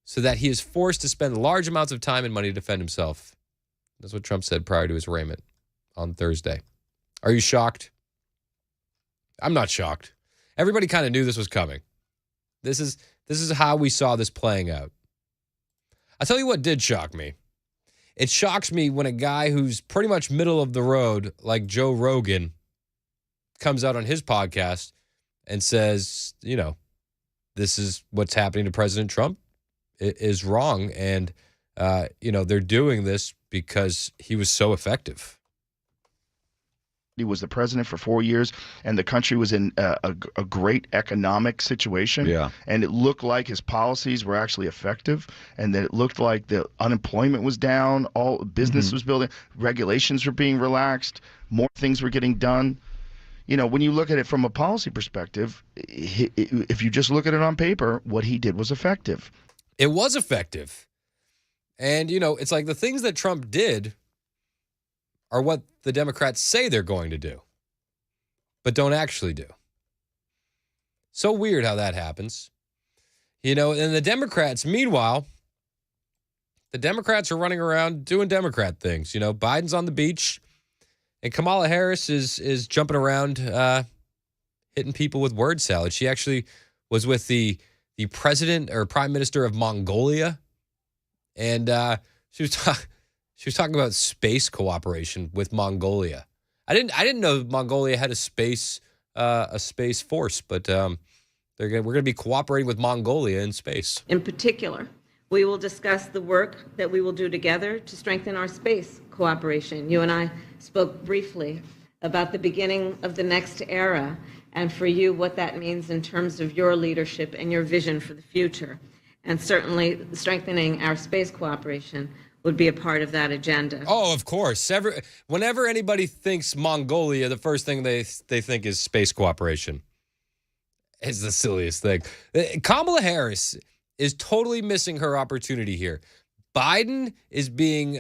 so that he is forced to spend large amounts of time and money to defend himself. That's what Trump said prior to his arraignment on Thursday. Are you shocked? I'm not shocked. Everybody kind of knew this was coming. This is how we saw this playing out. I'll tell you what did shock me. It shocks me when a guy who's pretty much middle of the road, like Joe Rogan, comes out on his podcast and says, you know, this is what's happening to President Trump. It is wrong. And, you know, they're doing this because he was so effective. He was the president for 4 years, and the country was in a great economic situation. Yeah. And it looked like his policies were actually effective, and that it looked like the unemployment was down, all business was building, regulations were being relaxed, more things were getting done. You know, when you look at it from a policy perspective, if you just look at it on paper, what he did was effective. It was effective. And, you know, it's like the things that Trump did are what the Democrats say they're going to do, but don't actually do. So weird how that happens. You know, and the Democrats, meanwhile, the Democrats are running around doing Democrat things. You know, Biden's on the beach, and Kamala Harris is jumping around, hitting people with word salad. She actually was with the president or prime minister of Mongolia, and she was talking about space cooperation with Mongolia. I didn't know Mongolia had a space force, but we're going to be cooperating with Mongolia in space. In particular, we will discuss the work that we will do together to strengthen our space cooperation. You and I spoke briefly about the beginning of the next era, and for you, what that means in terms of your leadership and your vision for the future. And certainly strengthening our space cooperation would be a part of that agenda. Oh, of course. Whenever anybody thinks Mongolia, the first thing they think is space cooperation. It's the silliest thing. Kamala Harris is totally missing her opportunity here. Biden is being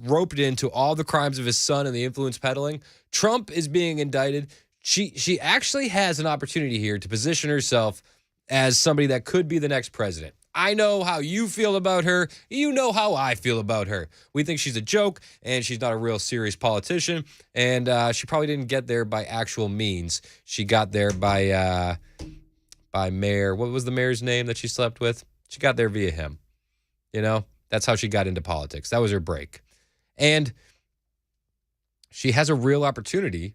roped into all the crimes of his son and the influence peddling. Trump is being indicted. She actually has an opportunity here to position herself as somebody that could be the next president. I know how you feel about her. You know how I feel about her. We think she's a joke, and she's not a real serious politician, and she probably didn't get there by actual means. She got there by mayor. What was the mayor's name that she slept with? She got there via him. You know, that's how she got into politics. That was her break. And she has a real opportunity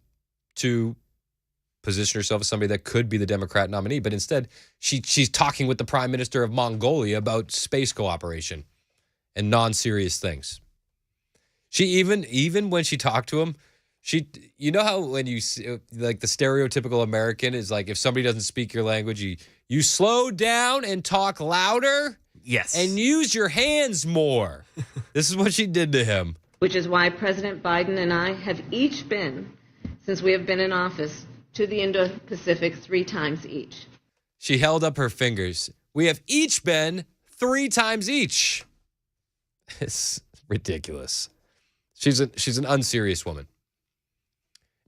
to position herself as somebody that could be the Democrat nominee, but instead she's talking with the prime minister of Mongolia about space cooperation and non-serious things. She even when she talked to him, You know how when you see, like the stereotypical American is like if somebody doesn't speak your language, you slow down and talk louder. Yes. And use your hands more. This is what she did to him. Which is why President Biden and I have each been, since we have been in office, to the Indo-Pacific 3 times each. She held up her fingers. We have each been 3 times each. It's ridiculous. She's an unserious woman.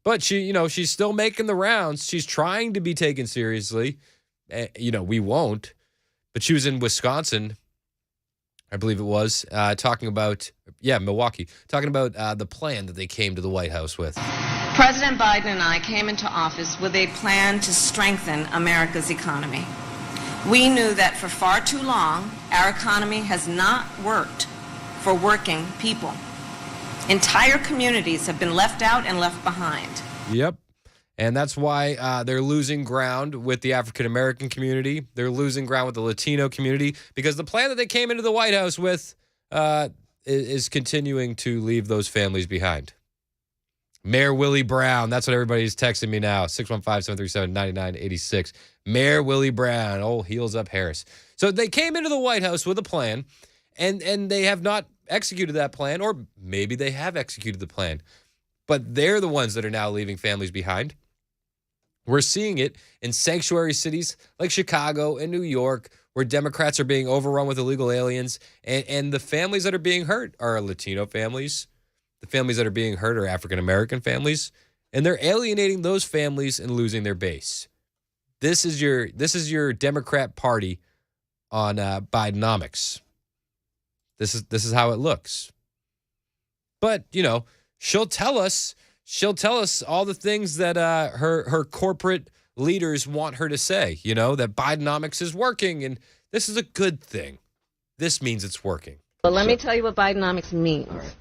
But she's still making the rounds. She's trying to be taken seriously. We won't. But she was in Wisconsin, I believe it was, talking about, Milwaukee, talking about the plan that they came to the White House with. President Biden and I came into office with a plan to strengthen America's economy. We knew that for far too long, our economy has not worked for working people. Entire communities have been left out and left behind. Yep. And that's why they're losing ground with the African-American community. They're losing ground with the Latino community because the plan that they came into the White House with is continuing to leave those families behind. Mayor Willie Brown. That's what everybody's texting me now. 615-737-9986. Mayor Willie Brown. Oh, heels up Harris. So they came into the White House with a plan, and they have not executed that plan, or maybe they have executed the plan. But they're the ones that are now leaving families behind. We're seeing it in sanctuary cities like Chicago and New York, where Democrats are being overrun with illegal aliens. And the families that are being hurt are Latino families. The families that are being hurt are African-American families. And they're alienating those families and losing their base. This is your Democrat Party on Bidenomics. This is how it looks. But, she'll tell us all the things that her corporate leaders want her to say, that Bidenomics is working, and this is a good thing. This means it's working. But let me tell you what Bidenomics means. Right.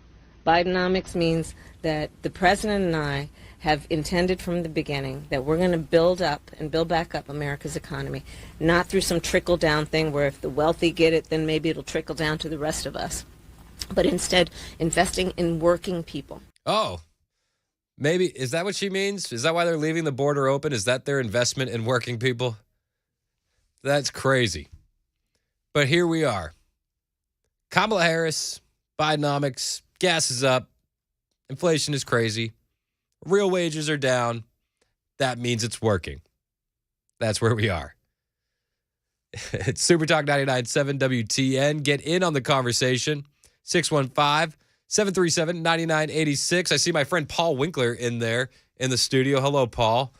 Bidenomics means that the president and I have intended from the beginning that we're going to build up and build back up America's economy, not through some trickle-down thing where if the wealthy get it, then maybe it'll trickle down to the rest of us, but instead investing in working people. Oh, maybe. Is that what she means? Is that why they're leaving the border open? Is that their investment in working people? That's crazy. But here we are. Kamala Harris, Bidenomics, gas is up, inflation is crazy, real wages are down. That means it's working. That's where we are. It's Super Talk 99.7 WTN. Get in on the conversation. 615-737-9986. I see my friend Paul Winkler in there in the studio. Hello, Paul.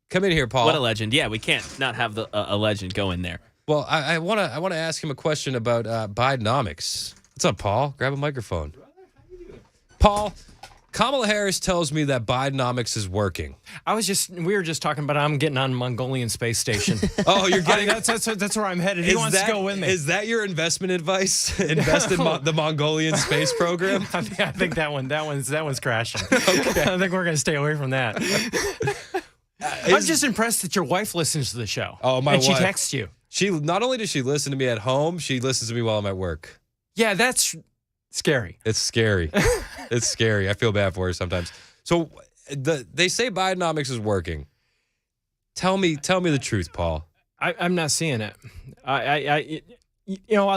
Come in here, Paul. What a legend. Yeah, we can't not have a legend go in there. Well, I want to ask him a question about Bidenomics. What's up, Paul? Grab a microphone. Paul, Kamala Harris tells me that Bidenomics is working. We were just talking about I'm getting on Mongolian space station. Oh, you're getting that's where I'm headed. He wants to go with me. Is that your investment advice? Invest in the Mongolian space program? I think that one's crashing. Okay. I think we're going to stay away from that. I'm just impressed that your wife listens to the show. Oh, my wife. And she texts you. She not only does she listen to me at home, she listens to me while I'm at work. Yeah, that's scary. It's scary. It's scary. I feel bad for her sometimes. So they say Bidenomics is working. Tell me the truth, Paul. I'm not seeing it. I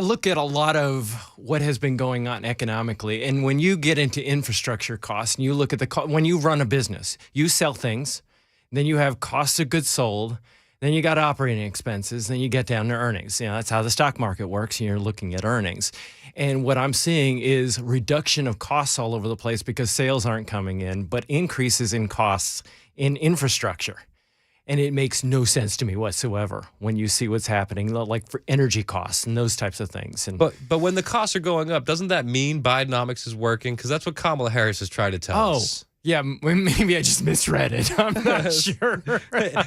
look at a lot of what has been going on economically, and when you get into infrastructure costs, and you look at when you run a business, you sell things, then you have cost of goods sold. Then you got operating expenses, then you get down to earnings. That's how the stock market works. You're looking at earnings. And what I'm seeing is reduction of costs all over the place because sales aren't coming in, but increases in costs in infrastructure. And it makes no sense to me whatsoever when you see what's happening, like for energy costs and those types of things. But when the costs are going up, doesn't that mean Bidenomics is working? Because that's what Kamala Harris is trying to tell us. Yeah, maybe I just misread it. I'm not sure.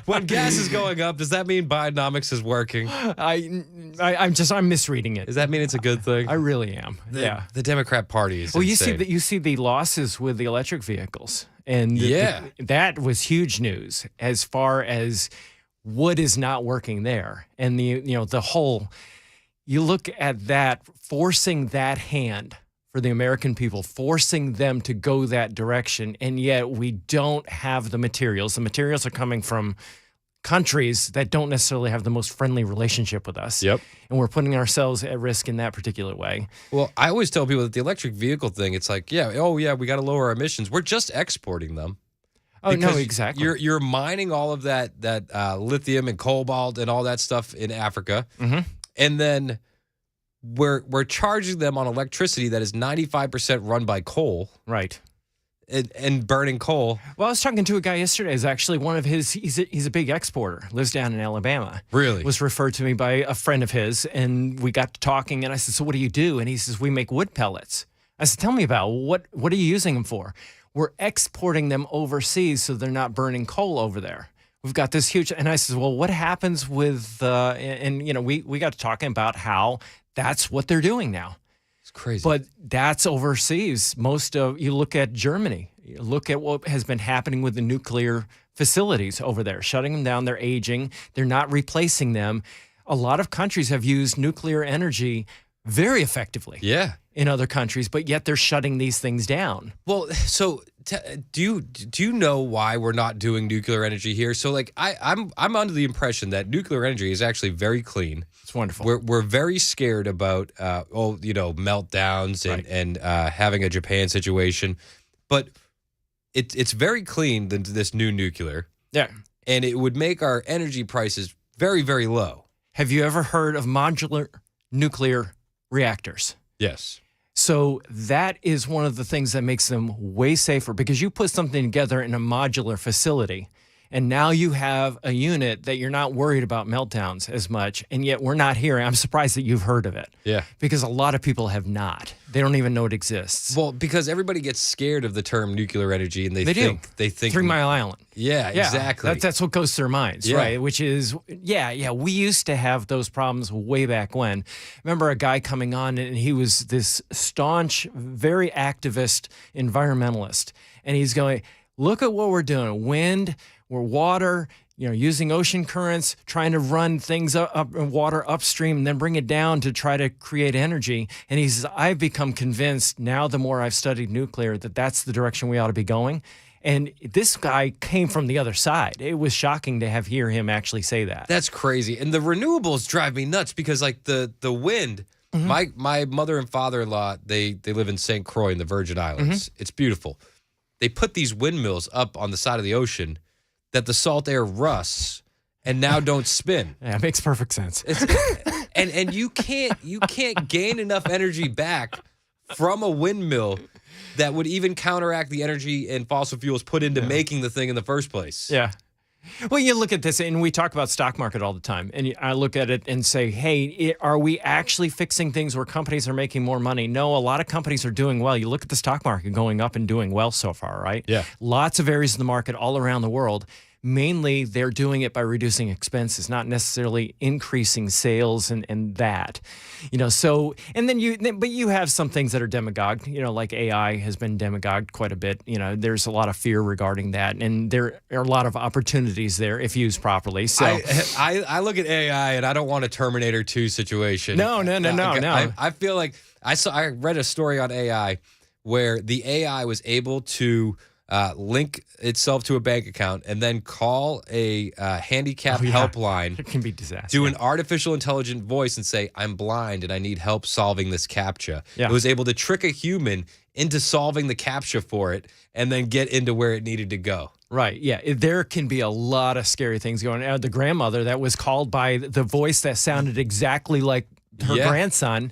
When gas is going up, does that mean Bidenomics is working? I'm misreading it. Does that mean it's a good thing? I really am. The Democrat Party is insane. you see the losses with the electric vehicles, and that was huge news as far as what is not working there, and the whole. You look at that, forcing that hand for the American people, forcing them to go that direction, and yet we don't have the materials. The materials are coming from countries that don't necessarily have the most friendly relationship with us. Yep. And we're putting ourselves at risk in that particular way. Well, I always tell people that the electric vehicle thing, it's like, we got to lower our emissions. We're just exporting them. Oh, no, Because exactly. You're mining all of that lithium and cobalt and all that stuff in Africa, and then we're charging them on electricity that is 95% run by coal, right? And burning coal. Well, I was talking to a guy yesterday. Is actually one of his. He's a big exporter. Lives down in Alabama. Really? Was referred to me by a friend of his, and we got to talking. And I said, "So what do you do?" And he says, "We make wood pellets." I said, "Tell me about what are you using them for?" We're exporting them overseas, so they're not burning coal over there. We've got this huge. And I said, "Well, what happens with?" We got to talking about how that's what they're doing now. It's crazy. But that's overseas. You look at Germany, you look at what has been happening with the nuclear facilities over there, shutting them down. They're aging. They're not replacing them. A lot of countries have used nuclear energy very effectively. Yeah. In other countries, but yet they're shutting these things down. Well, so do you know why we're not doing nuclear energy here? So like I'm under the impression that nuclear energy is actually very clean. It's wonderful. We're very scared about meltdowns and having a Japan situation, but it's very clean than this new nuclear. Yeah, and it would make our energy prices very, very low. Have you ever heard of modular nuclear reactors? Yes. So that is one of the things that makes them way safer, because you put something together in a modular facility, and now you have a unit that you're not worried about meltdowns as much, and yet we're not hearing. I'm surprised that you've heard of it. Yeah. Because a lot of people have not. They don't even know it exists. Well, because everybody gets scared of the term nuclear energy, and they think 3 Mile Island. Yeah, exactly. That's what goes through their minds, right? Which is, we used to have those problems way back when. Remember a guy coming on, and he was this staunch, very activist environmentalist, and he's going, look at what we're doing. Wind, we're water, using ocean currents, trying to run things up water upstream and then bring it down to try to create energy. And he says, I've become convinced now, the more I've studied nuclear, that that's the direction we ought to be going. And this guy came from the other side. It was shocking to hear him actually say that. That's crazy. And the renewables drive me nuts, because like the wind, my mother and father-in-law, they live in St. Croix in the Virgin Islands. It's beautiful. They put these windmills up on the side of the ocean that the salt air rusts and now don't spin. Yeah, it makes perfect sense. And you can't gain enough energy back from a windmill that would even counteract the energy and fossil fuels put into making the thing in the first place. Yeah. Well, you look at this, and we talk about stock market all the time, and I look at it and say, hey, are we actually fixing things where companies are making more money? No, a lot of companies are doing well. You look at the stock market going up and doing well so far, right? Yeah. Lots of areas of the market all around the world. Mainly, they're doing it by reducing expenses, not necessarily increasing sales and that, So, and then but you have some things that are demagogued, like AI has been demagogued quite a bit. There's a lot of fear regarding that, and there are a lot of opportunities there if used properly. So, I look at AI and I don't want a Terminator 2 situation. No. I feel like I read a story on AI where the AI was able to link itself to a bank account and then call a handicap helpline. It can be disastrous. Do an artificial intelligent voice and say, I'm blind and I need help solving this CAPTCHA. Yeah. It was able to trick a human into solving the CAPTCHA for it and then get into where it needed to go. Right. Yeah. There can be a lot of scary things going on. The grandmother that was called by the voice that sounded exactly like her grandson,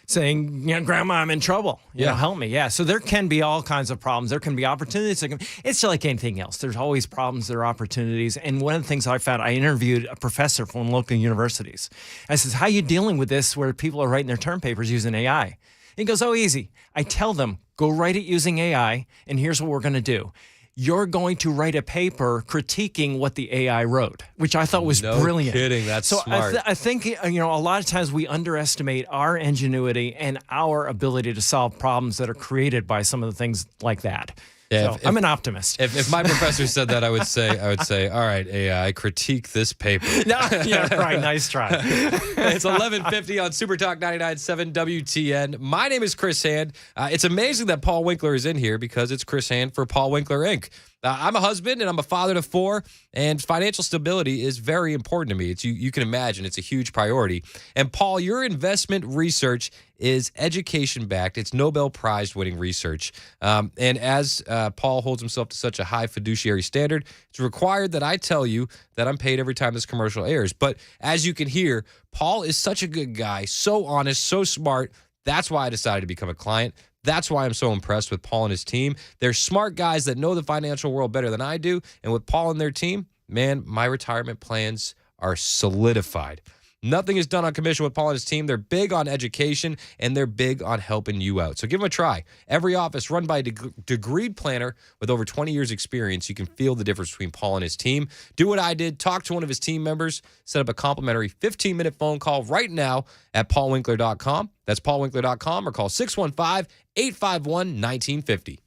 saying, Grandma, I'm in trouble. Help me. Yeah. So there can be all kinds of problems. There can be opportunities. It's like anything else. There's always problems. There are opportunities. And one of the things I found, I interviewed a professor from local universities. I says, how are you dealing with this where people are writing their term papers using AI? And he goes, oh, easy. I tell them, go write it using AI. And here's what we're going to do. You're going to write a paper critiquing what the AI wrote, which I thought was brilliant. No kidding, that's smart. I think a lot of times we underestimate our ingenuity and our ability to solve problems that are created by some of the things like that. Yeah, So I'm an optimist. If my professor said that, I would say, all right, AI, critique this paper. No, yeah, right. Nice try. It's 11:50 on Super Talk 99.7 WTN. My name is Chris Hand. It's amazing that Paul Winkler is in here because it's Chris Hand for Paul Winkler Inc. I'm a husband and I'm a father to 4, and financial stability is very important to me. It's you can imagine it's a huge priority. And Paul, your investment research is education-backed. It's Nobel Prize-winning research. And as Paul holds himself to such a high fiduciary standard, it's required that I tell you that I'm paid every time this commercial airs. But as you can hear, Paul is such a good guy, so honest, so smart. That's why I decided to become a client. That's why I'm so impressed with Paul and his team. They're smart guys that know the financial world better than I do. And with Paul and their team, man, my retirement plans are solidified. Nothing is done on commission with Paul and his team. They're big on education, and they're big on helping you out. So give them a try. Every office run by a degreed planner with over 20 years experience. You can feel the difference between Paul and his team. Do what I did. Talk to one of his team members. Set up a complimentary 15-minute phone call right now at paulwinkler.com. That's paulwinkler.com, or call 615-851-1950.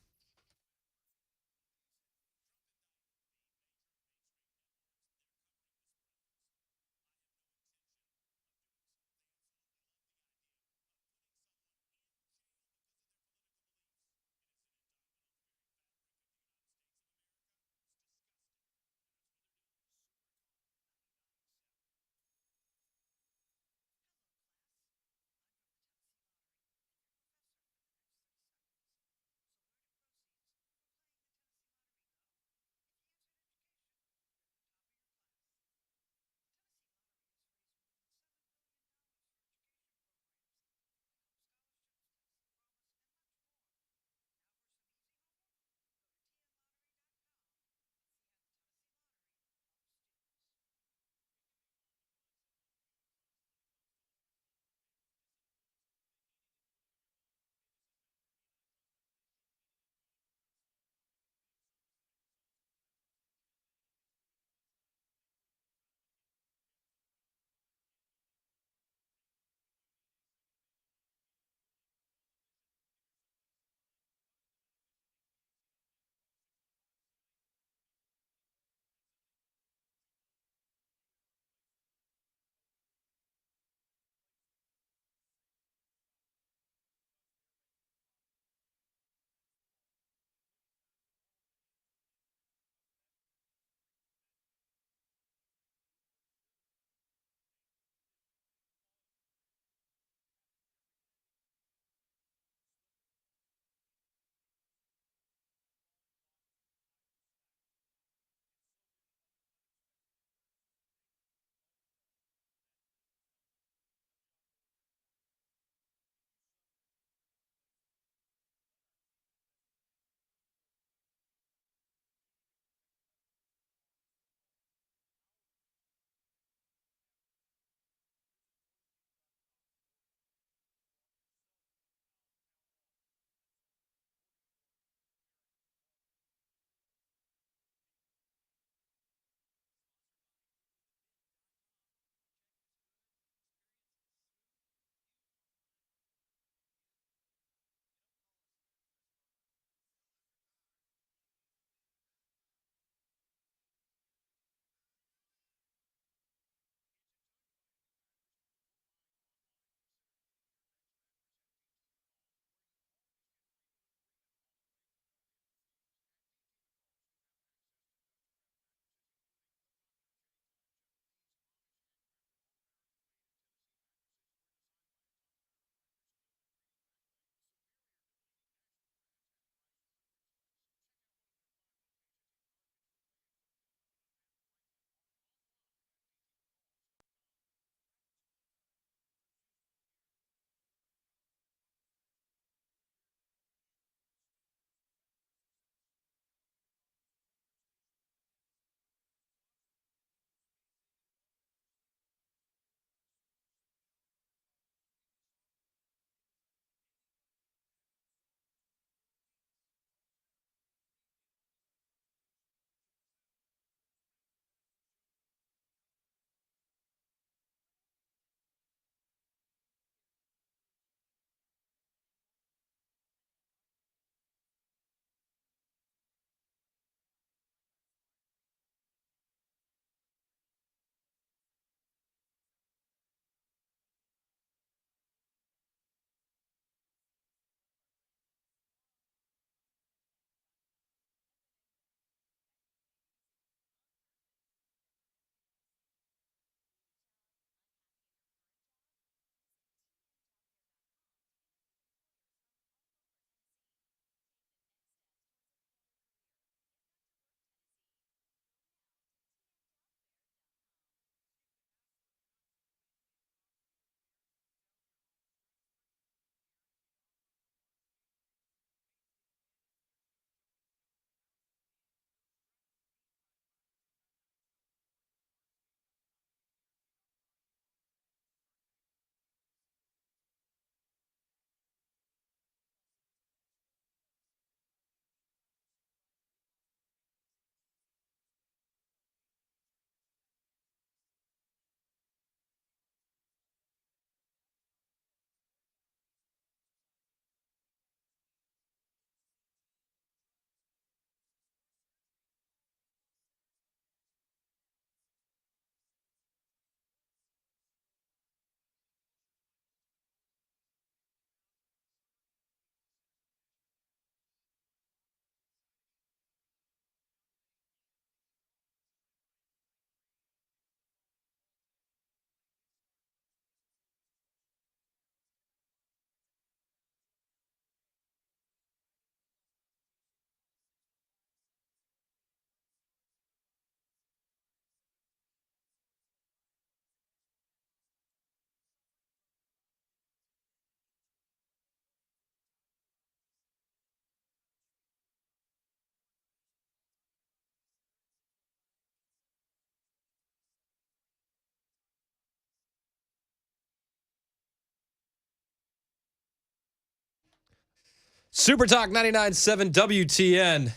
Super Talk 99.7 WTN.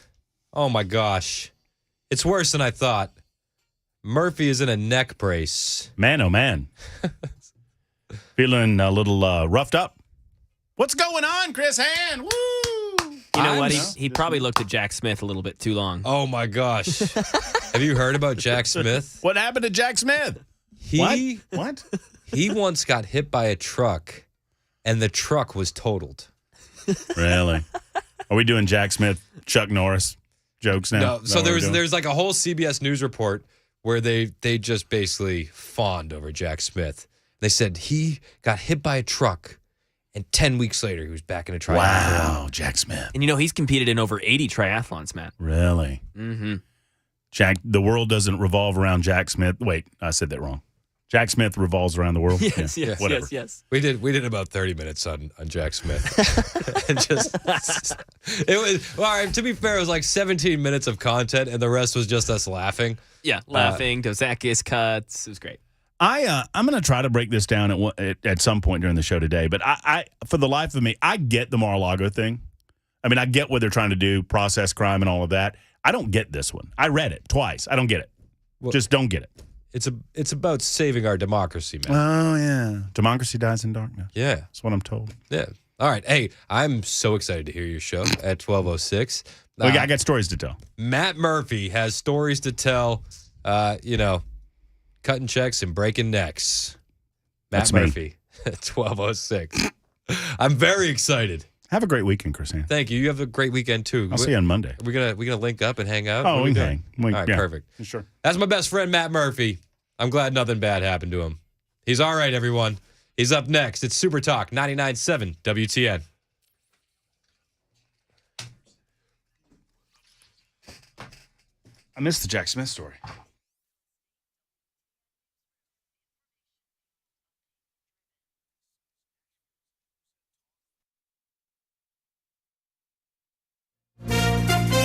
Oh, my gosh. It's worse than I thought. Murphy is in a neck brace. Man, oh, man. Feeling a little roughed up. What's going on, Chris Hand? Woo! You know what? He probably looked at Jack Smith a little bit too long. Oh, my gosh. Have you heard about Jack Smith? What happened to Jack Smith? What? He once got hit by a truck, and the truck was totaled. Really? Are we doing Jack Smith, Chuck Norris jokes now? No. So there's like a whole CBS News report where they just basically fawned over Jack Smith. They said he got hit by a truck, and 10 weeks later, he was back in a triathlon. Wow, Jack Smith. And he's competed in over 80 triathlons, Matt. Really? Mm-hmm. The world doesn't revolve around Jack Smith. Wait, I said that wrong. Jack Smith revolves around the world. Yes, yeah. yes, Whatever. yes. We did about 30 minutes on Jack Smith. And it was, all right, to be fair, it was like 17 minutes of content, and the rest was just us laughing. Yeah, laughing, Dos Equis cuts. It was great. I'm going to try to break this down at some point during the show today, but I for the life of me, I get the Mar-a-Lago thing. I mean, I get what they're trying to do, process crime and all of that. I don't get this one. I read it twice. I don't get it. Just don't get it. It's about saving our democracy, man. Oh, yeah. Democracy dies in darkness. Yeah. That's what I'm told. Yeah. All right. Hey, I'm so excited to hear your show at 12:06. I got stories to tell. Matt Murphy has stories to tell, cutting checks and breaking necks. Matt Murphy at 12:06. I'm very excited. Have a great weekend, Chris. Thank you. You have a great weekend, too. I'll see you on Monday. We gonna link up and hang out? Oh, we can hang. All right, perfect. Sure. That's my best friend, Matt Murphy. I'm glad nothing bad happened to him. He's all right, everyone. He's up next. It's Super Talk 99.7 WTN. I missed the Jack Smith story.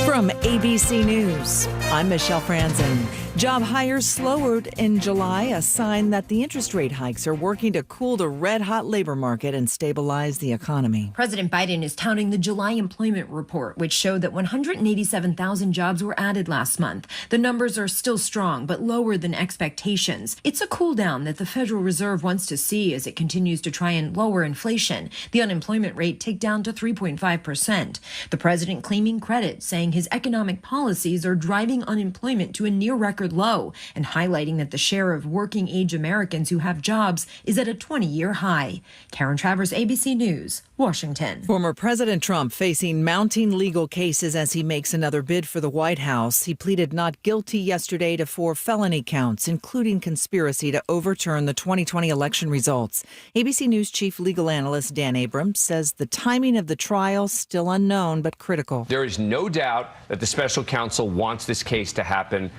From ABC News, I'm Michelle Franzen. Job hires slowed in July, a sign that the interest rate hikes are working to cool the red-hot labor market and stabilize the economy. President Biden is touting the July employment report, which showed that 187,000 jobs were added last month. The numbers are still strong, but lower than expectations. It's a cool down that the Federal Reserve wants to see as it continues to try and lower inflation. The unemployment rate ticked down to 3.5%. The president claiming credit, saying his economic policies are driving unemployment to a near record low and highlighting that the share of working age Americans who have jobs is at a 20-year high. Karen Travers, ABC News, Washington. Former President Trump facing mounting legal cases as he makes another bid for the White House. He pleaded not guilty yesterday to 4 felony counts, including conspiracy to overturn the 2020 election results. ABC News chief legal analyst Dan Abrams says the timing of the trial still unknown but critical. There is no doubt that the special counsel wants this case to happen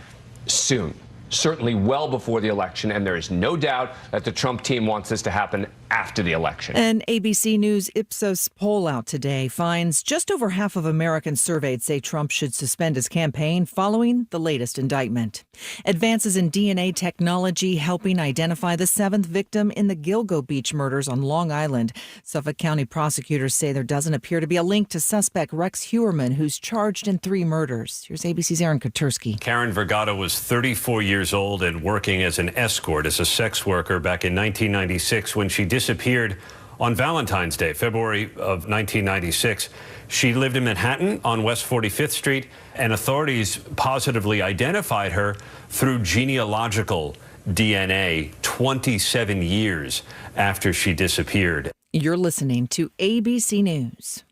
soon, certainly well before the election, and there is no doubt that the Trump team wants this to happen after the election. An ABC News Ipsos poll out today finds just over half of Americans surveyed say Trump should suspend his campaign following the latest indictment. Advances in DNA technology helping identify the 7th victim in the Gilgo Beach murders on Long Island. Suffolk County prosecutors say there doesn't appear to be a link to suspect Rex Heuermann, who's charged in 3 murders. Here's ABC's Aaron Katursky. Karen Vergata was 34 years old and working as an escort as a sex worker back in 1996 when she disappeared on Valentine's Day, February of 1996. She lived in Manhattan on West 45th Street, and authorities positively identified her through genealogical DNA 27 years after she disappeared. You're listening to ABC News.